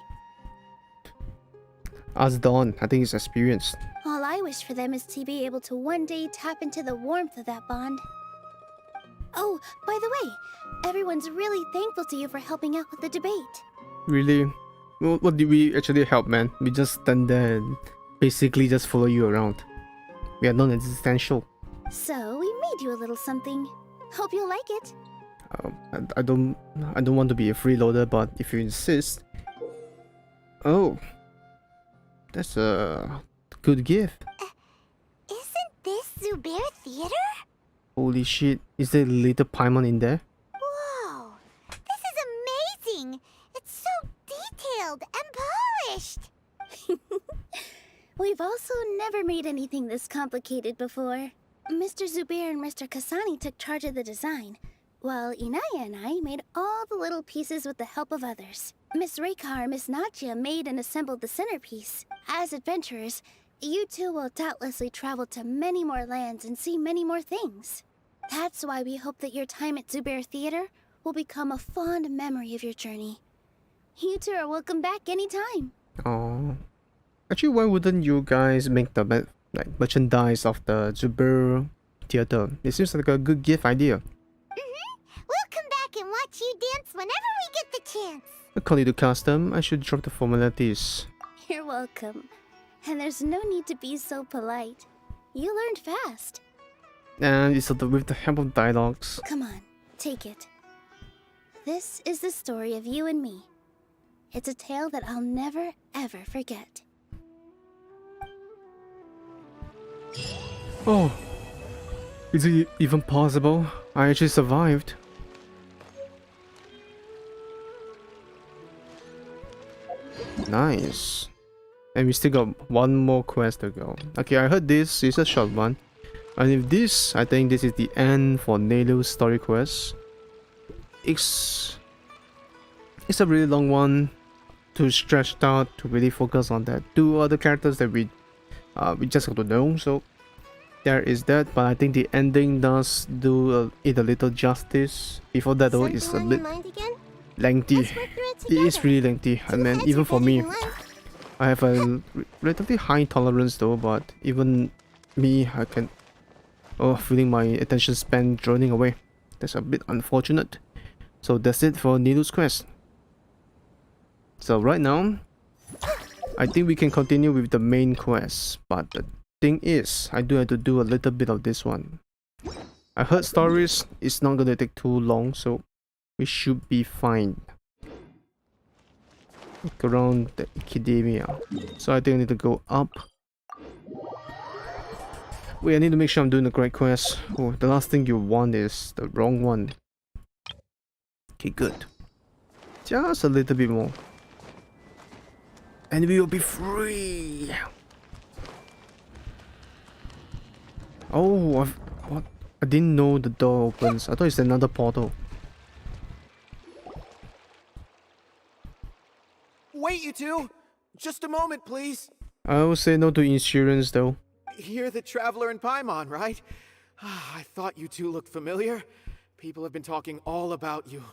As Dawn, I think it's experienced. All I wish for them is to be able to one day tap into the warmth of that bond. Oh, by the way, everyone's really thankful to you for helping out with the debate. Really? What did we actually help, man? We just stand there and basically just follow you around. We are non-existential. So, we made you a little something. Hope you like it. I don't want to be a freeloader, but if you insist. Oh, that's a good gift. Isn't this Zubair Theater? Holy shit, is there a little Paimon in there? Whoa! This is amazing! It's so detailed and polished! We've also never made anything this complicated before. Mr. Zubair and Mr. Kasani took charge of the design, while Inaya and I made all the little pieces with the help of others. Miss Reika or Miss Nadia made and assembled the centerpiece. As adventurers, you two will doubtlessly travel to many more lands and see many more things. That's why we hope that your time at Zubair Theater will become a fond memory of your journey. You two are welcome back anytime. Oh, actually, why wouldn't you guys make the merchandise of the Zubair Theater? It seems like a good gift idea. We'll come back and watch you dance whenever we get the chance. According to custom, I should drop the formalities. You're welcome. And there's no need to be so polite. You learned fast. And it's with the help of dialogues. Come on, take it. This is the story of you and me. It's a tale that I'll never, ever forget. Oh, is it even possible? I actually survived. Nice. And we still got one more quest to go. Okay, I heard this is a short one. And if this, I think this is the end for Nelu's story quest. It's a really long one to stretch out to really focus on that. Two other characters that we just got to know. So there is that, but I think the ending does do it a little justice. Before that though, it's a bit lengthy. It is really lengthy. I mean, even for me, I have a relatively high tolerance though, but even me, I can feeling my attention span droning away. That's a bit unfortunate. So that's it for Nelu's quest. So right now, I think we can continue with the main quest, but the thing is, I do have to do a little bit of this one. I heard stories, it's not gonna take too long, so we should be fine. Look around the academia. So I think I need to go up. Wait, I need to make sure I'm doing the correct quest. Oh, the last thing you want is the wrong one. Okay, good. Just a little bit more. And we will be free. Oh, what? I didn't know the door opens. I thought it's another portal. Wait, you two! Just a moment, please. I will say no to insurance though. You're the traveler in Paimon, right? I thought you two looked familiar. People have been talking all about you.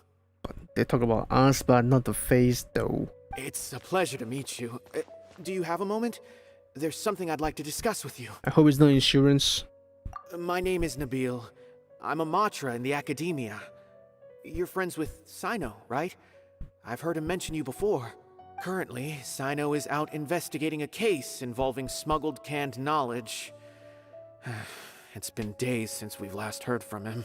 But they talk about us, but not the face though. It's a pleasure to meet you. Do you have a moment? There's something I'd like to discuss with you. I hope it's no insurance. My name is Nabil. I'm a Matra in the Academia. You're friends with Sino, right? I've heard him mention you before. Currently, Sino is out investigating a case involving smuggled canned knowledge. It's been days since we've last heard from him.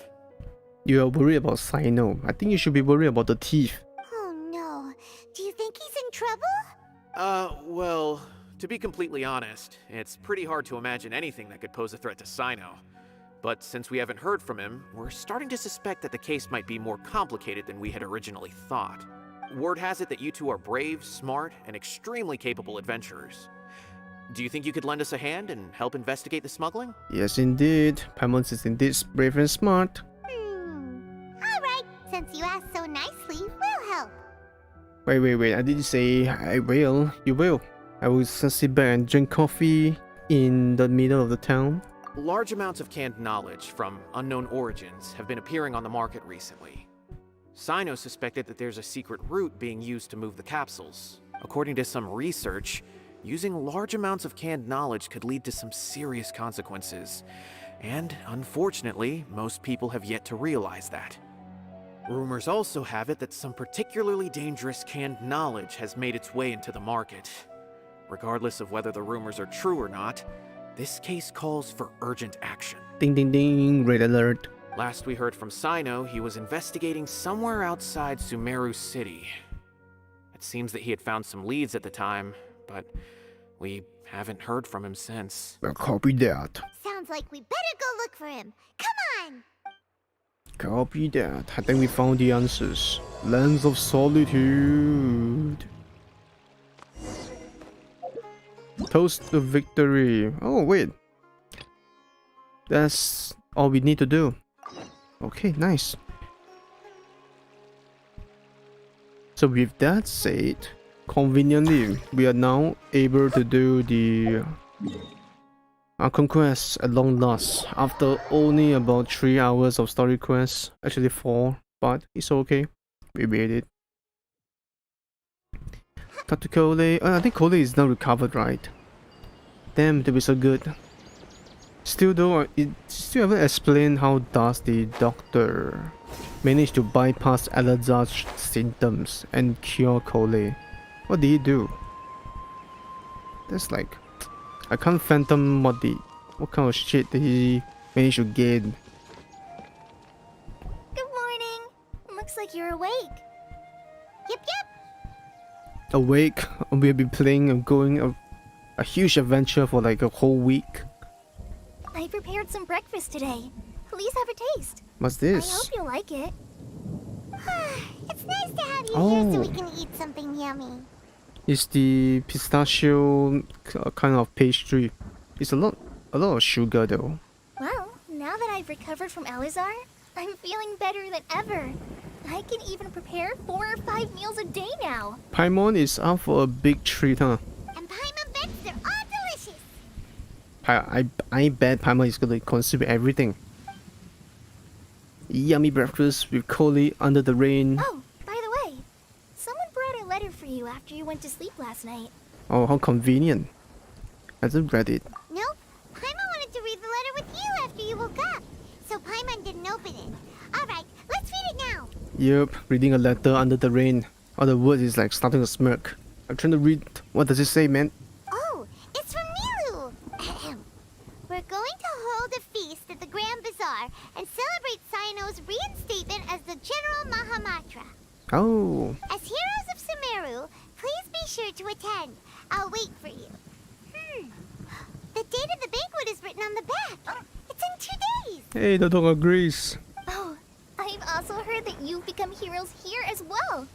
You are worried about Sino. I think you should be worried about the thief. Oh no. Do you think he's in trouble? Well, to be completely honest, it's pretty hard to imagine anything that could pose a threat to Sino. But since we haven't heard from him, we're starting to suspect that the case might be more complicated than we had originally thought. Word has it that you two are brave, smart, and extremely capable adventurers. Do you think you could lend us a hand and help investigate the smuggling? Yes, indeed. Paimon is indeed brave and smart. Alright, since you asked so nicely, we'll help. Wait. I didn't say I will. You will. I will just sit back and drink coffee in the middle of the town. Large amounts of canned knowledge from unknown origins have been appearing on the market recently. Sino suspected that there's a secret route being used to move the capsules. According to some research, using large amounts of canned knowledge could lead to some serious consequences. And unfortunately, most people have yet to realize that. Rumors also have it that some particularly dangerous canned knowledge has made its way into the market. Regardless of whether the rumors are true or not, this case calls for urgent action. Ding ding ding, red alert. Last we heard from Sino, he was investigating somewhere outside Sumeru City. It seems that he had found some leads at the time, but we haven't heard from him since. Well, copy that. Sounds like we better go look for him. Come on! Copy that. I think we found the answers. Lands of Solitude. Toast to victory. Oh, wait. That's all we need to do. Okay, nice. So with that said, conveniently, we are now able to do the conquest at long last after only about 3 hours of story quests. Actually 4, but it's okay. We made it. Talk to Cole. I think Cole is now recovered, right? Damn, to be so good. Still though, it still haven't explained how does the doctor manage to bypass Elazar's symptoms and cure Cole. What did he do? That's like, I can't fathom what kind of shit did he manage to gain. Good morning. Looks like you're awake. Yep. Awake, we'll be playing and going a huge adventure for like a whole week. I prepared some breakfast today. Please have a taste. What's I this? hope you like it. It's nice to have you here so we can eat something yummy. It's the pistachio kind of pastry. It's a lot of sugar though. Well, now that I've recovered from Elazar, I'm feeling better than ever. I can even prepare 4 or 5 meals a day now. Paimon is up for a big treat, huh? And Paimon bets they're all delicious. I bet Paimon is gonna consume everything. Yummy breakfast with Coley under the rain. Oh, by the way, someone brought a letter for you after you went to sleep last night. Oh, how convenient. I haven't read it. Nope. Paimon wanted to read the letter with you after you woke up. So Paimon didn't open it. Alright, let's read it now. Yep, reading a letter under the rain. All the words is like starting to smirk. I'm trying to read. What does it say, man? Oh, it's from Nilu. We're going to hold a feast at the Grand Bazaar and celebrate Sino's reinstatement as the General Mahamatra. Oh. As heroes of Sumeru, please be sure to attend. I'll wait for you. The date of the banquet is written on the back. It's in 2 days. Hey, the dog agrees. Oh, I've also heard that you've become heroes here as well.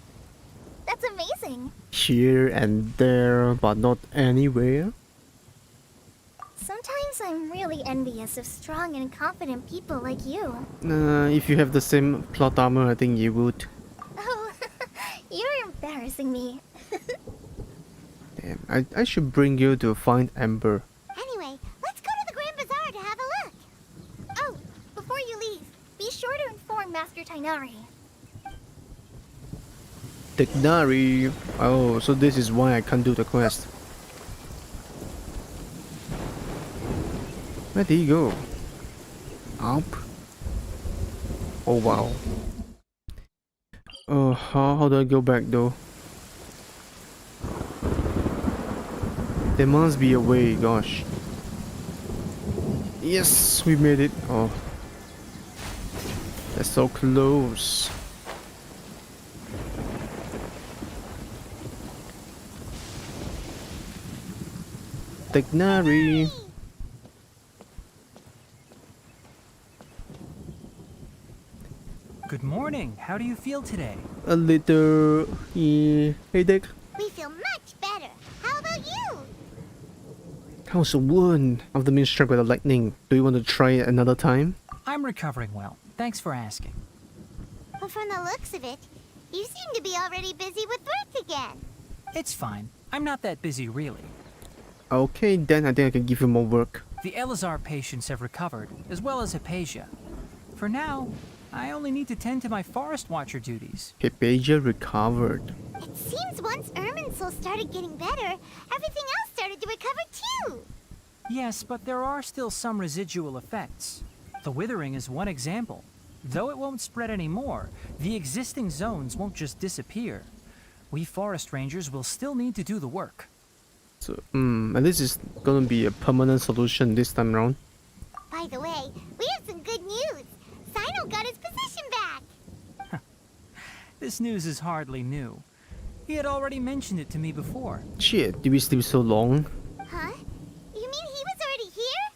That's amazing. Here and there, but not anywhere. Sometimes I'm really envious of strong and confident people like you. If you have the same plot armor, I think you would. Oh, you're embarrassing me. Damn, I should bring you to find Amber. Anyway, let's go to the Grand Bazaar to have a look. Oh, before you leave, be sure to inform Master Tainari. Tignari. Oh, so this is why I can't do the quest. Where did he go? Up? Oh wow. How do I go back though? There must be a way, gosh. Yes, we made it. Oh. That's so close. Tignari. Good morning. How do you feel today? A little headache. We feel much better. How about you? How's the wound after being struck by the lightning? Do you want to try it another time? I'm recovering well. Thanks for asking. But from the looks of it, you seem to be already busy with work again. It's fine. I'm not that busy, really. Okay, then I think I can give you more work. The Elazar patients have recovered, as well as Hypatia. For now, I only need to tend to my Forest Watcher duties. Hypatia recovered. It seems once Irminsul started getting better, everything else started to recover too. Yes, but there are still some residual effects. The withering is one example. Though it won't spread anymore, the existing zones won't just disappear. We forest rangers will still need to do the work. So, and this is gonna be a permanent solution this time around. By the way, we have some good news. Sino got his position back. This news is hardly new. He had already mentioned it to me before. Shit, did we sleep so long? Huh? You mean he was already here?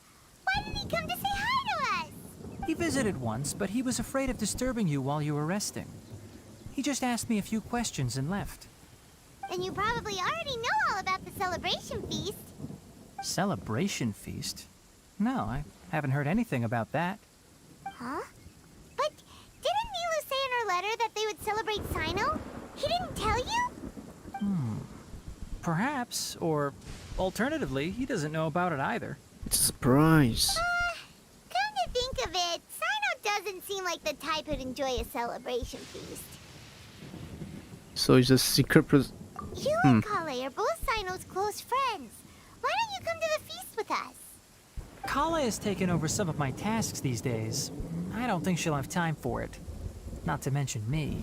Why didn't he come to say hi to us? He visited once, but he was afraid of disturbing you while you were resting. He just asked me a few questions and left. Then you probably already know all about the celebration feast. Celebration feast? No, I haven't heard anything about that. Huh? But didn't Nilu say in her letter that they would celebrate Sino? He didn't tell you? Perhaps, or alternatively, he doesn't know about it either. It's a surprise. Come to think of it, Sino doesn't seem like the type who'd enjoy a celebration feast. So it's a secret You and Kale are both Sino's close friends. Why don't you come to the feast with us? Kala has taken over some of my tasks these days. I don't think she'll have time for it. Not to mention me.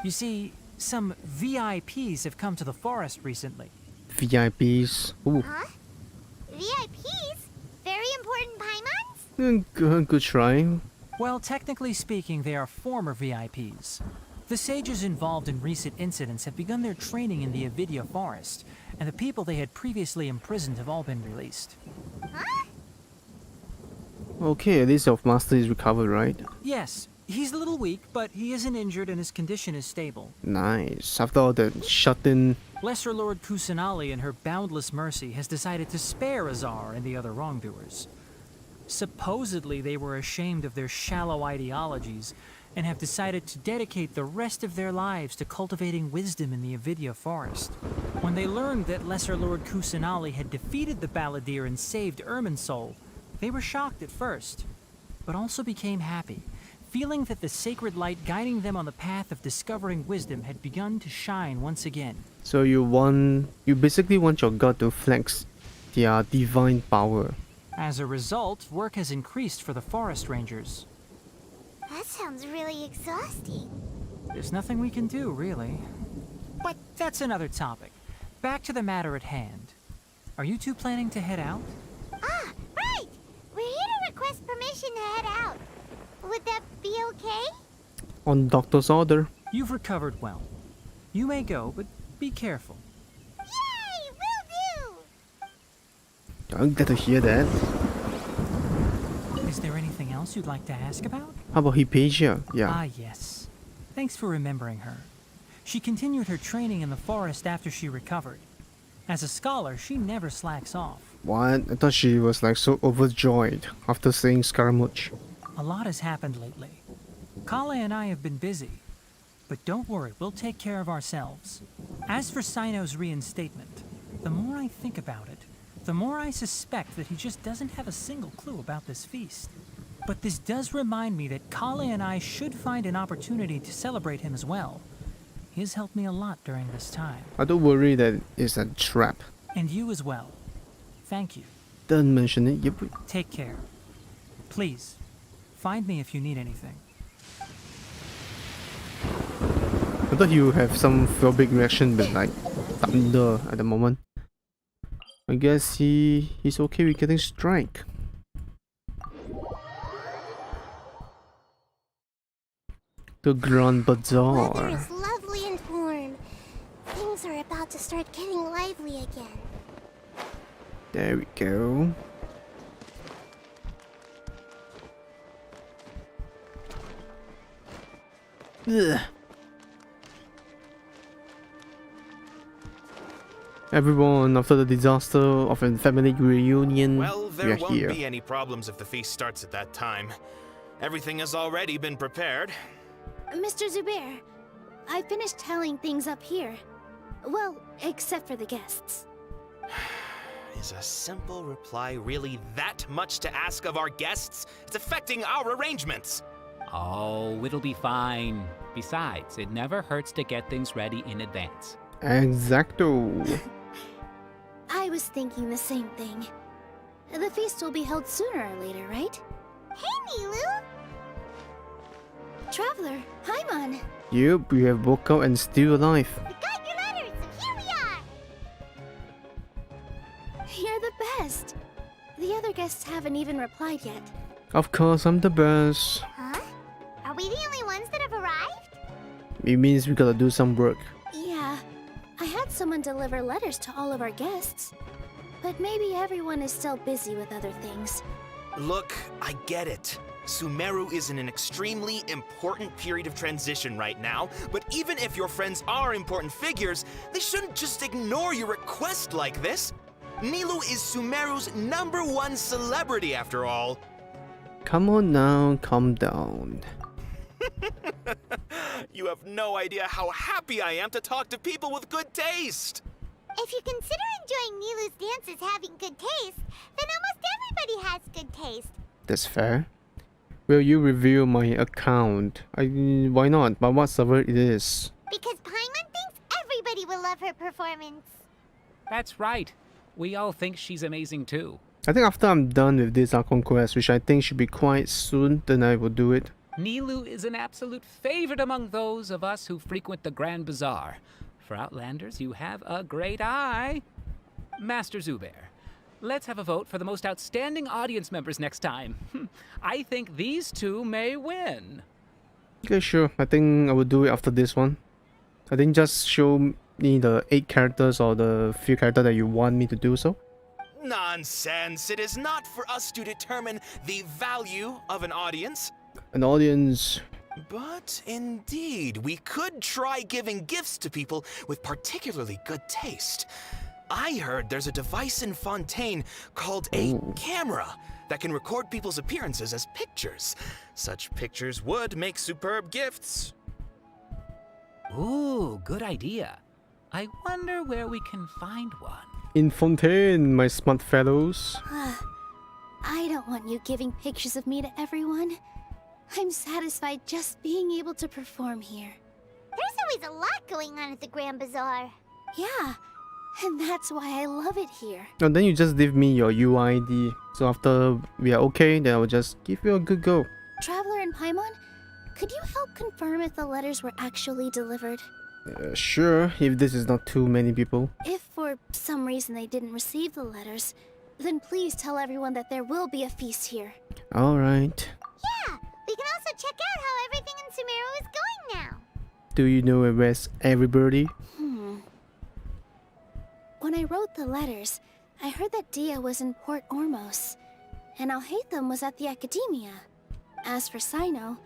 You see, some VIPs have come to the forest recently. VIPs? Ooh. Huh? VIPs? Very important Paimons? Good try. Well, technically speaking, they are former VIPs. The sages involved in recent incidents have begun their training in the Avidya forest, and the people they had previously imprisoned have all been released. Huh? Okay, at least your master is recovered, right? Yes, he's a little weak, but he isn't injured and his condition is stable. Nice. After all the shut-in... Lesser Lord Kusanali, in her boundless mercy, has decided to spare Azar and the other wrongdoers. Supposedly, they were ashamed of their shallow ideologies and have decided to dedicate the rest of their lives to cultivating wisdom in the Avidya forest. When they learned that Lesser Lord Kusanali had defeated the Balladeer and saved Irminsul, they were shocked at first, but also became happy, feeling that the sacred light guiding them on the path of discovering wisdom had begun to shine once again. So you basically want your god to flex their divine power. As a result, work has increased for the forest rangers. That sounds really exhausting. There's nothing we can do, really. But that's another topic. Back to the matter at hand. Are you two planning to head out? Ah, right! We're here to request permission to head out. Would that be okay? On doctor's order. You've recovered well. You may go, but be careful. Yay! Will do! I'm glad to hear that. Is there anything else you'd like to ask about? How about Hypatia? Yeah. Ah, yes. Thanks for remembering her. She continued her training in the forest after she recovered. As a scholar, she never slacks off. What? I thought she was like so overjoyed after seeing Scaramouche. A lot has happened lately. Kala and I have been busy. But don't worry, we'll take care of ourselves. As for Sino's reinstatement, the more I think about it, the more I suspect that he just doesn't have a single clue about this feast. But this does remind me that Kala and I should find an opportunity to celebrate him as well. He has helped me a lot during this time. I don't worry that it's a trap. And you as well. Thank you. Don't mention it. Yep. Take care. Please, find me if you need anything. I thought you have some phobic reaction with like thunder at the moment. I guess he's okay with getting strike. The Grand Bazaar. Weather is lovely and warm. Things are about to start getting lively again. There we go. Ugh. Everyone, after the disaster of a family reunion, Well, there we are won't here. be any problems if the feast starts at that time. Everything has already been prepared. Mr. Zubair, I finished tallying things up here. Well, except for the guests. Is a simple reply really that much to ask of our guests? It's affecting our arrangements. Oh, it'll be fine. Besides, it never hurts to get things ready in advance. Exacto. I was thinking the same thing. The feast will be held sooner or later, right? Hey, Nilu! Traveler, Paimon. Yep, we have woke up and still alive. We got your letters, so here we are! You're the best. The other guests haven't even replied yet. Of course, I'm the best. Huh? Are we the only ones that have arrived? It means we gotta do some work. Yeah, I had someone deliver letters to all of our guests. But maybe everyone is still busy with other things. Look, I get it. Sumeru is in an extremely important period of transition right now, but even if your friends are important figures, they shouldn't just ignore your request like this. Nilu is Sumeru's #1 celebrity after all. Come on now, calm down. You have no idea how happy I am to talk to people with good taste. If you consider enjoying Nilu's dances having good taste, then almost everybody has good taste. That's fair. Will you review my account? Why not? But what server it is? Because Paimon thinks everybody will love her performance. That's right. We all think she's amazing too. I think after I'm done with this Archon quest, which I think should be quite soon, then I will do it. Nilou is an absolute favorite among those of us who frequent the Grand Bazaar. For Outlanders, you have a great eye. Master Zubair, let's have a vote for the most outstanding audience members next time. I think these two may win. Okay, sure. I think I will do it after this one. I think just show me the 8 characters or the few characters that you want me to do so. Nonsense! It is not for us to determine the value of an audience. An audience. But indeed, we could try giving gifts to people with particularly good taste. I heard there's a device in Fontaine called a camera that can record people's appearances as pictures. Such pictures would make superb gifts. Ooh, good idea. I wonder where we can find one. In Fontaine, my smart fellows. I don't want you giving pictures of me to everyone. I'm satisfied just being able to perform here. There's always a lot going on at the Grand Bazaar. Yeah, and that's why I love it here. And then you just give me your UID. So after we are okay, then I will just give you a good go. Traveler and Paimon, could you help confirm if the letters were actually delivered? Sure, if this is not too many people. If for some reason they didn't receive the letters, then please tell everyone that there will be a feast here. Alright. Yeah, we can also check out how everything in Sumeru is going now. Do you know where's everybody? When I wrote the letters, I heard that Dia was in Port Ormos, and Alhaitham was at the Academia. As for Sino,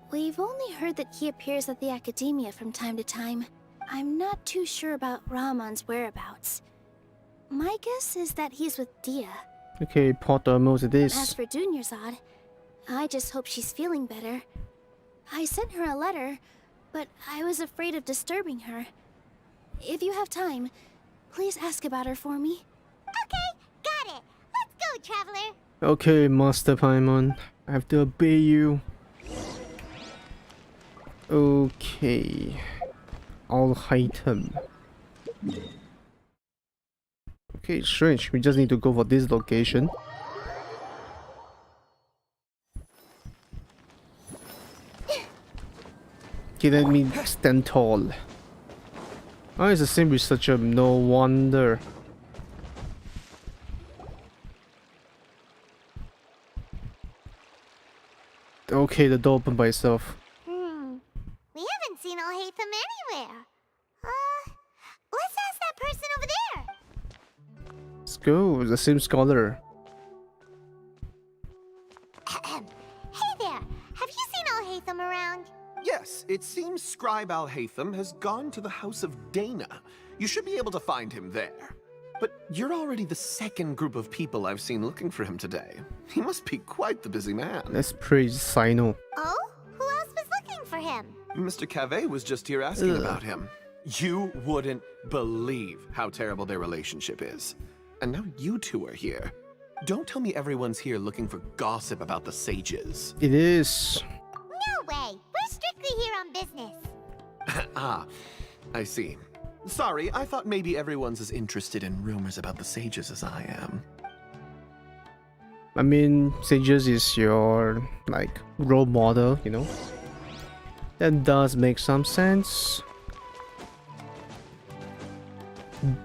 we've only heard that he appears at the Academia from time to time. I'm not too sure about Ramon's whereabouts. My guess is that he's with Dia. Okay, Port Ormos it is. As for Dunyarzad, I just hope she's feeling better. I sent her a letter, but I was afraid of disturbing her. If you have time, please ask about her for me. Okay, got it. Let's go, Traveler. Okay, Master Paimon. I have to obey you. Okay. Alhaitham. Okay, strange. We just need to go for this location. Okay, let me stand tall. Oh, it's the same researcher. No wonder. Okay, the door opened by itself. We haven't seen Alhaitham anywhere. Let's ask that person over there. Let's go. The same scholar. Hey there. Have you seen Alhaitham around? Yes, it seems Scribe Alhaitham has gone to the House of Dana. You should be able to find him there. But you're already the second group of people I've seen looking for him today. He must be quite the busy man. Let's praise Sino. Oh? Who else was looking for him? Mr. Cave was just here asking about him. You wouldn't believe how terrible their relationship is. And now you two are here. Don't tell me everyone's here looking for gossip about the sages. It is. No way. We're strictly here on business. Ah, I see. Sorry, I thought maybe everyone's as interested in rumors about the sages as I am. I mean, Sages is your, like, role model, you know? That does make some sense.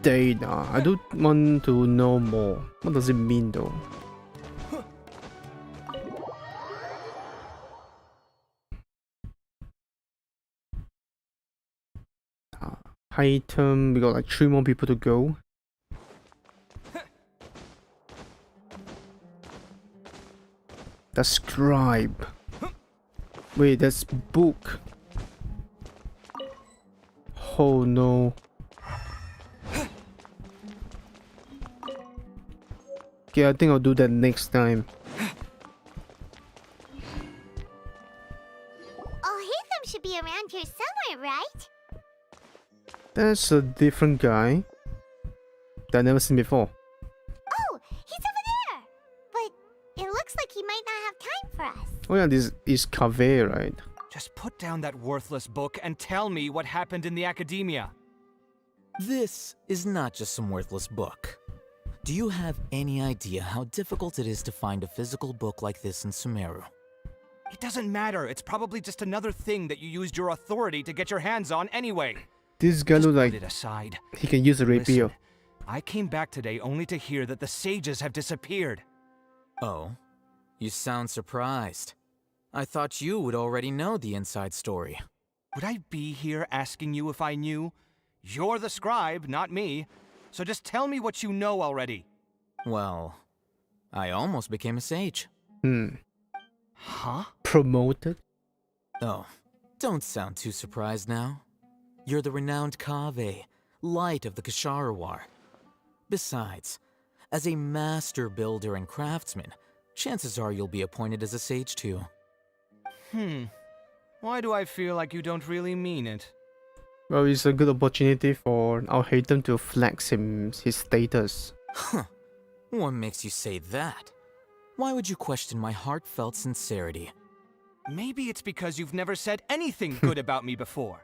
Dana. I do want to know more. What does it mean, though? Item, we got like 3 more people to go. The scribe. Wait, that's book. Oh no. Okay, I think I'll do that next time. Alhaitham should be around here somewhere, right? That's a different guy that I've never seen before. Oh, he's over there! But it looks like he might not have time for us. Oh yeah, this is Cave, right? Just put down that worthless book and tell me what happened in the Academia. This is not just some worthless book. Do you have any idea how difficult it is to find a physical book like this in Sumeru? It doesn't matter. It's probably just another thing that you used your authority to get your hands on anyway. This guy looks like put it aside. he can use a rapier. Listen, I came back today only to hear that the sages have disappeared. Oh, you sound surprised. I thought you would already know the inside story. Would I be here asking you if I knew? You're the scribe, not me. So just tell me what you know already. Well, I almost became a sage. Huh? Promoted? Oh, don't sound too surprised now. You're the renowned Kaveh, light of the Ksharawar. Besides, as a master builder and craftsman, chances are you'll be appointed as a sage too. Why do I feel like you don't really mean it? Well, it's a good opportunity for Alhaitham to flex his status. Huh. What makes you say that? Why would you question my heartfelt sincerity? Maybe it's because you've never said anything good about me before.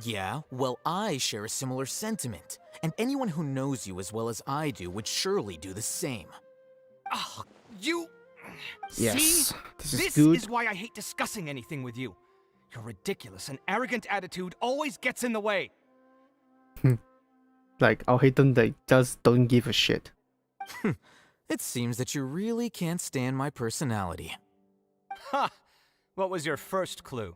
Yeah, well, I share a similar sentiment, and anyone who knows you as well as I do would surely do the same. Oh, you... Yes, See? this is good. Is why I hate discussing anything with you. Your ridiculous and arrogant attitude always gets in the way. Like, Alhaitham, they just don't give a shit. It seems that you really can't stand my personality. Ha! What was your first clue?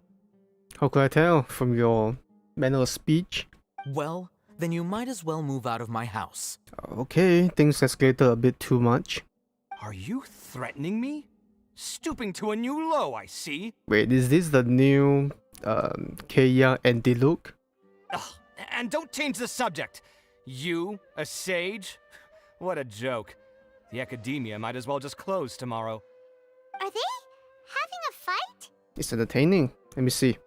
How could I tell from your manner of speech? Well, then you might as well move out of my house. Okay, things escalated a bit too much. Are you threatening me? Stooping to a new low, I see. Wait, is this the new Kaya and Diluc? Ugh, and don't change the subject. You, a sage? What a joke. The academia might as well just close tomorrow. Are they having a fight? It's entertaining. Let me see.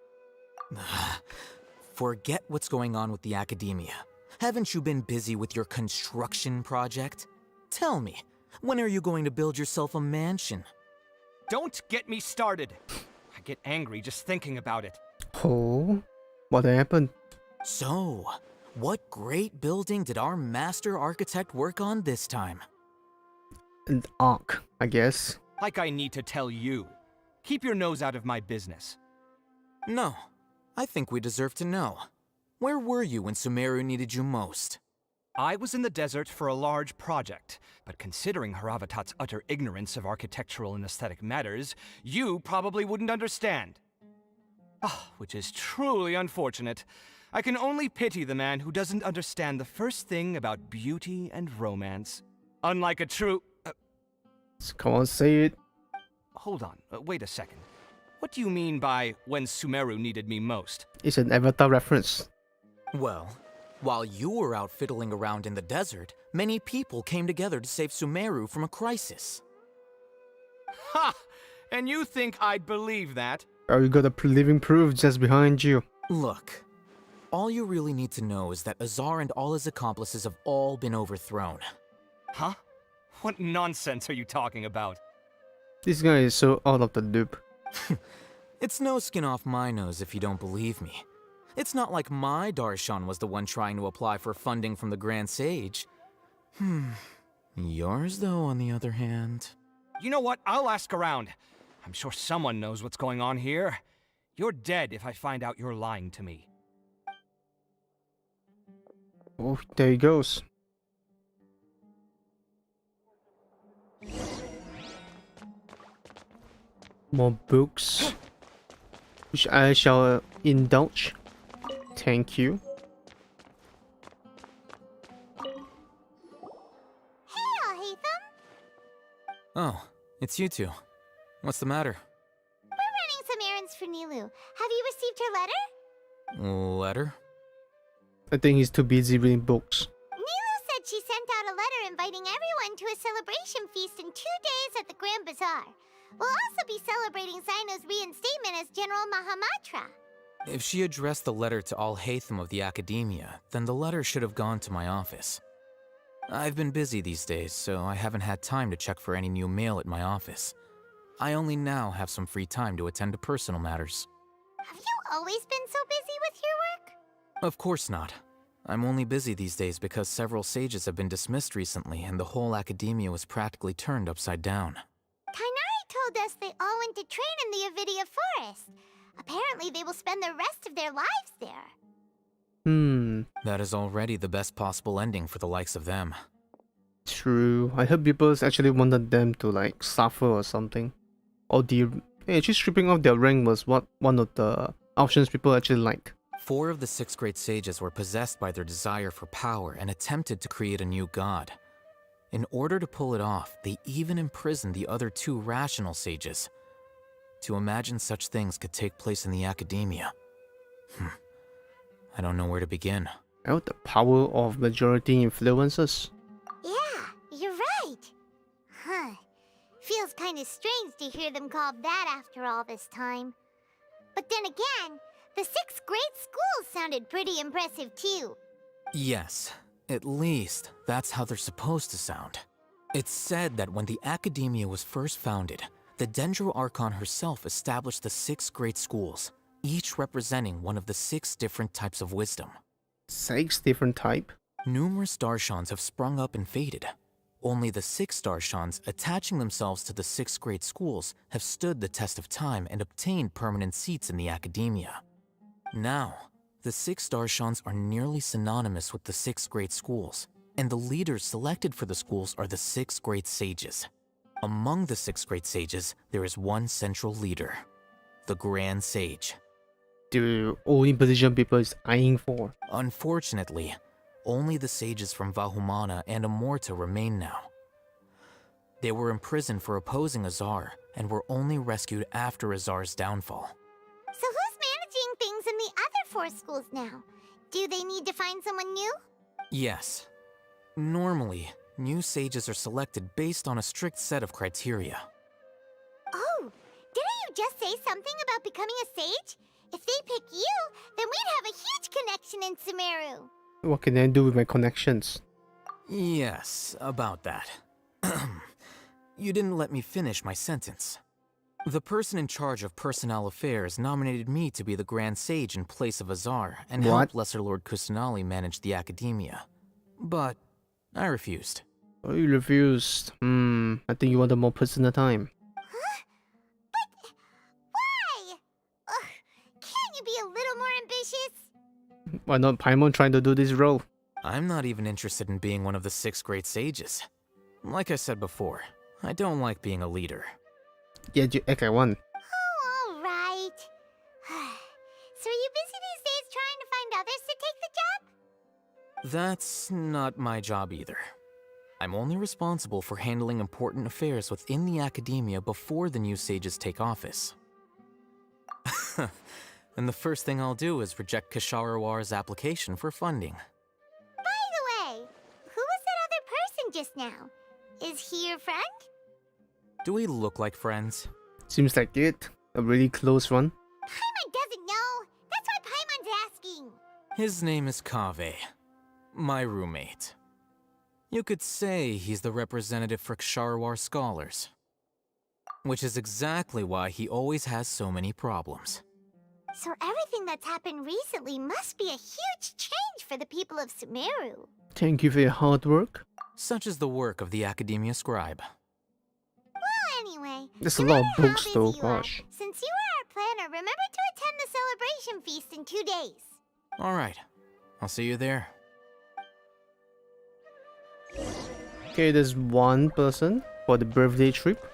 Forget what's going on with the academia. Haven't you been busy with your construction project? Tell me, when are you going to build yourself a mansion? Don't get me started. I get angry just thinking about it. Oh, what happened? So, what great building did our master architect work on this time? An arc, I guess. Like I need to tell you. Keep your nose out of my business. No, I think we deserve to know. Where were you when Sumeru needed you most? I was in the desert for a large project, but considering Haravatat's utter ignorance of architectural and aesthetic matters, you probably wouldn't understand. Which is truly unfortunate. I can only pity the man who doesn't understand the first thing about beauty and romance. Unlike a true... Come on, say it. Hold on, wait a second. What do you mean by when Sumeru needed me most? It's an Avatar reference. Well, while you were out fiddling around in the desert, many people came together to save Sumeru from a crisis. Ha! And you think I'd believe that? Oh, you got a living proof just behind you. Look, all you really need to know is that Azar and all his accomplices have all been overthrown. Huh? What nonsense are you talking about? This guy is so out of the loop. It's no skin off my nose if you don't believe me. It's not like my Darshan was the one trying to apply for funding from the Grand Sage. Yours, though, on the other hand... You know what? I'll ask around. I'm sure someone knows what's going on here. You're dead if I find out you're lying to me. Oh, there he goes. More books, which I shall indulge. Thank you. Hey, Alhaitham! Oh, it's you two. What's the matter? We're running some errands for Nilou. Have you received her letter? Letter? I think he's too busy reading books. Nilou said she sent out a letter inviting everyone to a celebration feast in 2 days at the Grand Bazaar. We'll also be celebrating Zaino's reinstatement as General Mahamatra. If she addressed the letter to Alhaitham of the Academia, then the letter should have gone to my office. I've been busy these days, so I haven't had time to check for any new mail at my office. I only now have some free time to attend to personal matters. Have you always been so busy with your work? Of course not. I'm only busy these days because several sages have been dismissed recently and the whole academia was practically turned upside down. Kainari told us they all went to train in the Avidia Forest. Apparently they will spend the rest of their lives there. That is already the best possible ending for the likes of them. True. I heard people actually wanted them to like suffer or something. Or actually stripping off their rank was one of the options people actually like. 4 of the 6 great sages were possessed by their desire for power and attempted to create a new god. In order to pull it off, they even imprisoned the other 2 rational sages. To imagine such things could take place in the academia. I don't know where to begin. Oh, the power of majority influences. Yeah, you're right. Huh. Feels kind of strange to hear them called that after all this time. But then again, the 6 great schools sounded pretty impressive too. Yes, at least that's how they're supposed to sound. It's said that when the academia was first founded, the Dendro Archon herself established the 6 great schools, each representing one of the 6 different types of wisdom. 6 different type? Numerous Darshans have sprung up and faded. Only the 6 Darshans attaching themselves to the 6 great schools have stood the test of time and obtained permanent seats in the academia. Now, the 6 Darshans are nearly synonymous with the 6 great schools, and the leaders selected for the schools are the 6 great sages. Among the 6 great sages, there is one central leader, the Grand Sage. The only position people is eyeing for. Unfortunately, only the sages from Vahumana and Amorta remain now. They were imprisoned for opposing Azar and were only rescued after Azar's downfall. So who's managing things in the other 4 schools now? Do they need to find someone new? Yes. Normally, new sages are selected based on a strict set of criteria. Oh, didn't you just say something about becoming a sage? If they pick you, then we'd have a huge connection in Sumeru. What can I do with my connections? Yes, about that. You didn't let me finish my sentence. The person in charge of personnel affairs nominated me to be the Grand Sage in place of Azar and help Lesser Lord Kusanali manage the academia. But I refused. Oh, you refused. I think you wanted more personal time. Huh? But why? Ugh, can't you be a little more ambitious? Why not Paimon trying to do this role? I'm not even interested in being one of the 6 great sages. Like I said before, I don't like being a leader. Yeah, you act like one. Oh, alright. So are you busy these days trying to find others to take the job? That's not my job either. I'm only responsible for handling important affairs within the academia before the new sages take office. And the first thing I'll do is reject Kasharawar's application for funding. By the way, who was that other person just now? Is he your friend? Do we look like friends? Seems like it. A really close one. Paimon doesn't know. That's why Paimon's asking. His name is Kaveh, my roommate. You could say he's the representative for Ksharawar scholars. Which is exactly why he always has so many problems. So everything that's happened recently must be a huge change for the people of Sumeru. Thank you for your hard work. Such is the work of the Academia Scribe. Well, anyway, There's a lot of books though, you are, gosh. since you are our planner, remember to attend the celebration feast in 2 days. Alright, I'll see you there. Okay, there's one person for the birthday trip.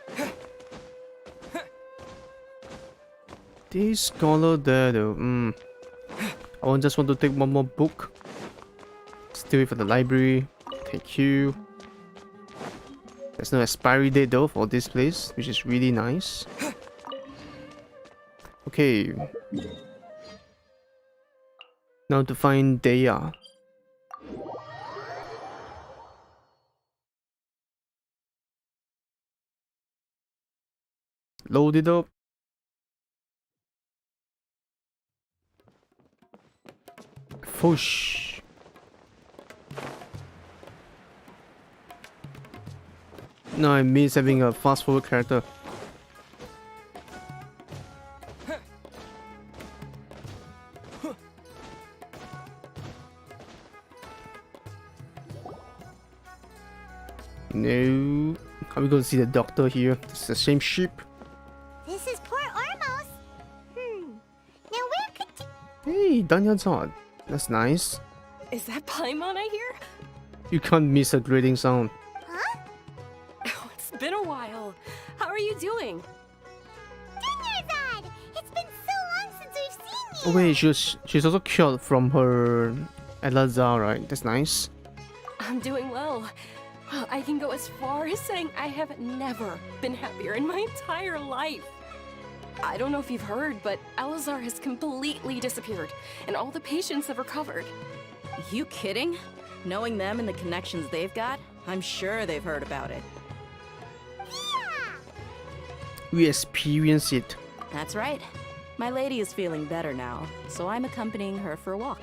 This scholar there though, I just want to take one more book. Steal it for the library. Thank you. There's no expiry date though for this place, which is really nice. Okay. Now to find Daya. Load it up. Whoosh. No, I miss having a fast forward character. No. Are we going to see the doctor here? It's the same ship. This is Port Ormos. Now where could... Hey, Danyan's on. That's nice. Is that Paimon I hear? You can't miss a greeting sound. Huh? Oh, it's been a while. How are you doing? Dinyarzad! It's been so long since we've seen Oh you! wait, she's also cured from her Elazar, right? That's nice. I'm doing well. I can go as far as saying I have never been happier in my entire life. I don't know if you've heard, but Elazar has completely disappeared, and all the patients have recovered. You kidding? Knowing them and the connections they've got, I'm sure they've heard about it. We experience it. That's right. My lady is feeling better now, so I'm accompanying her for a walk.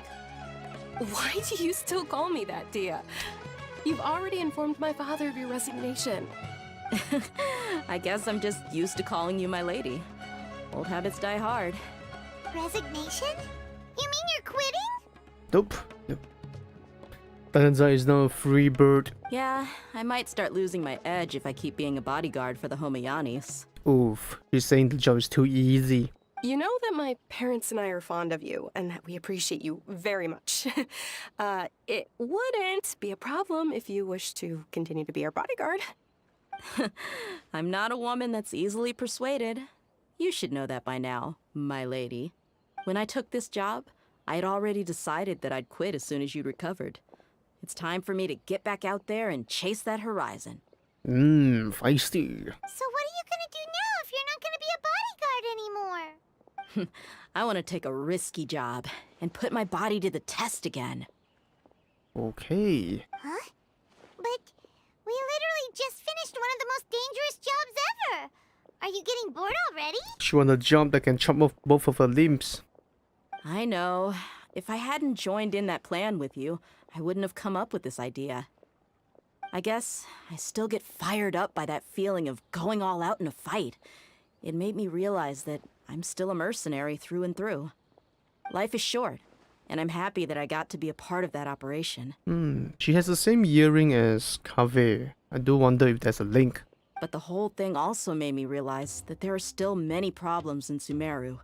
Why do you still call me that, Dia? You've already informed my father of your resignation. I guess I'm just used to calling you my lady. Old habits die hard. Resignation? You mean you're quitting? Nope. Danyanza is now a free bird. Yeah, I might start losing my edge if I keep being a bodyguard for the Homayanis. Oof, she's saying the job is too easy. You know that my parents and I are fond of you, and that we appreciate you very much. It wouldn't be a problem if you wish to continue to be our bodyguard. I'm not a woman that's easily persuaded. You should know that by now, my lady. When I took this job, I had already decided that I'd quit as soon as you'd recovered. It's time for me to get back out there and chase that horizon. Feisty. So what are you gonna do now if you're not gonna be a bodyguard anymore? I want to take a risky job and put my body to the test again. Okay. Huh? But we literally just finished one of the most dangerous jobs ever. Are you getting bored already? She wants a job that can chop off both of her limbs. I know. If I hadn't joined in that plan with you, I wouldn't have come up with this idea. I guess I still get fired up by that feeling of going all out in a fight. It made me realize that I'm still a mercenary through and through. Life is short, and I'm happy that I got to be a part of that operation. She has the same earring as Kaveh. I do wonder if there's a link. But the whole thing also made me realize that there are still many problems in Sumeru.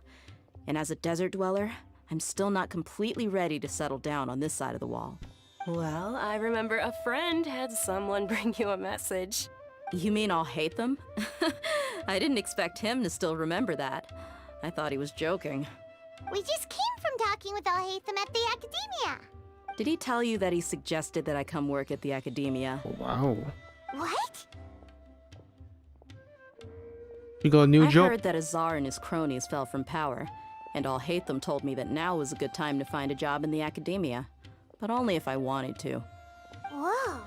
And as a desert dweller, I'm still not completely ready to settle down on this side of the wall. Well, I remember a friend had someone bring you a message. You mean I'll hate them? I didn't expect him to still remember that. I thought he was joking. We just came from talking with Al-Haytham at the Academia. Did he tell you that he suggested that I come work at the Academia? Wow. What? You got a new job? I heard that Azar and his cronies fell from power, and Al-Haytham told me that now was a good time to find a job in the Academia, but only if I wanted to. Whoa.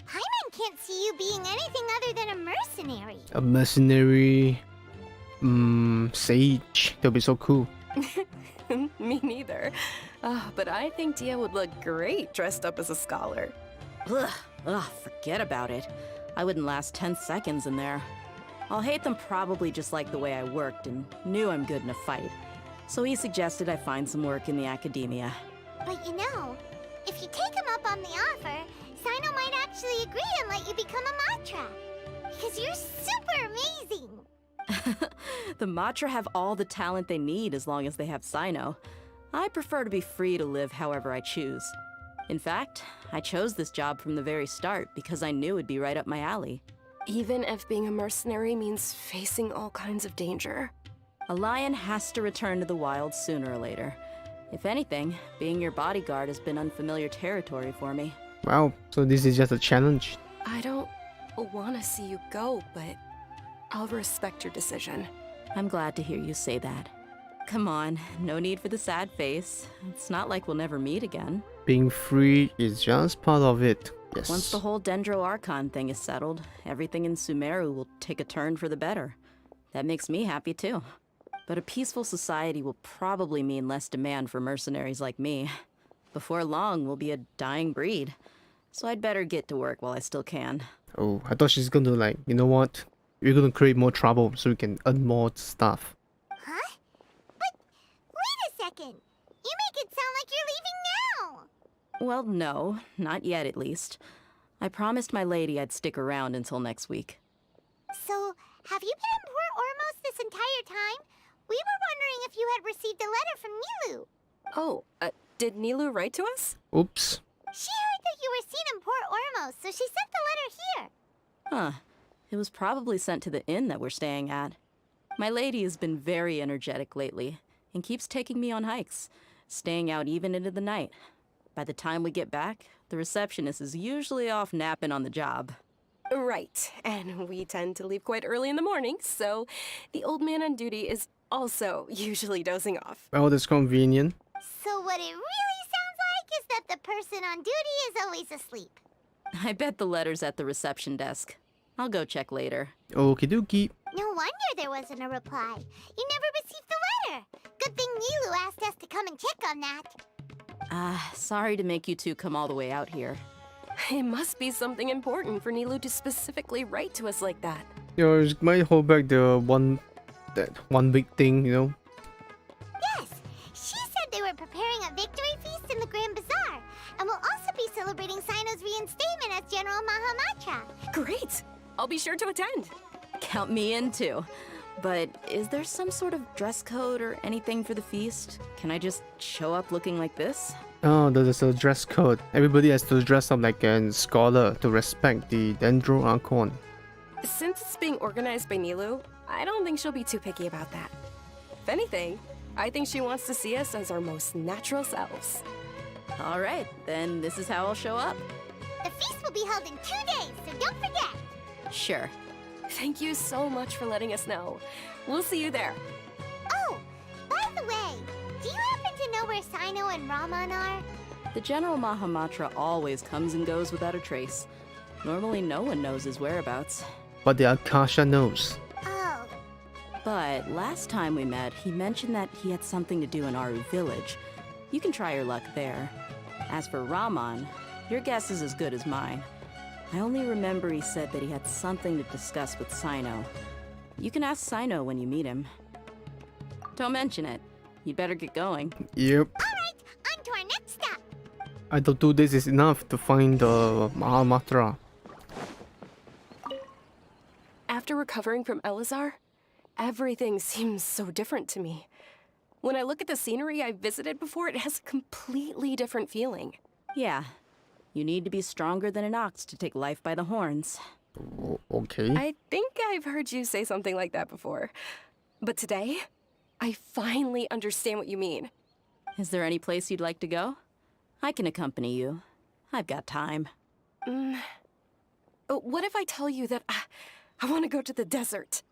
Paimon can't see you being anything other than a mercenary. A mercenary... sage. That'll be so cool. Me neither. But I think Dia would look great dressed up as a scholar. Ugh, forget about it. I wouldn't last 10 seconds in there. Al-Haytham probably just liked the way I worked and knew I'm good in a fight. So he suggested I find some work in the Academia. But you know, if you take him up on the offer, Sino might actually agree and let you become a Matra. Because you're super amazing. The Matra have all the talent they need as long as they have Sino. I prefer to be free to live however I choose. In fact, I chose this job from the very start because I knew it'd be right up my alley. Even if being a mercenary means facing all kinds of danger. A lion has to return to the wild sooner or later. If anything, being your bodyguard has been unfamiliar territory for me. Wow, so this is just a challenge. I don't want to see you go, but I'll respect your decision. I'm glad to hear you say that. Come on, no need for the sad face. It's not like we'll never meet again. Being free is just part of it. Yes. Once the whole Dendro Archon thing is settled, everything in Sumeru will take a turn for the better. That makes me happy too. But a peaceful society will probably mean less demand for mercenaries like me. Before long, we'll be a dying breed. So I'd better get to work while I still can. Oh, I thought she's gonna like, you know what? We're gonna create more trouble so we can earn more stuff. Huh? But wait a second. You make it sound like you're leaving now. Well, no, not yet at least. I promised my lady I'd stick around until next week. So, have you been in Port Ormos this entire time? We were wondering if you had received a letter from Nilu. Oh, did Nilu write to us? Oops. She heard that you were seen in Port Ormos, so she sent the letter here. Huh. It was probably sent to the inn that we're staying at. My lady has been very energetic lately and keeps taking me on hikes, staying out even into the night. By the time we get back, the receptionist is usually off napping on the job. Right, and we tend to leave quite early in the morning, so the old man on duty is also usually dozing off. Well, that's convenient. So what it really sounds like is that the person on duty is always asleep. I bet the letter's at the reception desk. I'll go check later. Okie dokie. No wonder there wasn't a reply. You never received the letter. Good thing Nilu asked us to come and check on that. Sorry to make you two come all the way out here. It must be something important for Nilu to specifically write to us like that. It might hold back the that one big thing, Yes, she said they were preparing a victory feast in the Grand Bazaar, and will also be celebrating Sino's reinstatement as General Mahamatra. Great! I'll be sure to attend. Count me in too. But is there some sort of dress code or anything for the feast? Can I just show up looking like this? Oh, there's a dress code. Everybody has to dress up like a scholar to respect the Dendro Archon. Since it's being organized by Nilu, I don't think she'll be too picky about that. If anything, I think she wants to see us as our most natural selves. All right, then this is how I'll show up. The feast will be held in 2 days, so don't forget. Sure. Thank you so much for letting us know. We'll see you there. Oh, by the way, do you happen to know where Sino and Raman are? The General Mahamatra always comes and goes without a trace. Normally no one knows his whereabouts. But the Akasha knows. Oh. But last time we met, he mentioned that he had something to do in Aru village. You can try your luck there. As for Raman, your guess is as good as mine. I only remember he said that he had something to discuss with Sino. You can ask Sino when you meet him. Don't mention it. You'd better get going. Yep. Alright, on to our next step. I thought 2 days is enough to find the Mahamatra. After recovering from Elazar, everything seems so different to me. When I look at the scenery I visited before, it has a completely different feeling. Yeah. You need to be stronger than an ox to take life by the horns. Okay. I think I've heard you say something like that before. But today, I finally understand what you mean. Is there any place you'd like to go? I can accompany you. I've got time. What if I tell you that I want to go to the desert?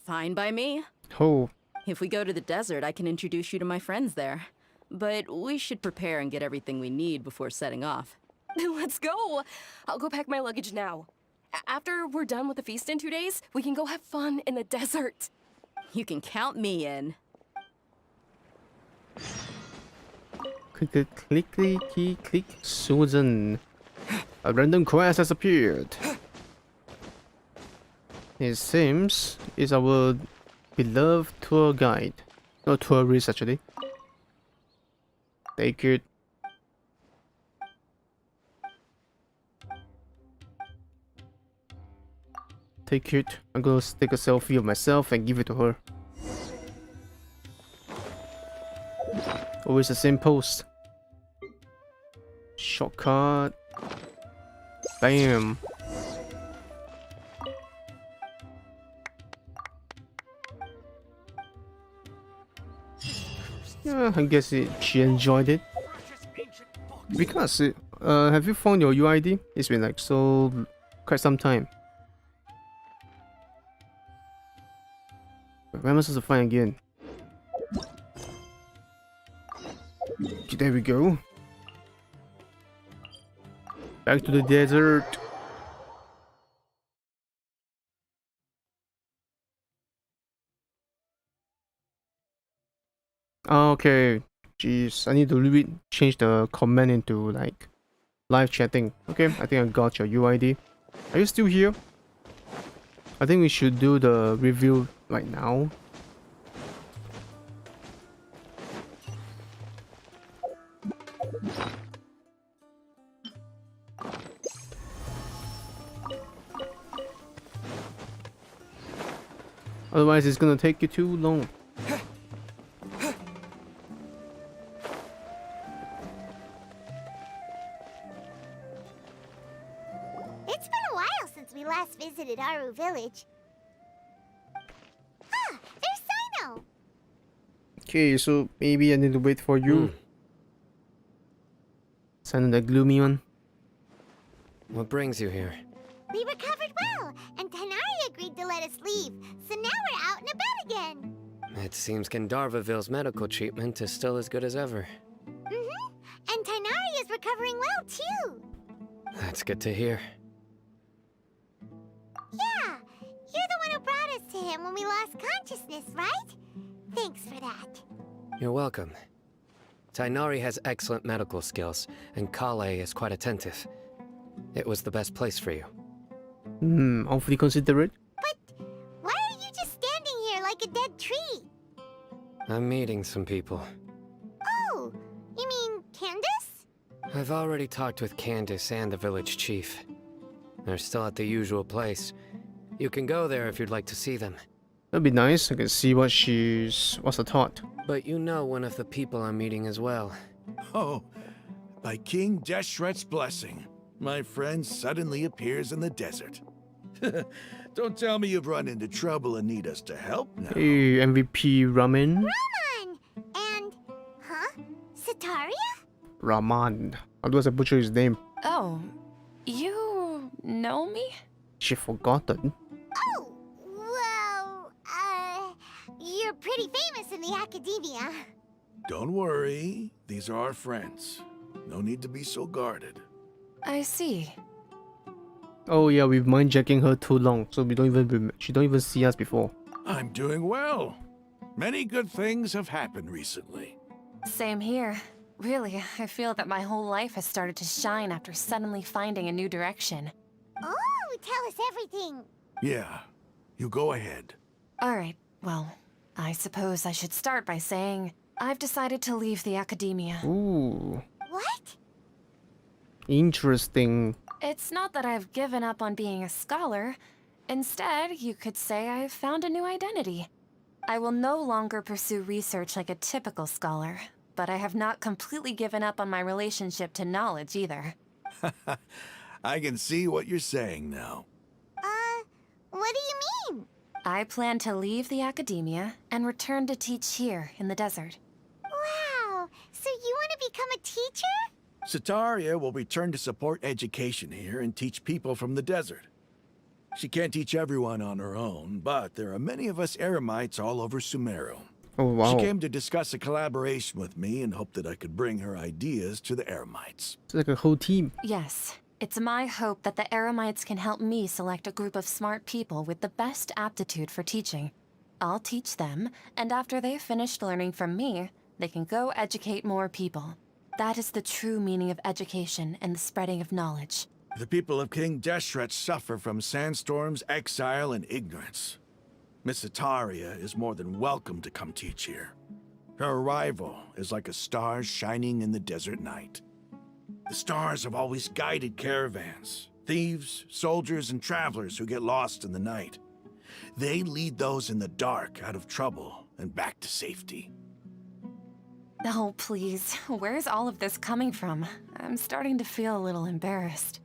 Fine by me. Oh. If we go to the desert, I can introduce you to my friends there. But we should prepare and get everything we need before setting off. Let's go! I'll go pack my luggage now. After we're done with the feast in 2 days, we can go have fun in the desert. You can count me in. Click. Susan. A random quest has appeared. It seems it's our beloved tour guide. No, tourist actually. Take it. Take it. I'm gonna take a selfie of myself and give it to her. Always the same post. Shortcut. Bam. Yeah, I guess she enjoyed it. Because have you found your UID? It's been like quite some time. Where am I supposed to find again? Okay, there we go. Back to the desert. Okay. Jeez, I need to change the comment into like live chatting. Okay, I think I got your UID. Are you still here? I think we should do the review right now. Otherwise, it's gonna take you too long. It's been a while since we last visited Aru Village. Ah, there's Sino! Okay, so maybe I need to wait for you. Send the gloomy one. What brings you here? We recovered well, and Tainari agreed to let us leave, so now we're out and about again. It seems Gandharvaville's medical treatment is still as good as ever. And Tainari is recovering well, too. That's good to hear. Yeah, you're the one who brought us to him when we lost consciousness, right? Thanks for that. You're welcome. Tainari has excellent medical skills, and Kale is quite attentive. It was the best place for you. Awfully considerate. Why are you just standing here like a dead tree? I'm meeting some people. Oh, you mean Candace? I've already talked with Candace and the village chief. They're still at the usual place. You can go there if you'd like to see them. That'd be nice. I can see what's her thought. But you know one of the people I'm meeting as well. Oh, by King Deshret's blessing, my friend suddenly appears in the desert. Don't tell me you've run into trouble and need us to help now. Hey, MVP Ramen. Raman! And, Sataria? Raman. Otherwise I butcher his name. Oh, you know me? She forgotten. Oh, well, you're pretty famous in the academia. Don't worry, these are our friends. No need to be so guarded. I see. Oh yeah, we've mind jacking her too long, so she don't even see us before. I'm doing well. Many good things have happened recently. Same here. Really, I feel that my whole life has started to shine after suddenly finding a new direction. Oh, tell us everything. Yeah, you go ahead. Alright, well, I suppose I should start by saying I've decided to leave the academia. Ooh. What? Interesting. It's not that I've given up on being a scholar. Instead, you could say I've found a new identity. I will no longer pursue research like a typical scholar, but I have not completely given up on my relationship to knowledge either. I can see what you're saying now. What do you mean? I plan to leave the academia and return to teach here in the desert. Wow, so you want to become a teacher? Sataria will return to support education here and teach people from the desert. She can't teach everyone on her own, but there are many of us Eremites all over Sumeru. Oh, wow. She came to discuss a collaboration with me and hoped that I could bring her ideas to the Eremites. It's like a whole team. Yes, it's my hope that the Eremites can help me select a group of smart people with the best aptitude for teaching. I'll teach them, and after they've finished learning from me, they can go educate more people. That is the true meaning of education and the spreading of knowledge. The people of King Deshret suffer from sandstorms, exile, and ignorance. Miss Sataria is more than welcome to come teach here. Her arrival is like a star shining in the desert night. The stars have always guided caravans, thieves, soldiers, and travelers who get lost in the night. They lead those in the dark out of trouble and back to safety. Oh, please. Where's all of this coming from? I'm starting to feel a little embarrassed.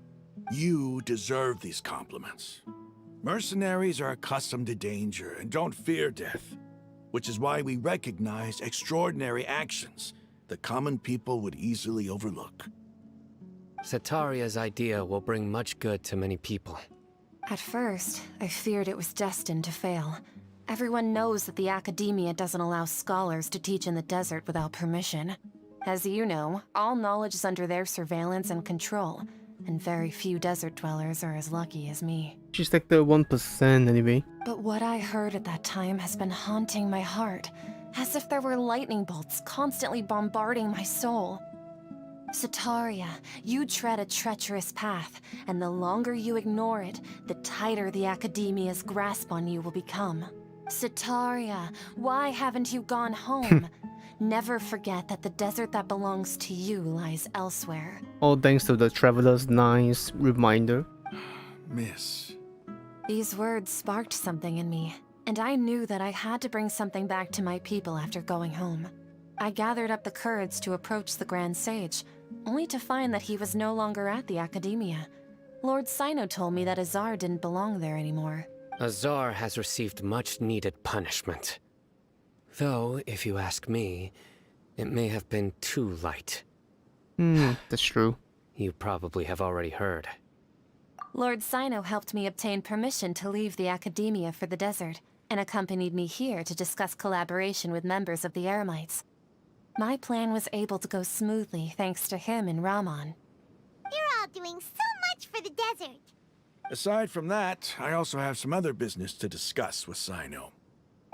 You deserve these compliments. Mercenaries are accustomed to danger and don't fear death, which is why we recognize extraordinary actions that common people would easily overlook. Sataria's idea will bring much good to many people. At first, I feared it was destined to fail. Everyone knows that the academia doesn't allow scholars to teach in the desert without permission. As you know, all knowledge is under their surveillance and control, and very few desert dwellers are as lucky as me. She's like the 1% anyway. But what I heard at that time has been haunting my heart, as if there were lightning bolts constantly bombarding my soul. Sataria, you tread a treacherous path, and the longer you ignore it, the tighter the academia's grasp on you will become. Sataria, why haven't you gone home? Never forget that the desert that belongs to you lies elsewhere. All thanks to the traveler's nice reminder. Miss. These words sparked something in me. and I knew that I had to bring something back to my people after going home. I gathered up the courage to approach the Grand Sage, only to find that he was no longer at the Academia. Lord Sino told me that Azar didn't belong there anymore. Azar has received much-needed punishment. Though, if you ask me, it may have been too light. That's true. You probably have already heard. Lord Sino helped me obtain permission to leave the Academia for the desert, and accompanied me here to discuss collaboration with members of the Eremites. My plan was able to go smoothly thanks to him and Rahman. You're all doing so much for the desert. Aside from that, I also have some other business to discuss with Sino.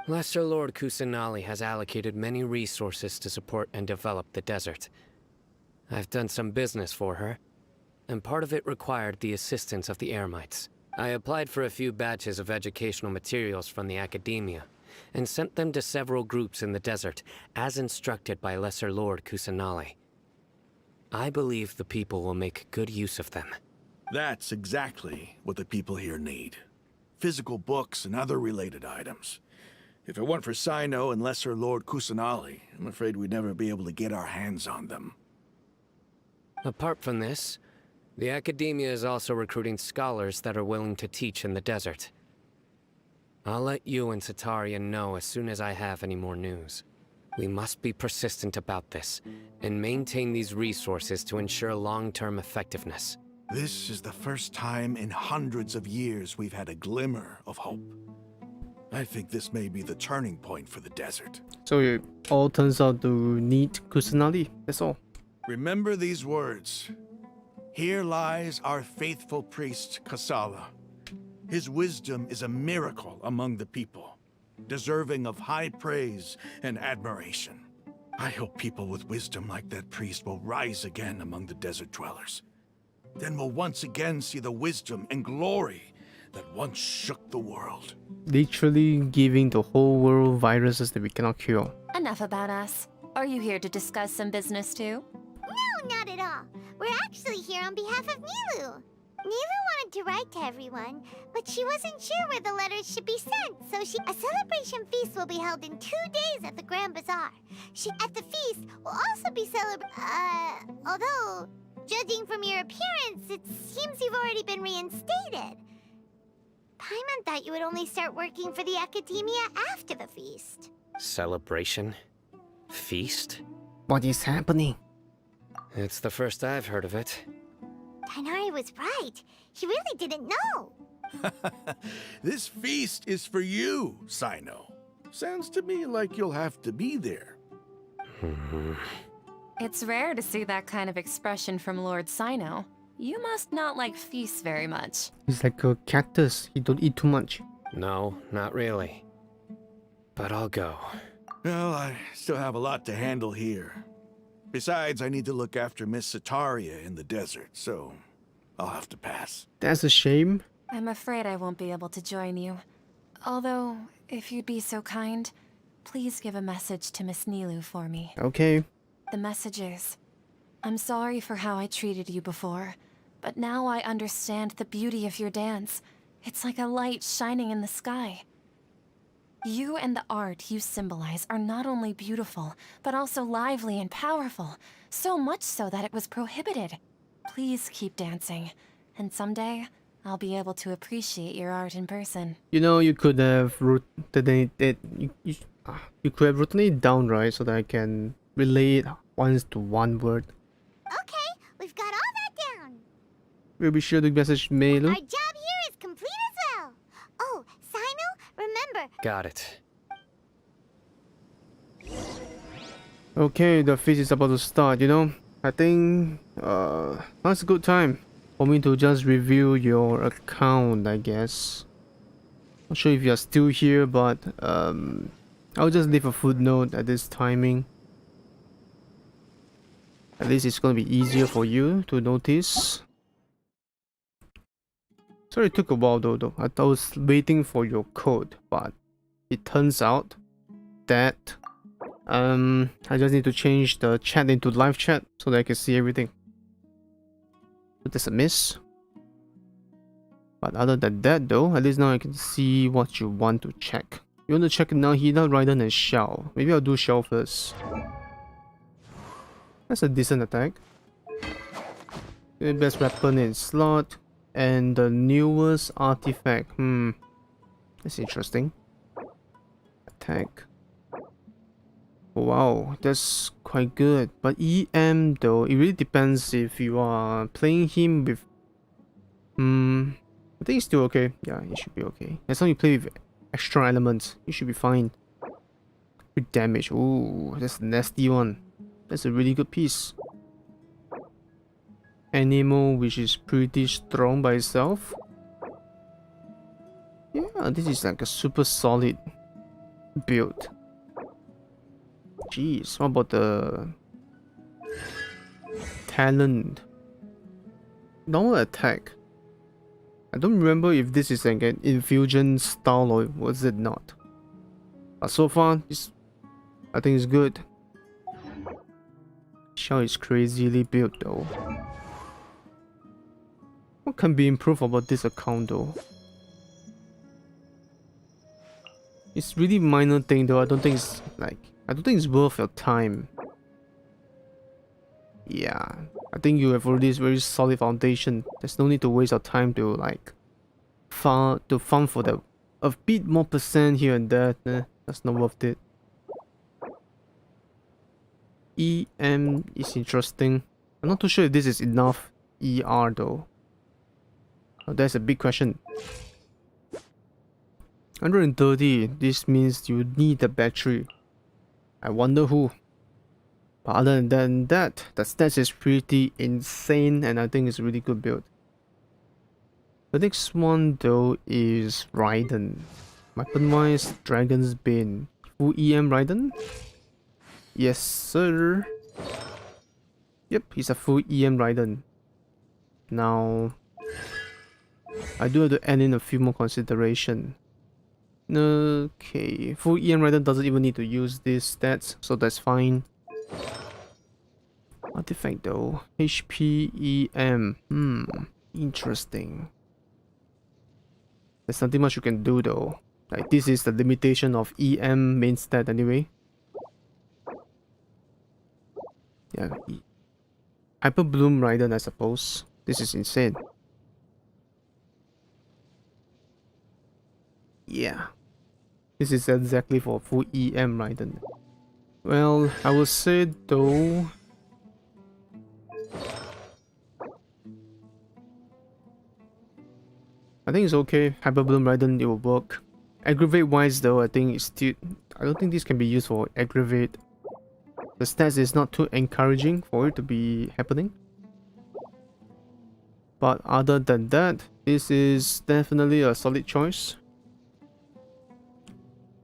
Lesser Lord Kusanali has allocated many resources to support and develop the desert. I've done some business for her, and part of it required the assistance of the Eremites. I applied for a few batches of educational materials from the Academia, and sent them to several groups in the desert, as instructed by Lesser Lord Kusanali. I believe the people will make good use of them. That's exactly what the people here need. Physical books and other related items. If it weren't for Sino and Lesser Lord Kusanali, I'm afraid we'd never be able to get our hands on them. Apart from this, the Academia is also recruiting scholars that are willing to teach in the desert. I'll let you and Sataria know as soon as I have any more news. We must be persistent about this, and maintain these resources to ensure long-term effectiveness. This is the first time in hundreds of years we've had a glimmer of hope. I think this may be the turning point for the desert. So it all turns out to need Kusanali, that's all. Remember these words. Here lies our faithful priest, Kasala. His wisdom is a miracle among the people, deserving of high praise and admiration. I hope people with wisdom like that priest will rise again among the desert dwellers. Then we'll once again see the wisdom and glory that once shook the world. Literally giving the whole world viruses that we cannot cure. Enough about us. Are you here to discuss some business too? No, not at all. We're actually here on behalf of Nilu. Nilu wanted to write to everyone, but she wasn't sure where the letters should be sent, so a celebration feast will be held in 2 days at the Grand Bazaar. At the feast, will also be although, judging from your appearance, it seems you've already been reinstated. Paimon thought you would only start working for the Academia after the feast. Celebration? Feast? What is happening? It's the first I've heard of it. Tighnari was right. He really didn't know. This feast is for you, Sino. Sounds to me like you'll have to be there. It's rare to see that kind of expression from Lord Sino. You must not like feasts very much. He's like a cactus. He don't eat too much. No, not really. But I'll go. Well, I still have a lot to handle here. Besides, I need to look after Miss Sataria in the desert, so I'll have to pass. That's a shame. I'm afraid I won't be able to join you. Although, if you'd be so kind, please give a message to Miss Nilu for me. Okay. The message is, I'm sorry for how I treated you before, but now I understand the beauty of your dance. It's like a light shining in the sky. You and the art you symbolize are not only beautiful, but also lively and powerful, so much so that it was prohibited. Please keep dancing, and someday, I'll be able to appreciate your art in person. You know, you could have written it, you could have written it down, right, so that I can relate once to one word. Okay, we've got all that down. We'll be sure to message Melu. Our job here is complete as well. Oh, Sino, remember. Got it. Okay, the feast is about to start, you know. I think now's a good time for me to just review your account, I guess. Not sure if you're still here, but I'll just leave a footnote at this timing. At least it's gonna be easier for you to notice. Sorry it took a while though. I was waiting for your code, but it turns out that I just need to change the chat into live chat so that I can see everything. But that's a miss. But other than that though, at least now I can see what you want to check. You want to check Nahida, Raiden and Xiao. Maybe I'll do Xiao first. That's a decent attack. The best weapon in slot. And the newest artifact. That's interesting. Attack. Wow, that's quite good. But EM though, it really depends if you are playing him with... I think it's still okay. Yeah, it should be okay. As long as you play with extra elements, you should be fine. With damage. Ooh, that's a nasty one. That's a really good piece. Animal, which is pretty strong by itself. Yeah, this is like a super solid build. Jeez, what about the talent? Normal attack. I don't remember if this is like an infusion style or was it not. But so far, I think it's good. Xiao is crazily built though. What can be improved about this account though? It's really minor thing though. I don't think it's worth your time. Yeah, I think you have already this very solid foundation. There's no need to waste your time to like farm for the a bit more percent here and there. That's not worth it. EM is interesting. I'm not too sure if this is enough ER though. Oh, that's a big question. 130, this means you need a battery. I wonder who. But other than that, the stats is pretty insane and I think it's a really good build. The next one though is Raiden. Weapon wise, Dragon's Bane. Full EM Raiden? Yes sir. Yep, he's a full EM Raiden. Now, I do have to add in a few more consideration. Okay, full EM Raiden doesn't even need to use these stats, so that's fine. Artifact though, HP EM. Interesting. There's nothing much you can do though. Like this is the limitation of EM main stat anyway. Yeah, Hyper Bloom Raiden I suppose. This is insane. Yeah. This is exactly for full EM Raiden. Well, I would say though... I think it's okay. Hyper Bloom Raiden, it will work. Aggravate wise though, I think it's still... I don't think this can be used for aggravate. The stats is not too encouraging for it to be happening. But other than that, this is definitely a solid choice.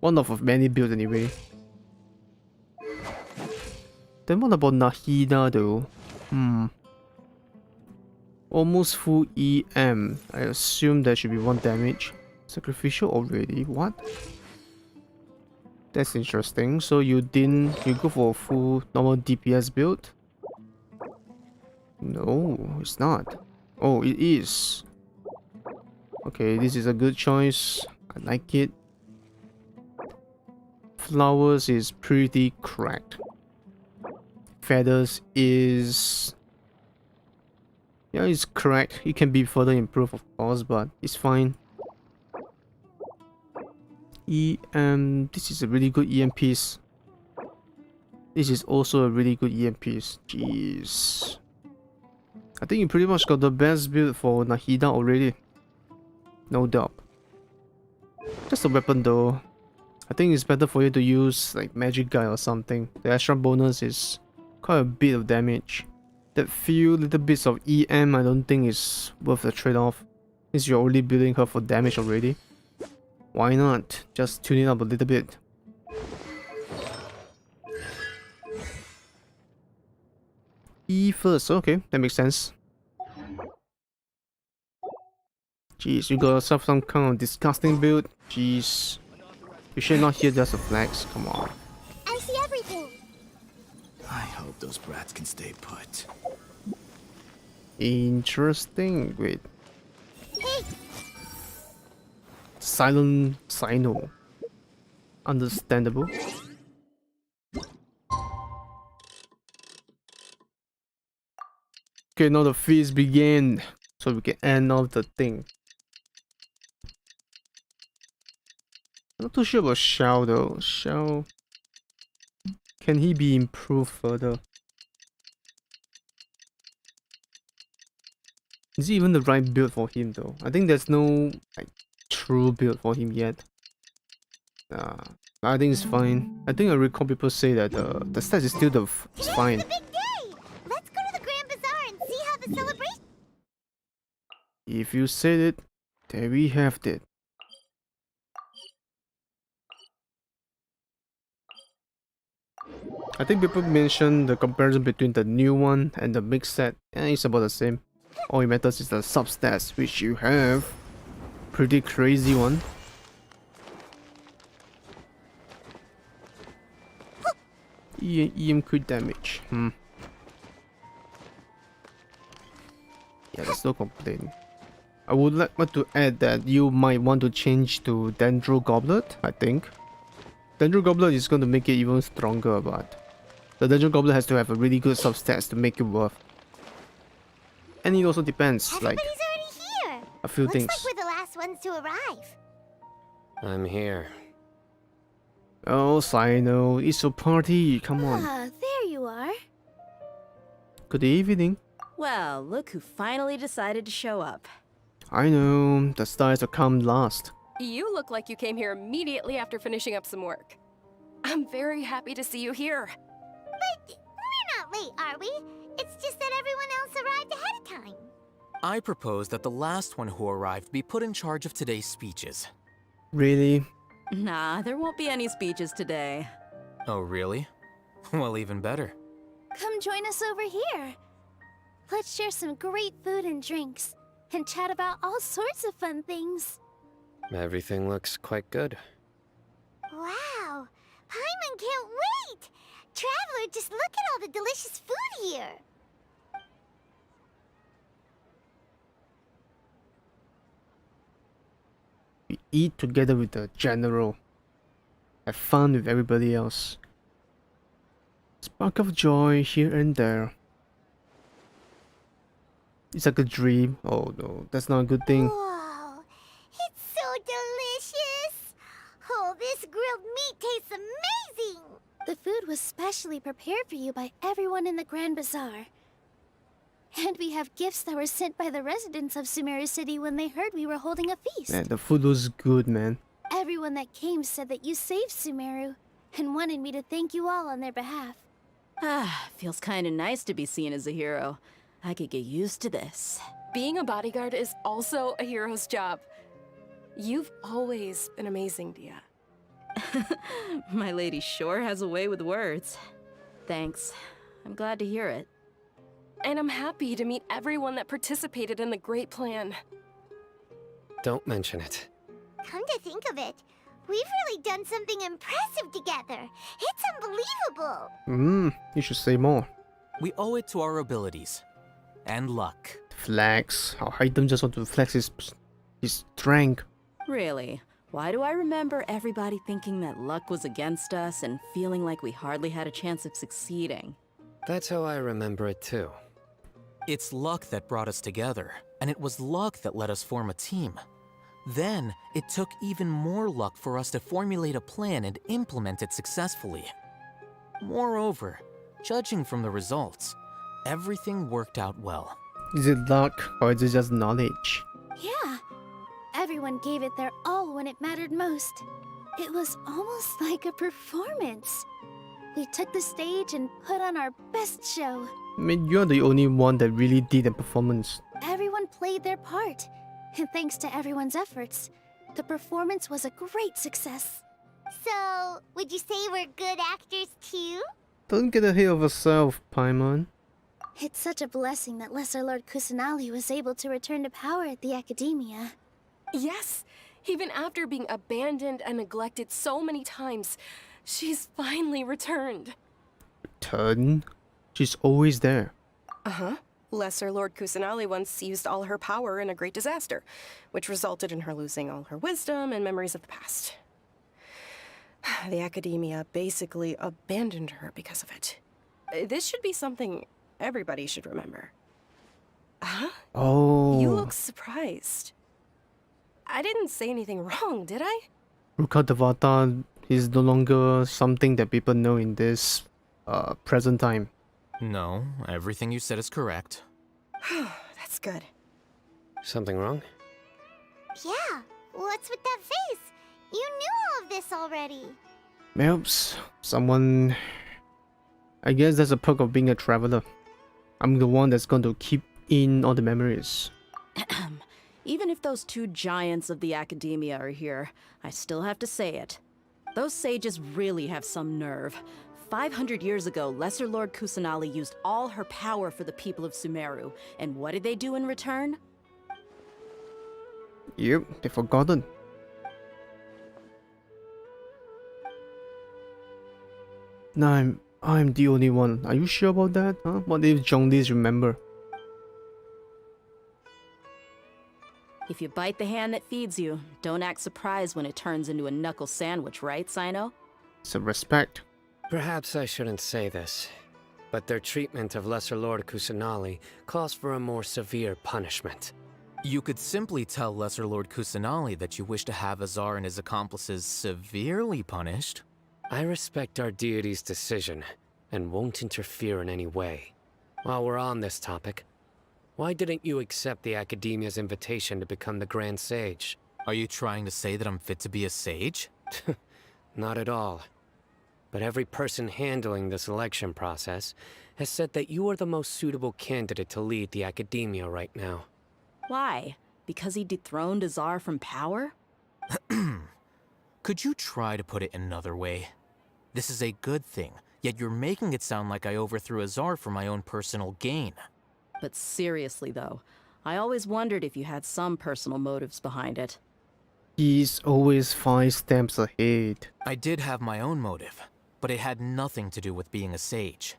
One of many builds anyway. Then what about Nahida though? Almost full EM. I assume there should be 1 damage. Sacrificial already? What? That's interesting. So you go for a full normal DPS build? No, it's not. Oh, it is. Okay, this is a good choice. I like it. Flowers is pretty cracked. Feathers is... yeah, it's cracked. It can be further improved of course, but it's fine. EM... this is a really good EM piece. This is also a really good EM piece. Jeez. I think you pretty much got the best build for Nahida already. No doubt. Just a weapon though. I think it's better for you to use like Magic Guy or something. The extra bonus is quite a bit of damage. That few little bits of EM I don't think is worth the trade-off. Since you're already building her for damage already. Why not? Just tune it up a little bit. E first, okay, that makes sense. Jeez, you got yourself some kind of disgusting build. Jeez. You should not hear just a flex, come on. I see everything. I hope those brats can stay put. Interesting, wait. Hey, Silent Sino. Understandable. Okay, now the feast begin, so we can end off the thing. I'm not too sure about Xiao though. Xiao, can he be improved further? Is it even the right build for him though? I think there's no like true build for him yet. I think it's fine. I think I recall people say that the stats is still it's fine. It's a big day! Let's go to the Grand Bazaar and see how the celebration... If you said it, there we have it. I think people mentioned the comparison between the new one and the mix set, and it's about the same. All it matters is the substats, which you have. Pretty crazy one. EM crit damage. Yeah, there's no complaining. I would like to add that you might want to change to Dendro Goblet, I think. Dendro Goblet is going to make it even stronger, but the Dendro Goblet has to have a really good substats to make it worth. And it also depends, like Everybody's already here! a few things. Looks like we're the last ones to arrive. I'm here. Oh, Sino, it's a party, come on. Ah, there you are. Good evening. Well, look who finally decided to show up. I know, the stars will come last. You look like you came here immediately after finishing up some work. I'm very happy to see you here. But we're not late, are we? It's just that everyone else arrived ahead of time. I propose that the last one who arrived be put in charge of today's speeches. Really? Nah, there won't be any speeches today. Oh, really? Well, even better. Come join us over here. Let's share some great food and drinks, and chat about all sorts of fun things. Everything looks quite good. Wow! Paimon can't wait! Traveler, just look at all the delicious food here! We eat together with the general. Have fun with everybody else. Spark of joy here and there. It's like a dream. Oh no, that's not a good thing. Whoa! It's so delicious! Oh, this grilled meat tastes amazing! The food was specially prepared for you by everyone in the Grand Bazaar. And we have gifts that were sent by the residents of Sumeru City when they heard we were holding a feast. Man, the food was good, man. Everyone that came said that you saved Sumeru, and wanted me to thank you all on their behalf. Ah, feels kinda nice to be seen as a hero. I could get used to this. Being a bodyguard is also a hero's job. You've always been amazing, Dia. My lady sure has a way with words. Thanks. I'm glad to hear it. And I'm happy to meet everyone that participated in the great plan. Don't mention it. Come to think of it, we've really done something impressive together. It's unbelievable. You should say more. We owe it to our abilities. And luck. Flex. How Haitham just want to flex his strength. Really? Why do I remember everybody thinking that luck was against us and feeling like we hardly had a chance of succeeding? That's how I remember it too. It's luck that brought us together, and it was luck that let us form a team. Then, it took even more luck for us to formulate a plan and implement it successfully. Moreover, judging from the results, everything worked out well. Is it luck or is it just knowledge? Yeah. Everyone gave it their all when it mattered most. It was almost like a performance. We took the stage and put on our best show. I mean, you're the only one that really did a performance. Everyone played their part. And thanks to everyone's efforts, the performance was a great success. So, would you say we're good actors too? Don't get ahead of yourself, Paimon. It's such a blessing that Lesser Lord Kusanali was able to return to power at the Academia. Yes, even after being abandoned and neglected so many times, she's finally returned. Return? She's always there. Uh-huh. Lesser Lord Kusanali once used all her power in a great disaster, which resulted in her losing all her wisdom and memories of the past. The Academia basically abandoned her because of it. This should be something everybody should remember. Huh? Oh. You look surprised. I didn't say anything wrong, did I? Rukadevata is no longer something that people know in this present time. No, everything you said is correct. That's good. Something wrong? Yeah, what's with that face? You knew all of this already. Oops, someone... I guess that's a perk of being a traveler. I'm the one that's going to keep in all the memories. Even if those two giants of the Academia are here, I still have to say it. Those sages really have some nerve. 500 years ago, Lesser Lord Kusanali used all her power for the people of Sumeru. And what did they do in return? Yep, they've forgotten. No, I'm the only one. Are you sure about that? Huh? What if Zhonglis remember? If you bite the hand that feeds you, don't act surprised when it turns into a knuckle sandwich, right, Sino? Some respect. Perhaps I shouldn't say this, but their treatment of Lesser Lord Kusanali calls for a more severe punishment. You could simply tell Lesser Lord Kusanali that you wish to have Azar and his accomplices severely punished. I respect our deity's decision, and won't interfere in any way. While we're on this topic, why didn't you accept the Academia's invitation to become the Grand Sage? Are you trying to say that I'm fit to be a sage? Not at all. But every person handling the selection process has said that you are the most suitable candidate to lead the Academia right now. Why? Because he dethroned Azar from power? Could you try to put it another way? This is a good thing, yet you're making it sound like I overthrew Azar for my own personal gain. But seriously though, I always wondered if you had some personal motives behind it. He's always 5 steps ahead. I did have my own motive, but it had nothing to do with being a sage.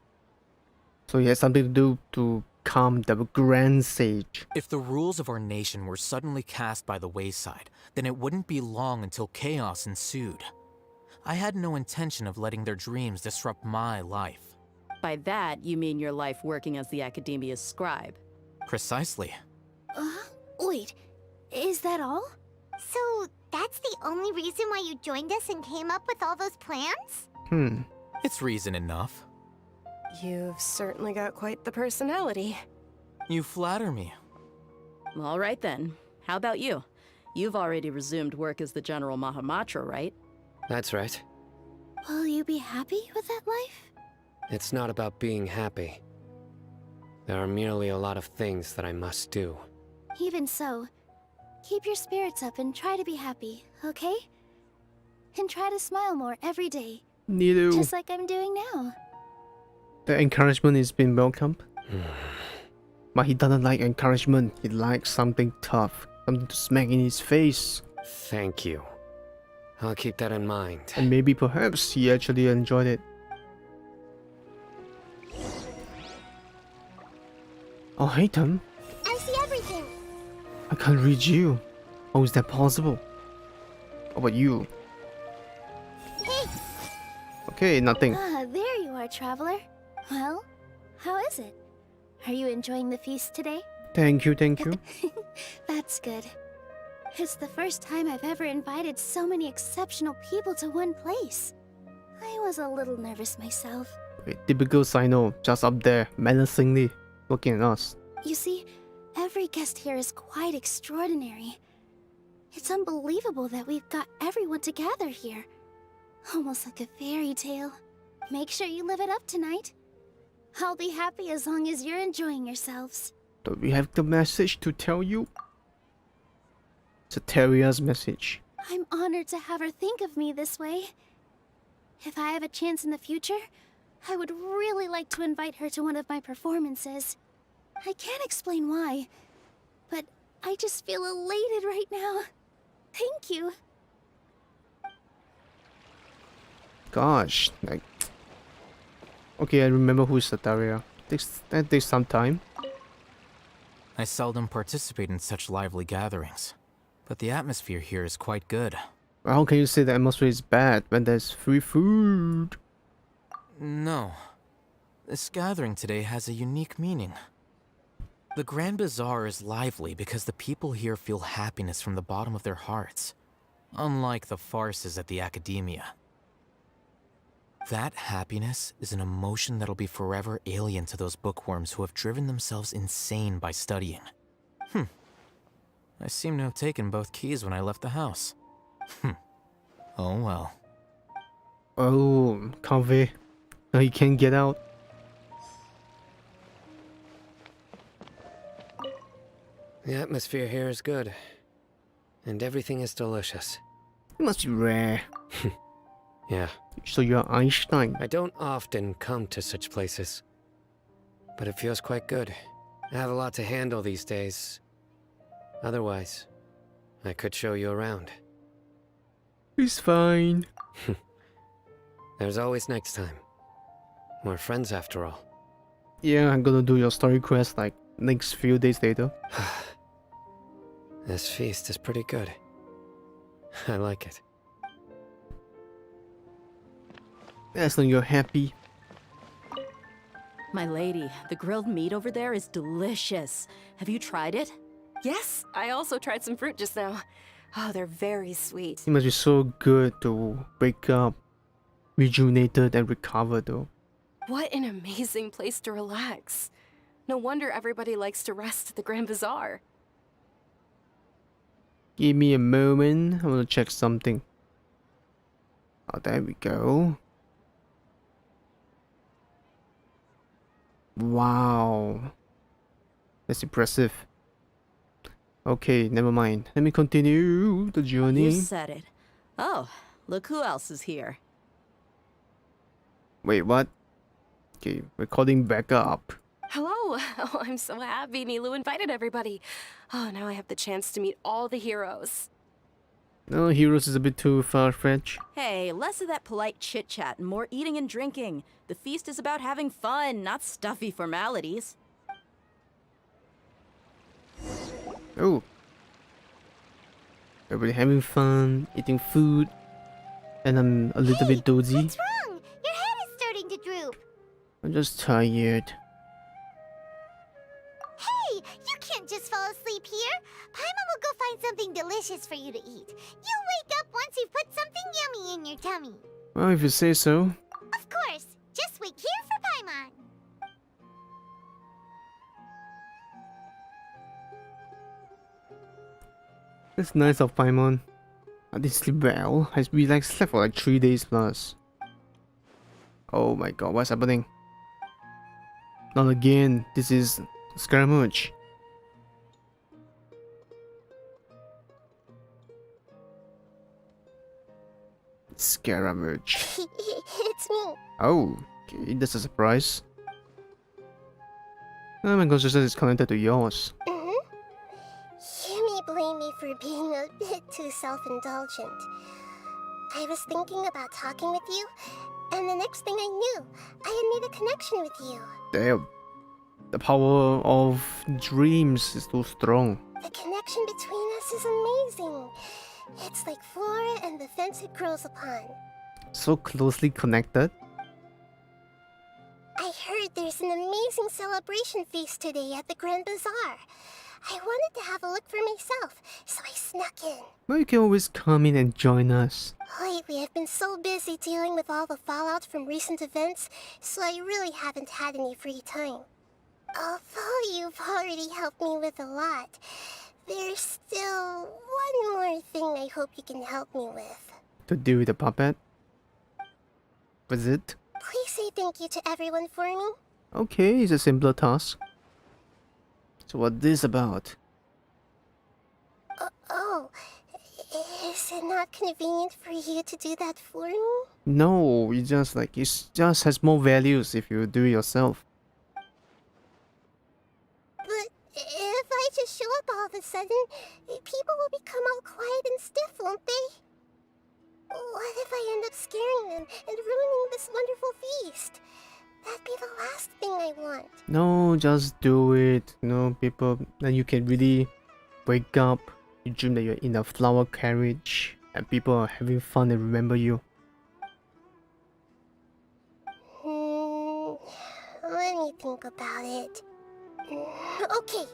So he has something to do to become the Grand Sage. If the rules of our nation were suddenly cast by the wayside, then it wouldn't be long until chaos ensued. I had no intention of letting their dreams disrupt my life. By that, you mean your life working as the Academia's scribe? Precisely. Wait, is that all? So, that's the only reason why you joined us and came up with all those plans? It's reason enough. You've certainly got quite the personality. You flatter me. All right then. How about you? You've already resumed work as the General Mahamatra, right? That's right. Will you be happy with that life? It's not about being happy. There are merely a lot of things that I must do. Even so, keep your spirits up and try to be happy, okay? And try to smile more every day. Neither. Just like I'm doing now. The encouragement is being welcomed. But he doesn't like encouragement. He likes something tough. Something to smack in his face. Thank you. I'll keep that in mind. And maybe perhaps he actually enjoyed it. Oh, hey Tom. I see everything. I can't read you. How is that possible? How about you? Hey! Okay, nothing. Ah, there you are, traveler. Well, how is it? Are you enjoying the feast today? Thank you, thank you. That's good. It's the first time I've ever invited so many exceptional people to one place. I was a little nervous myself. Wait, typical Sino, just up there, menacingly, looking at us. You see, every guest here is quite extraordinary. It's unbelievable that we've got everyone together here. Almost like a fairy tale. Make sure you live it up tonight. I'll be happy as long as you're enjoying yourselves. Do we have the message to tell you? It's a Terria's message. I'm honored to have her think of me this way. If I have a chance in the future, I would really like to invite her to one of my performances. I can't explain why, but I just feel elated right now. Thank you. Gosh, like... Okay, I remember who's Sataria. That takes some time. I seldom participate in such lively gatherings, but the atmosphere here is quite good. How can you say the atmosphere is bad when there's free food? No. This gathering today has a unique meaning. The Grand Bazaar is lively because the people here feel happiness from the bottom of their hearts, unlike the farces at the Academia. That happiness is an emotion that'll be forever alien to those bookworms who have driven themselves insane by studying. I seem to have taken both keys when I left the house. Oh well. Oh, Kaveh. Now you can't get out. The atmosphere here is good, and everything is delicious. It must be rare. Yeah. So you're Einstein. I don't often come to such places, but it feels quite good. I have a lot to handle these days. Otherwise, I could show you around. It's fine. There's always next time. We're friends after all. Yeah, I'm gonna do your story quest like next few days later. This feast is pretty good. I like it. As long as you're happy. My lady, the grilled meat over there is delicious. Have you tried it? Yes, I also tried some fruit just now. Oh, they're very sweet. It must be so good to wake up, rejuvenated and recover though. What an amazing place to relax. No wonder everybody likes to rest at the Grand Bazaar. Give me a moment, I want to check something. Oh, there we go. Wow. That's impressive. Okay, never mind. Let me continue the journey. You said it. Oh, look who else is here. Wait, what? Okay, recording back up. Hello! Oh, I'm so happy Nilu invited everybody. Oh, now I have the chance to meet all the heroes. No, heroes is a bit too far-fetched. Hey, less of that polite chit-chat and more eating and drinking. The feast is about having fun, not stuffy formalities. Oh. Everybody having fun, eating food. And I'm a little bit dozy. What's wrong? Your head is starting to droop. I'm just tired. Hey, you can't just fall asleep here. Paimon will go find something delicious for you to eat. You'll wake up once you've put something yummy in your tummy. Well, if you say so. Of course. Just wait here for Paimon. It's nice of Paimon. I did sleep well. I slept for like 3 days plus. Oh my god, what's happening? Not again. This is Scaramouche. Scaramouche. It's me. Oh, okay, that's a surprise. Oh, my consciousness is connected to yours. You may blame me for being a bit too self-indulgent. I was thinking about talking with you, and the next thing I knew, I had made a connection with you. Damn. The power of dreams is too strong. The connection between us is amazing. It's like flora and the fence it grows upon. So closely connected. I heard there's an amazing celebration feast today at the Grand Bazaar. I wanted to have a look for myself, so I snuck in. Well, you can always come in and join us. Lately, I've been so busy dealing with all the fallout from recent events, so I really haven't had any free time. Although you've already helped me with a lot, there's still one more thing I hope you can help me with. To do with the puppet? Was it? Please say thank you to everyone for me. Okay, it's a simpler task. So what's this about? Oh, is it not convenient for you to do that for me? No, it just has more values if you do it yourself. But if I just show up all of a sudden, people will become all quiet and stiff, won't they? What if I end up scaring them and ruining this wonderful feast? That'd be the last thing I want. No, just do it. You know, people, then you can really wake up. You dream that you're in a flower carriage and people are having fun and remember you. Let me think about it. Okay.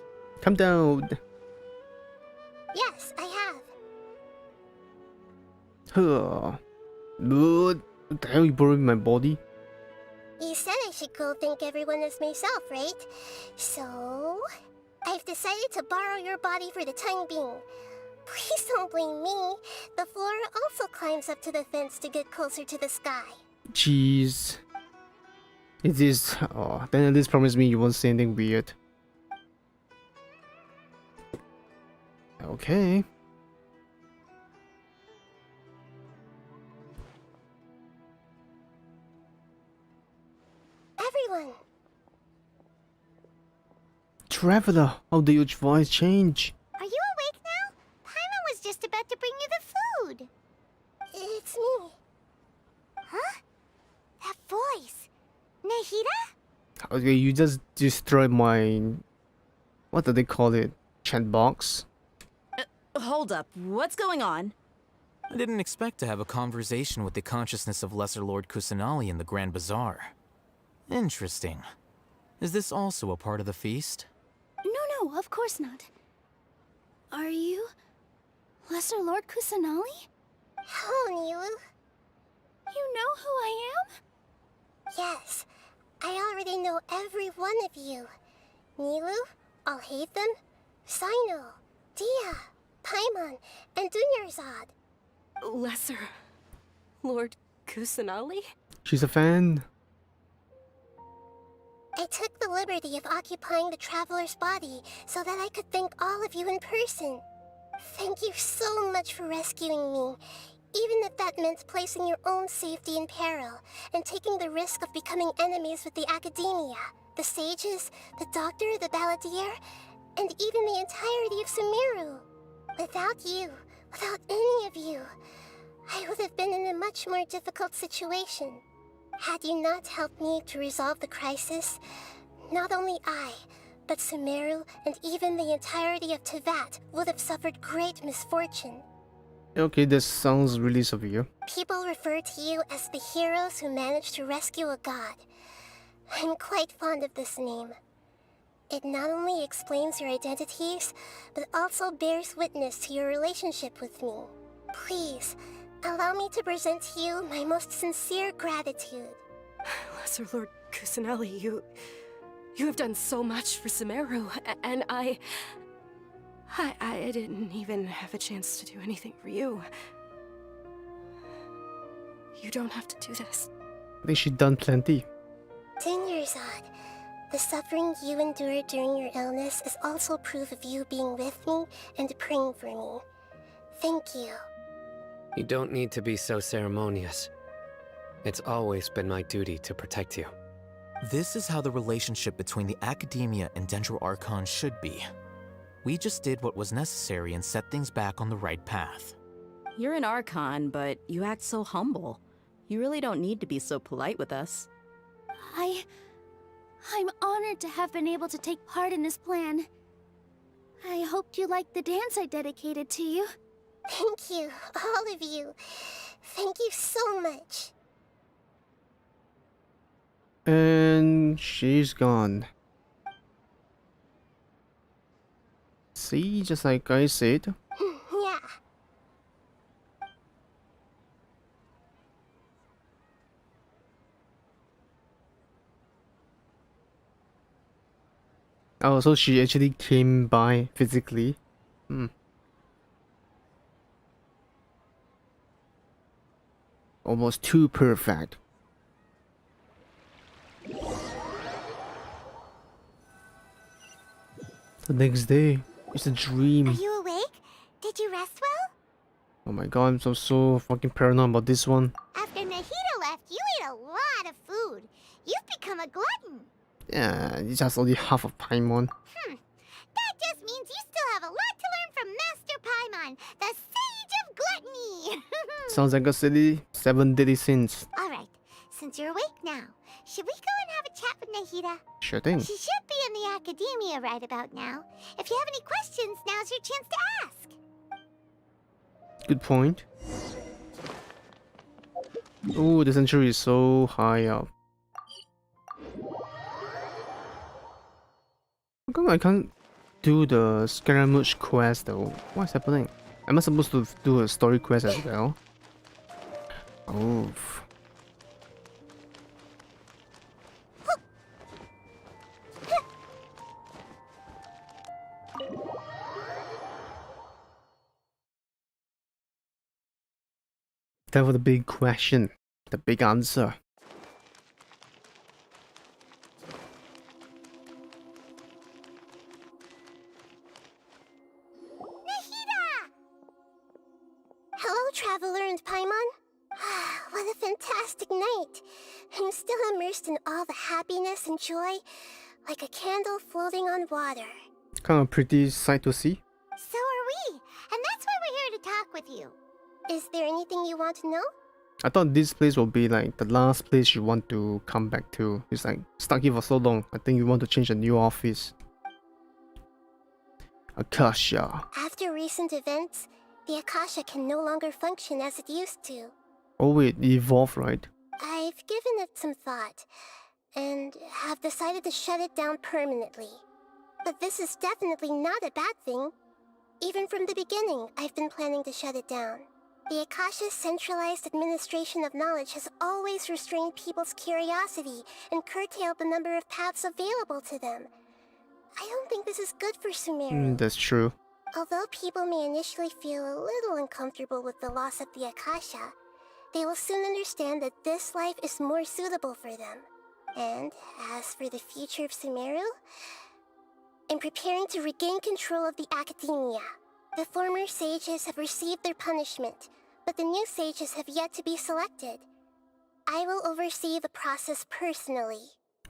Calm down. Yes, I have. What the hell, you borrowing my body? You said I should go thank everyone as myself, right? So, I've decided to borrow your body for the time being. Please don't blame me. The flora also climbs up to the fence to get closer to the sky. Jeez. It is. Oh, then at least promise me you won't say anything weird. Okay. Everyone! Traveler, how did your voice change? Are you awake now? Paimon was just about to bring you the food. It's me. Huh? That voice. Nahida? Okay, you just destroyed my... What do they call it? Chat box? Hold up, what's going on? I didn't expect to have a conversation with the consciousness of Lesser Lord Kusanali in the Grand Bazaar. Interesting. Is this also a part of the feast? No, of course not. Are you Lesser Lord Kusanali? Hello, Nilu. You know who I am? Yes, I already know every one of you. Nilu, Alhaitham, Sino, Dia, Paimon, and Dunyarzad. Lesser Lord Kusanali? She's a fan. I took the liberty of occupying the traveler's body so that I could thank all of you in person. Thank you so much for rescuing me, even if that meant placing your own safety in peril and taking the risk of becoming enemies with the Academia, the sages, the doctor, the balladeer, and even the entirety of Sumeru. Without you, without any of you, I would have been in a much more difficult situation. Had you not helped me to resolve the crisis, not only I, but Sumeru and even the entirety of Tevat would have suffered great misfortune. Okay, this sounds really severe. People refer to you as the heroes who managed to rescue a god. I'm quite fond of this name. It not only explains your identities, but also bears witness to your relationship with me. Please, allow me to present to you my most sincere gratitude. Lesser Lord Kusanali, you have done so much for Sumeru, and I didn't even have a chance to do anything for you. You don't have to do this. I think she's done plenty. Dunyarzad, the suffering you endured during your illness is also proof of you being with me and praying for me. Thank you. You don't need to be so ceremonious. It's always been my duty to protect you. This is how the relationship between the Academia and Dendro Archon should be. We just did what was necessary and set things back on the right path. You're an Archon, but you act so humble. You really don't need to be so polite with us. I'm honored to have been able to take part in this plan. I hoped you liked the dance I dedicated to you. Thank you, all of you. Thank you so much. And she's gone. See, just like I said. Yeah. Oh, so she actually came by physically. Almost too perfect. The next day, it's a dream. Are you awake? Did you rest well? Oh my god, I'm so fucking paranoid about this one. After Nahida left, you ate a lot of food. You've become a glutton. Yeah, it's just only half of Paimon. That just means you still have a lot to learn from Master Paimon, the Sage of Gluttony. Sounds like a silly 7 deadly sins. Alright, since you're awake now, should we go and have a Nahida. Sure thing. She should be in the academia right about now. If you have any questions, now's your chance to ask. Good point. Oh, the century is so high up. How come I can't do the Scaramouche quest though? What's happening? Am I supposed to do a story quest as well? Oh. That was the big question, the big answer. Hello, Traveler and Paimon. What a fantastic night. I'm still immersed in all the happiness and joy, like a candle floating on water. Kind of pretty sight to see. So are we, and that's why we're here to talk with you. Is there anything you want to know? I thought this place will be like the last place you want to come back to. It's like stuck here for so long. I think you want to change a new office. Akasha. After recent events, the Akasha can no longer function as it used to. Oh, it evolved, right? I've given it some thought, and have decided to shut it down permanently. But this is definitely not a bad thing. Even from the beginning, I've been planning to shut it down. The Akasha's centralized administration of knowledge has always restrained people's curiosity and curtailed the number of paths available to them. I don't think this is good for Sumeru. That's true. Although people may initially feel a little uncomfortable with the loss of the Akasha, they will soon understand that this life is more suitable for them. And as for the future of Sumeru, I'm preparing to regain control of the academia. The former sages have received their punishment, but the new sages have yet to be selected. I will oversee the process personally.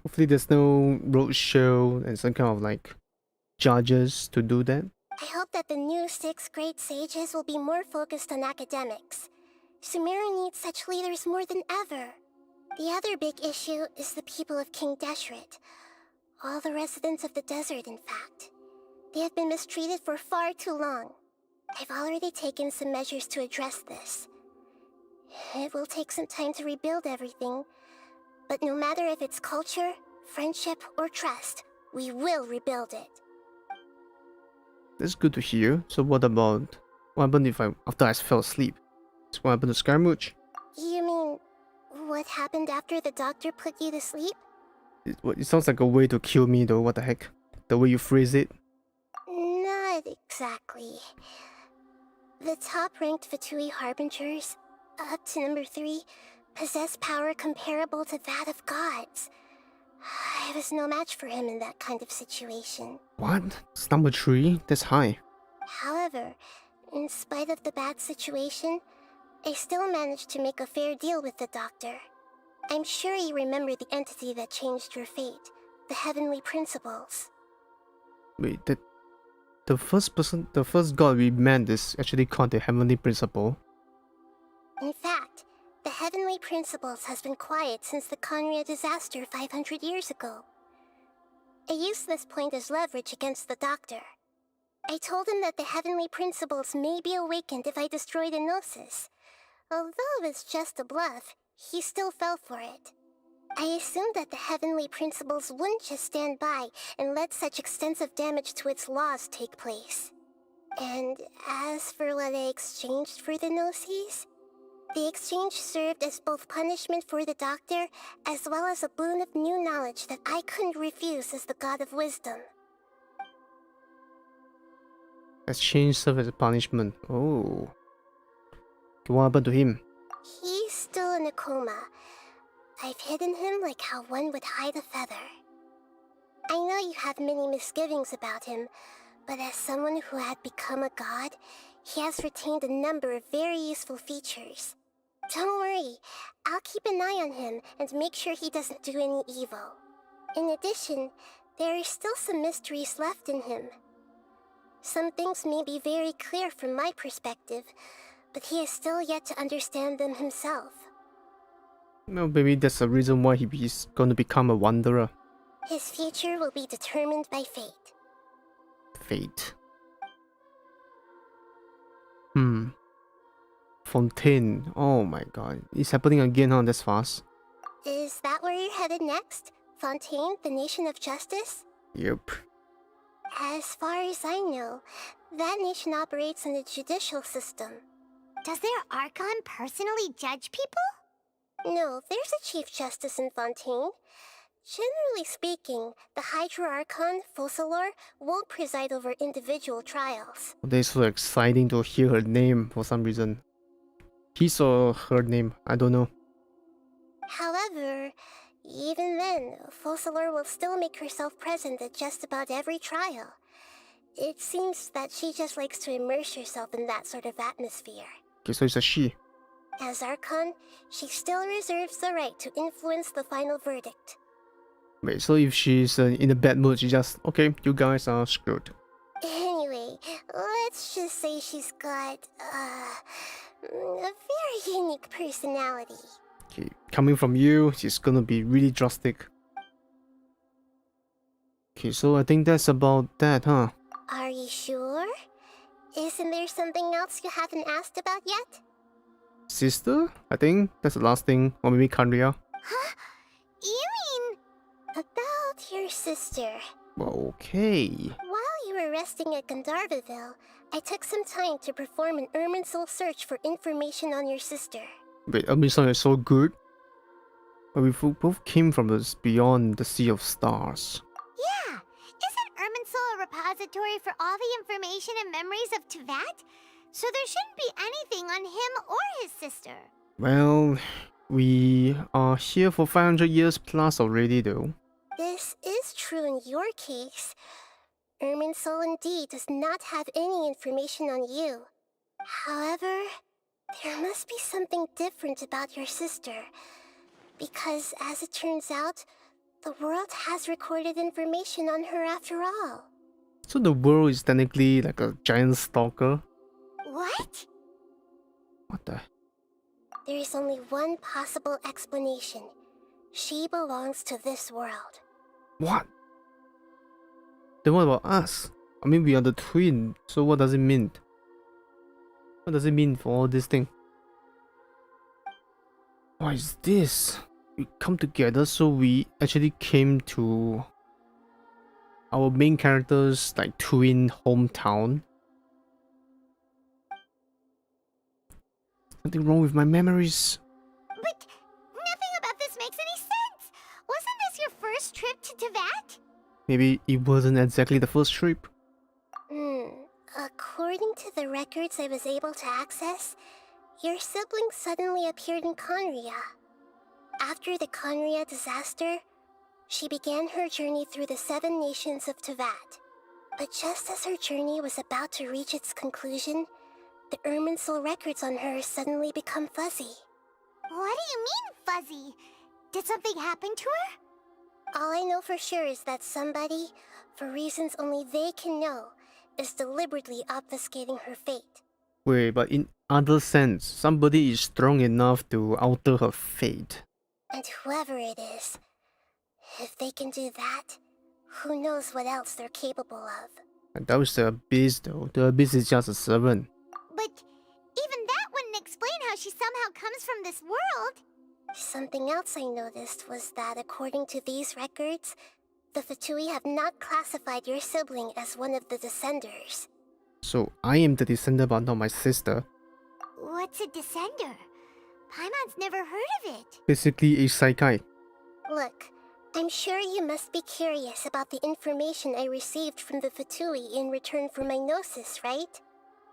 Hopefully there's no roadshow and some kind of like judges to do that. I hope that the new 6th grade sages will be more focused on academics. Sumeru needs such leaders more than ever. The other big issue is the people of King Deshret. All the residents of the desert, in fact. They have been mistreated for far too long. I've already taken some measures to address this. It will take some time to rebuild everything, but no matter if it's culture, friendship, or trust, we will rebuild it. That's good to hear. So what happened if after I fell asleep? So what happened to Scaramouche? You mean, what happened after the doctor put you to sleep? It sounds like a way to kill me though, what the heck? The way you phrase it. Not exactly. The top-ranked Fatui Harbingers, up to number 3, possess power comparable to that of gods. I was no match for him in that kind of situation. What? It's number 3? That's high. However, in spite of the bad situation, I still managed to make a fair deal with the doctor. I'm sure you remember the entity that changed your fate, the Heavenly Principles. Wait, the first god we met is actually called the Heavenly Principle. In fact, the Heavenly Principles has been quiet since the Conria disaster 500 years ago. I used this point as leverage against the doctor. I told him that the Heavenly Principles may be awakened if I destroy the Gnosis. Although it's just a bluff, he still fell for it. I assumed that the Heavenly Principles wouldn't just stand by and let such extensive damage to its laws take place. And as for what I exchanged for the Gnosis, the exchange served as both punishment for the doctor, as well as a boon of new knowledge that I couldn't refuse as the God of Wisdom. Exchange served as a punishment. Oh. What happened to him? He's still in a coma. I've hidden him like how one would hide a feather. I know you have many misgivings about him, but as someone who had become a god, he has retained a number of very useful features. Don't worry, I'll keep an eye on him and make sure he doesn't do any evil. In addition, there are still some mysteries left in him. Some things may be very clear from my perspective, but he is still yet to understand them himself. No, maybe that's the reason why he's going to become a wanderer. His future will be determined by fate. Fate. Fontaine. Oh my god. It's happening again, huh? That's fast. Is that where you're headed next? Fontaine, the nation of justice? Yep. As far as I know, that nation operates on the judicial system. Does their Archon personally judge people? No, there's a Chief Justice in Fontaine. Generally speaking, the Hydra Archon, Focalor, won't preside over individual trials. It's so exciting to hear her name for some reason. His or her name, I don't know. However, even then, Focalor will still make herself present at just about every trial. It seems that she just likes to immerse herself in that sort of atmosphere. Okay, so it's a she. As Archon, she still reserves the right to influence the final verdict. Wait, so if she's in a bad mood, she just, okay, you guys are screwed. Anyway, let's just say she's got, a very unique personality. Okay, coming from you, she's gonna be really drastic. Okay, so I think that's about that, huh? Are you sure? Isn't there something else you haven't asked about yet? Sister? I think that's the last thing. Or maybe Kanria. Huh? You mean... About your sister. Well, okay. While you were resting at Gandharvaville, I took some time to perform an Irminsul search for information on your sister. Wait, Amazon is so good? But we both came from this beyond the Sea of Stars. Yeah! Isn't Irminsul a repository for all the information and memories of Teyvat? So there shouldn't be anything on him or his sister. Well, we are here for 500 years plus already though. This is true in your case. Irminsul indeed does not have any information on you. However, there must be something different about your sister. Because as it turns out, the world has recorded information on her after all. So the world is technically like a giant stalker? What? What the? There is only one possible explanation. She belongs to this world. What? Then what about us? I mean, we are the twin, so what does it mean? What does it mean for all this thing? What is this? We come together, so we actually came to our main character's like twin hometown. Something wrong with my memories. But nothing about this makes any sense! Wasn't this your first trip to Teyvat? Maybe it wasn't exactly the first trip. According to the records I was able to access, your sibling suddenly appeared in Conria. After the Conria disaster, she began her journey through the 7 nations of Teyvat. But just as her journey was about to reach its conclusion, the Irminsul records on her suddenly become fuzzy. What do you mean, fuzzy? Did something happen to her? All I know for sure is that somebody, for reasons only they can know, is deliberately obfuscating her fate. Wait, but in other sense, somebody is strong enough to alter her fate. And whoever it is, if they can do that, who knows what else they're capable of. And that was the Abyss though. The Abyss is just a servant. But even that wouldn't explain how she somehow comes from this world. Something else I noticed was that according to these records, the Fatui have not classified your sibling as one of the Descenders. So I am the descendant but not my sister. What's a Descender? Paimon's never heard of it. Basically a Saikai. Look, I'm sure you must be curious about the information I received from the Fatui in return for my gnosis, right?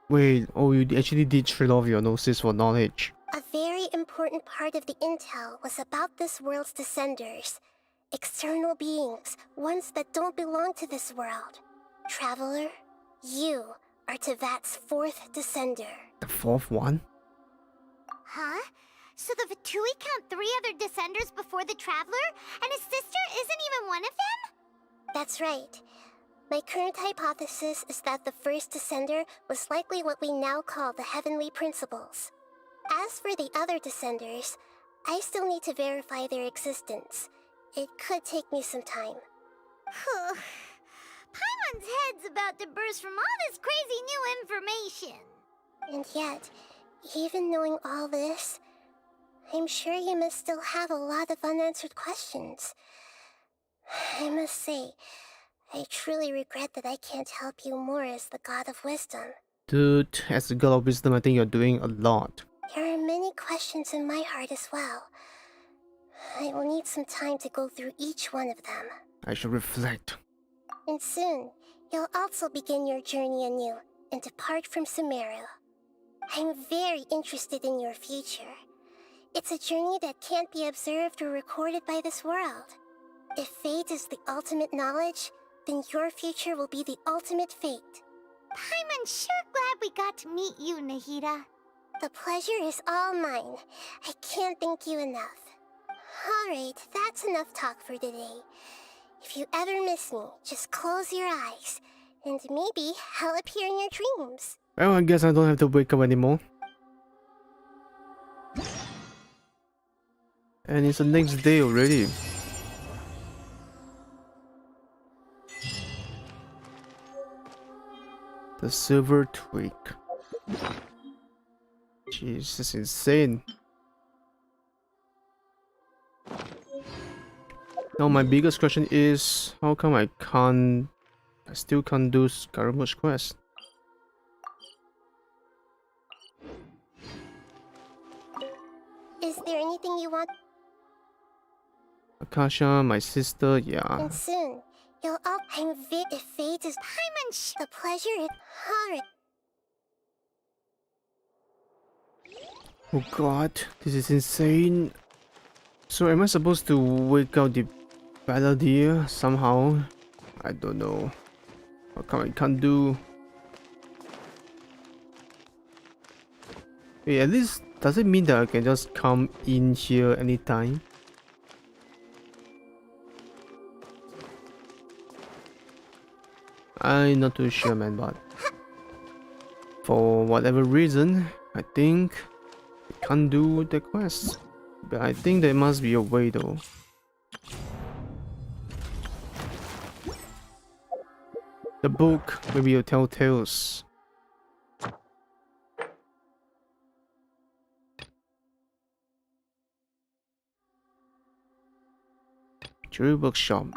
Wait, oh, you actually did trade off your gnosis for knowledge. A very important part of the intel was about this world's Descenders. External beings, ones that don't belong to this world. Traveler, you are Teyvat's 4th Descender. The 4th one? Huh? So the Fatui count 3 other Descenders before the Traveler, and his sister isn't even one of them? That's right. My current hypothesis is that the first Descender was likely what we now call the Heavenly Principles. As for the other Descenders, I still need to verify their existence. It could take me some time. Paimon's head's about to burst from all this crazy new information. And yet, even knowing all this, I'm sure you must still have a lot of unanswered questions. I must say, I truly regret that I can't help you more as the God of Wisdom. Dude, as the God of Wisdom, I think you're doing a lot. There are many questions in my heart as well. I will need some time to go through each one of them. I should reflect. And soon, you'll also begin your journey anew and depart from Sumeru. I'm very interested in your future. It's a journey that can't be observed or recorded by this world. If fate is the ultimate knowledge, then your future will be the ultimate fate. Paimon's sure glad we got to meet you, Nahida. The pleasure is all mine. I can't thank you enough. Alright, that's enough talk for today. If you ever miss me, just close your eyes, and maybe I'll appear in your dreams. Well, I guess I don't have to wake up anymore. And it's the next day already. The silver twig. Jeez, this is insane. Now my biggest question is, how come I still can't do Scaramouche quest? Is there anything you want? Akasha, my sister, yeah. And soon, you'll all. If fate is Paimon's, the pleasure is. Alright. Oh god, this is insane. So am I supposed to wake up the Balladeer somehow? I don't know. How come I can't do? Wait, at least does it mean that I can just come in here anytime? I'm not too sure, man, but for whatever reason, I think I can't do the quest. But I think there must be a way though. The book maybe will tell tales. Jewelry workshop.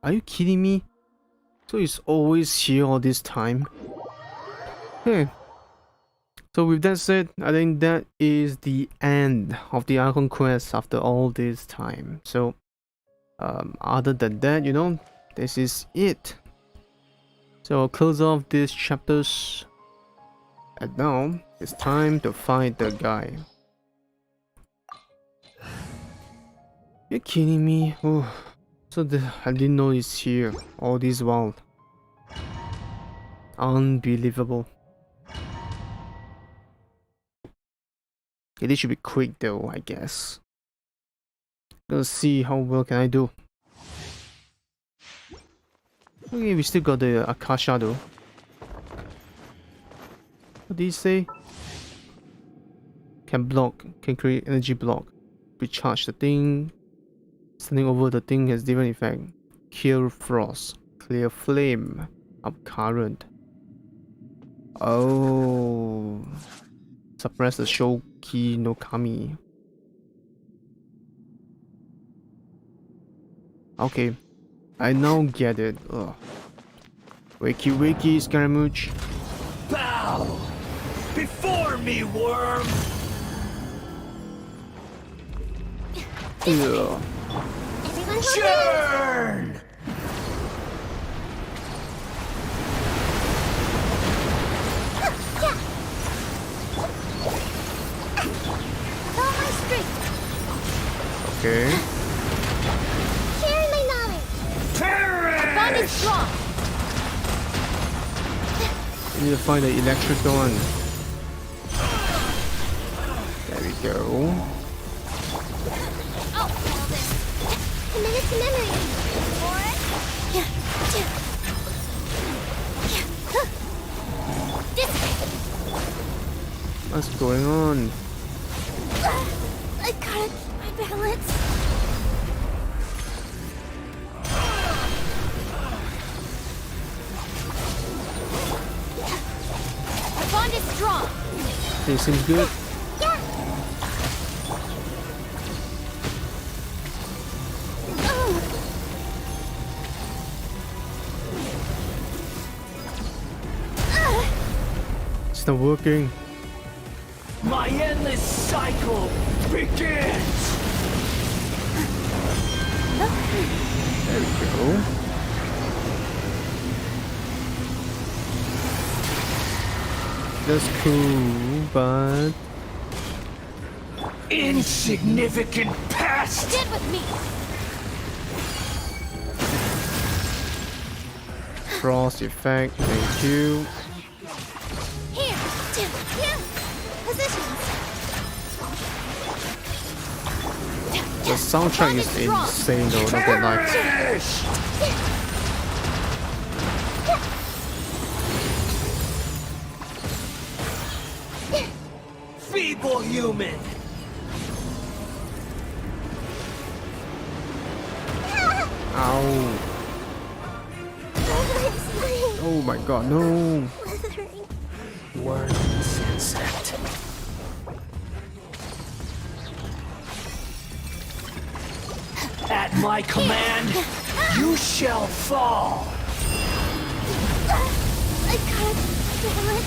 Are you kidding me? So it's always here all this time? Hey. So with that said, I think that is the end of the Archon quest after all this time. So, other than that, you know, this is it. So I'll close off these chapters. And now, it's time to find the guy. You're kidding me? Oh, so I didn't know he's here all this while. Unbelievable. Okay, this should be quick though, I guess. Let's see how well can I do. Okay, we still got the Akasha though. What did he say? Can block, can create energy block. Recharge the thing. Standing over the thing has different effect. Cure frost, clear flame, up current. Oh. Suppress the Shoki no Kami. Okay, I now get it. Ugh. Wakey wakey, Scaramouche. Bow before me, worm. Ugh. Churn. Okay. Share my knowledge. Perish! Bond is strong. I need to find the electric one. There we go. Oh, commit it to memory. What's going on? I gotta keep my balance. Everything seems good. It's not working. My endless cycle begins! There we go. That's cool, but Insignificant pest! Get with me! frost effect, thank you. Here! Here! Positions! The soundtrack is insane though, not gonna lie. Feeble human! Ow. Oh my god, no. Worthless insect. At my command, you shall fall! I can't feel it.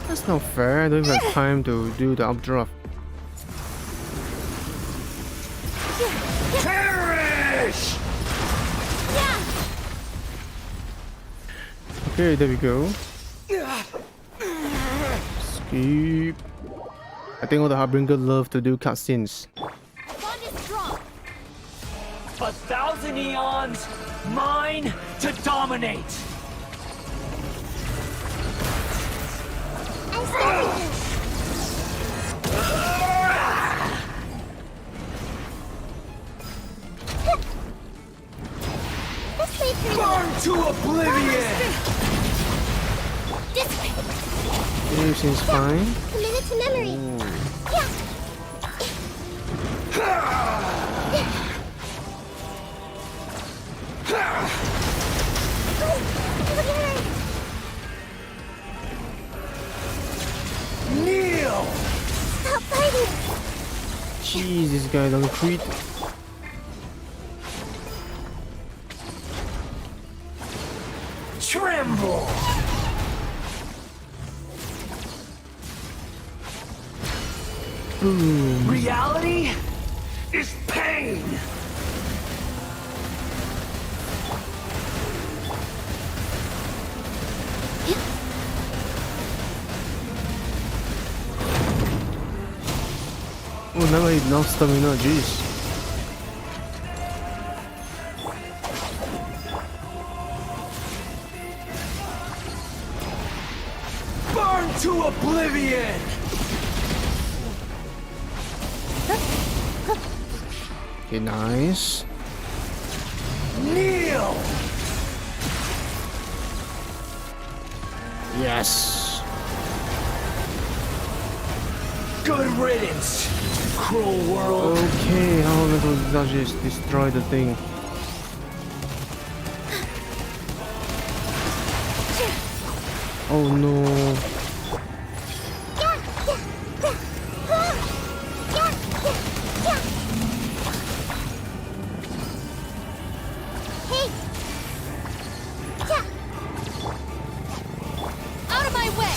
That's not fair, I don't even have time to do the updraft. Perish! Okay, there we go. Skip. I think all the Harbinger love to do cutscenes. 1,000 eons, mine to dominate! Burn to oblivion! Everything's fine. Commit it to memory. Kneel! Stop fighting! Jeez, this guy don't quit. Tremble! Boom. Reality is pain! Oh, never enough stamina, jeez. Burn to oblivion! Okay, nice. Kneel! Yes. Good riddance, cruel world. Okay, how am I going to just destroy the thing? Oh no. Out of my way!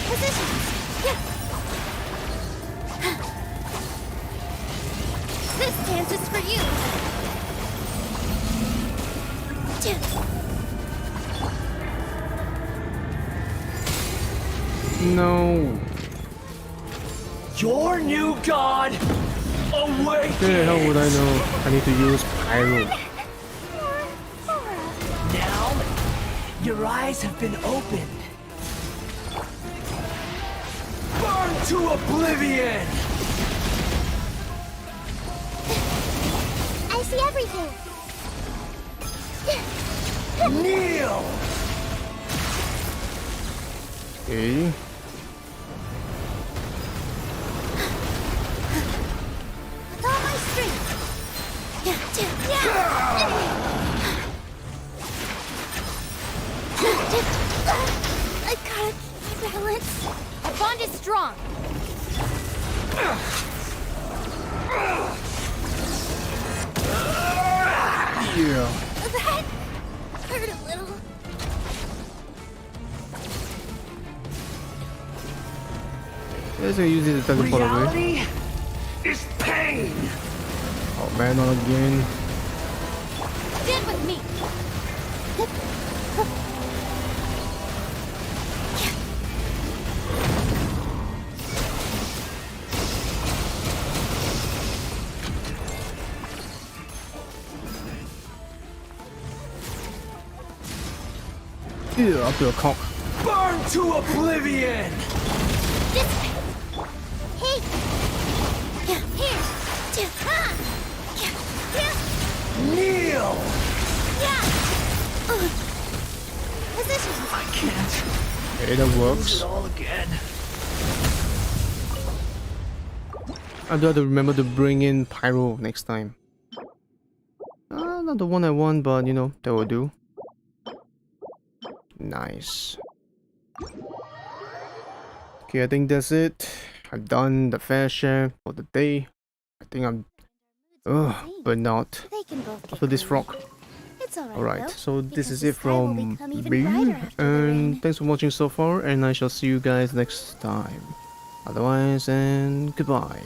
Positions! This dance is for you! No. Your new god awakens! The hell would I know? I need to use pyro. Now, your eyes have been opened. Burn to oblivion! I see everything. Kneel! Okay. With all my strength! violence. Our bond is strong. Yeah. That hurt a little. Let's use it to teleport away. Reality is pain. Oh man, not again. Stand with me. Yeah, up your cock. Burn to oblivion. This way. Hey. Here. Kneel. Yeah. Position. I can't. Okay, that Lose works. it all again. I do have to remember to bring in Pyro next time. Not the one I want, but you know, that will do. Nice. Okay, I think that's it. I've done the fair share for the day. I think I'm burnt out after this frog. It's alright. Alright, so this is the it sky will from become even me, brighter after the rain. and thanks for watching so far, and I shall see you guys next time. Otherwise, and goodbye.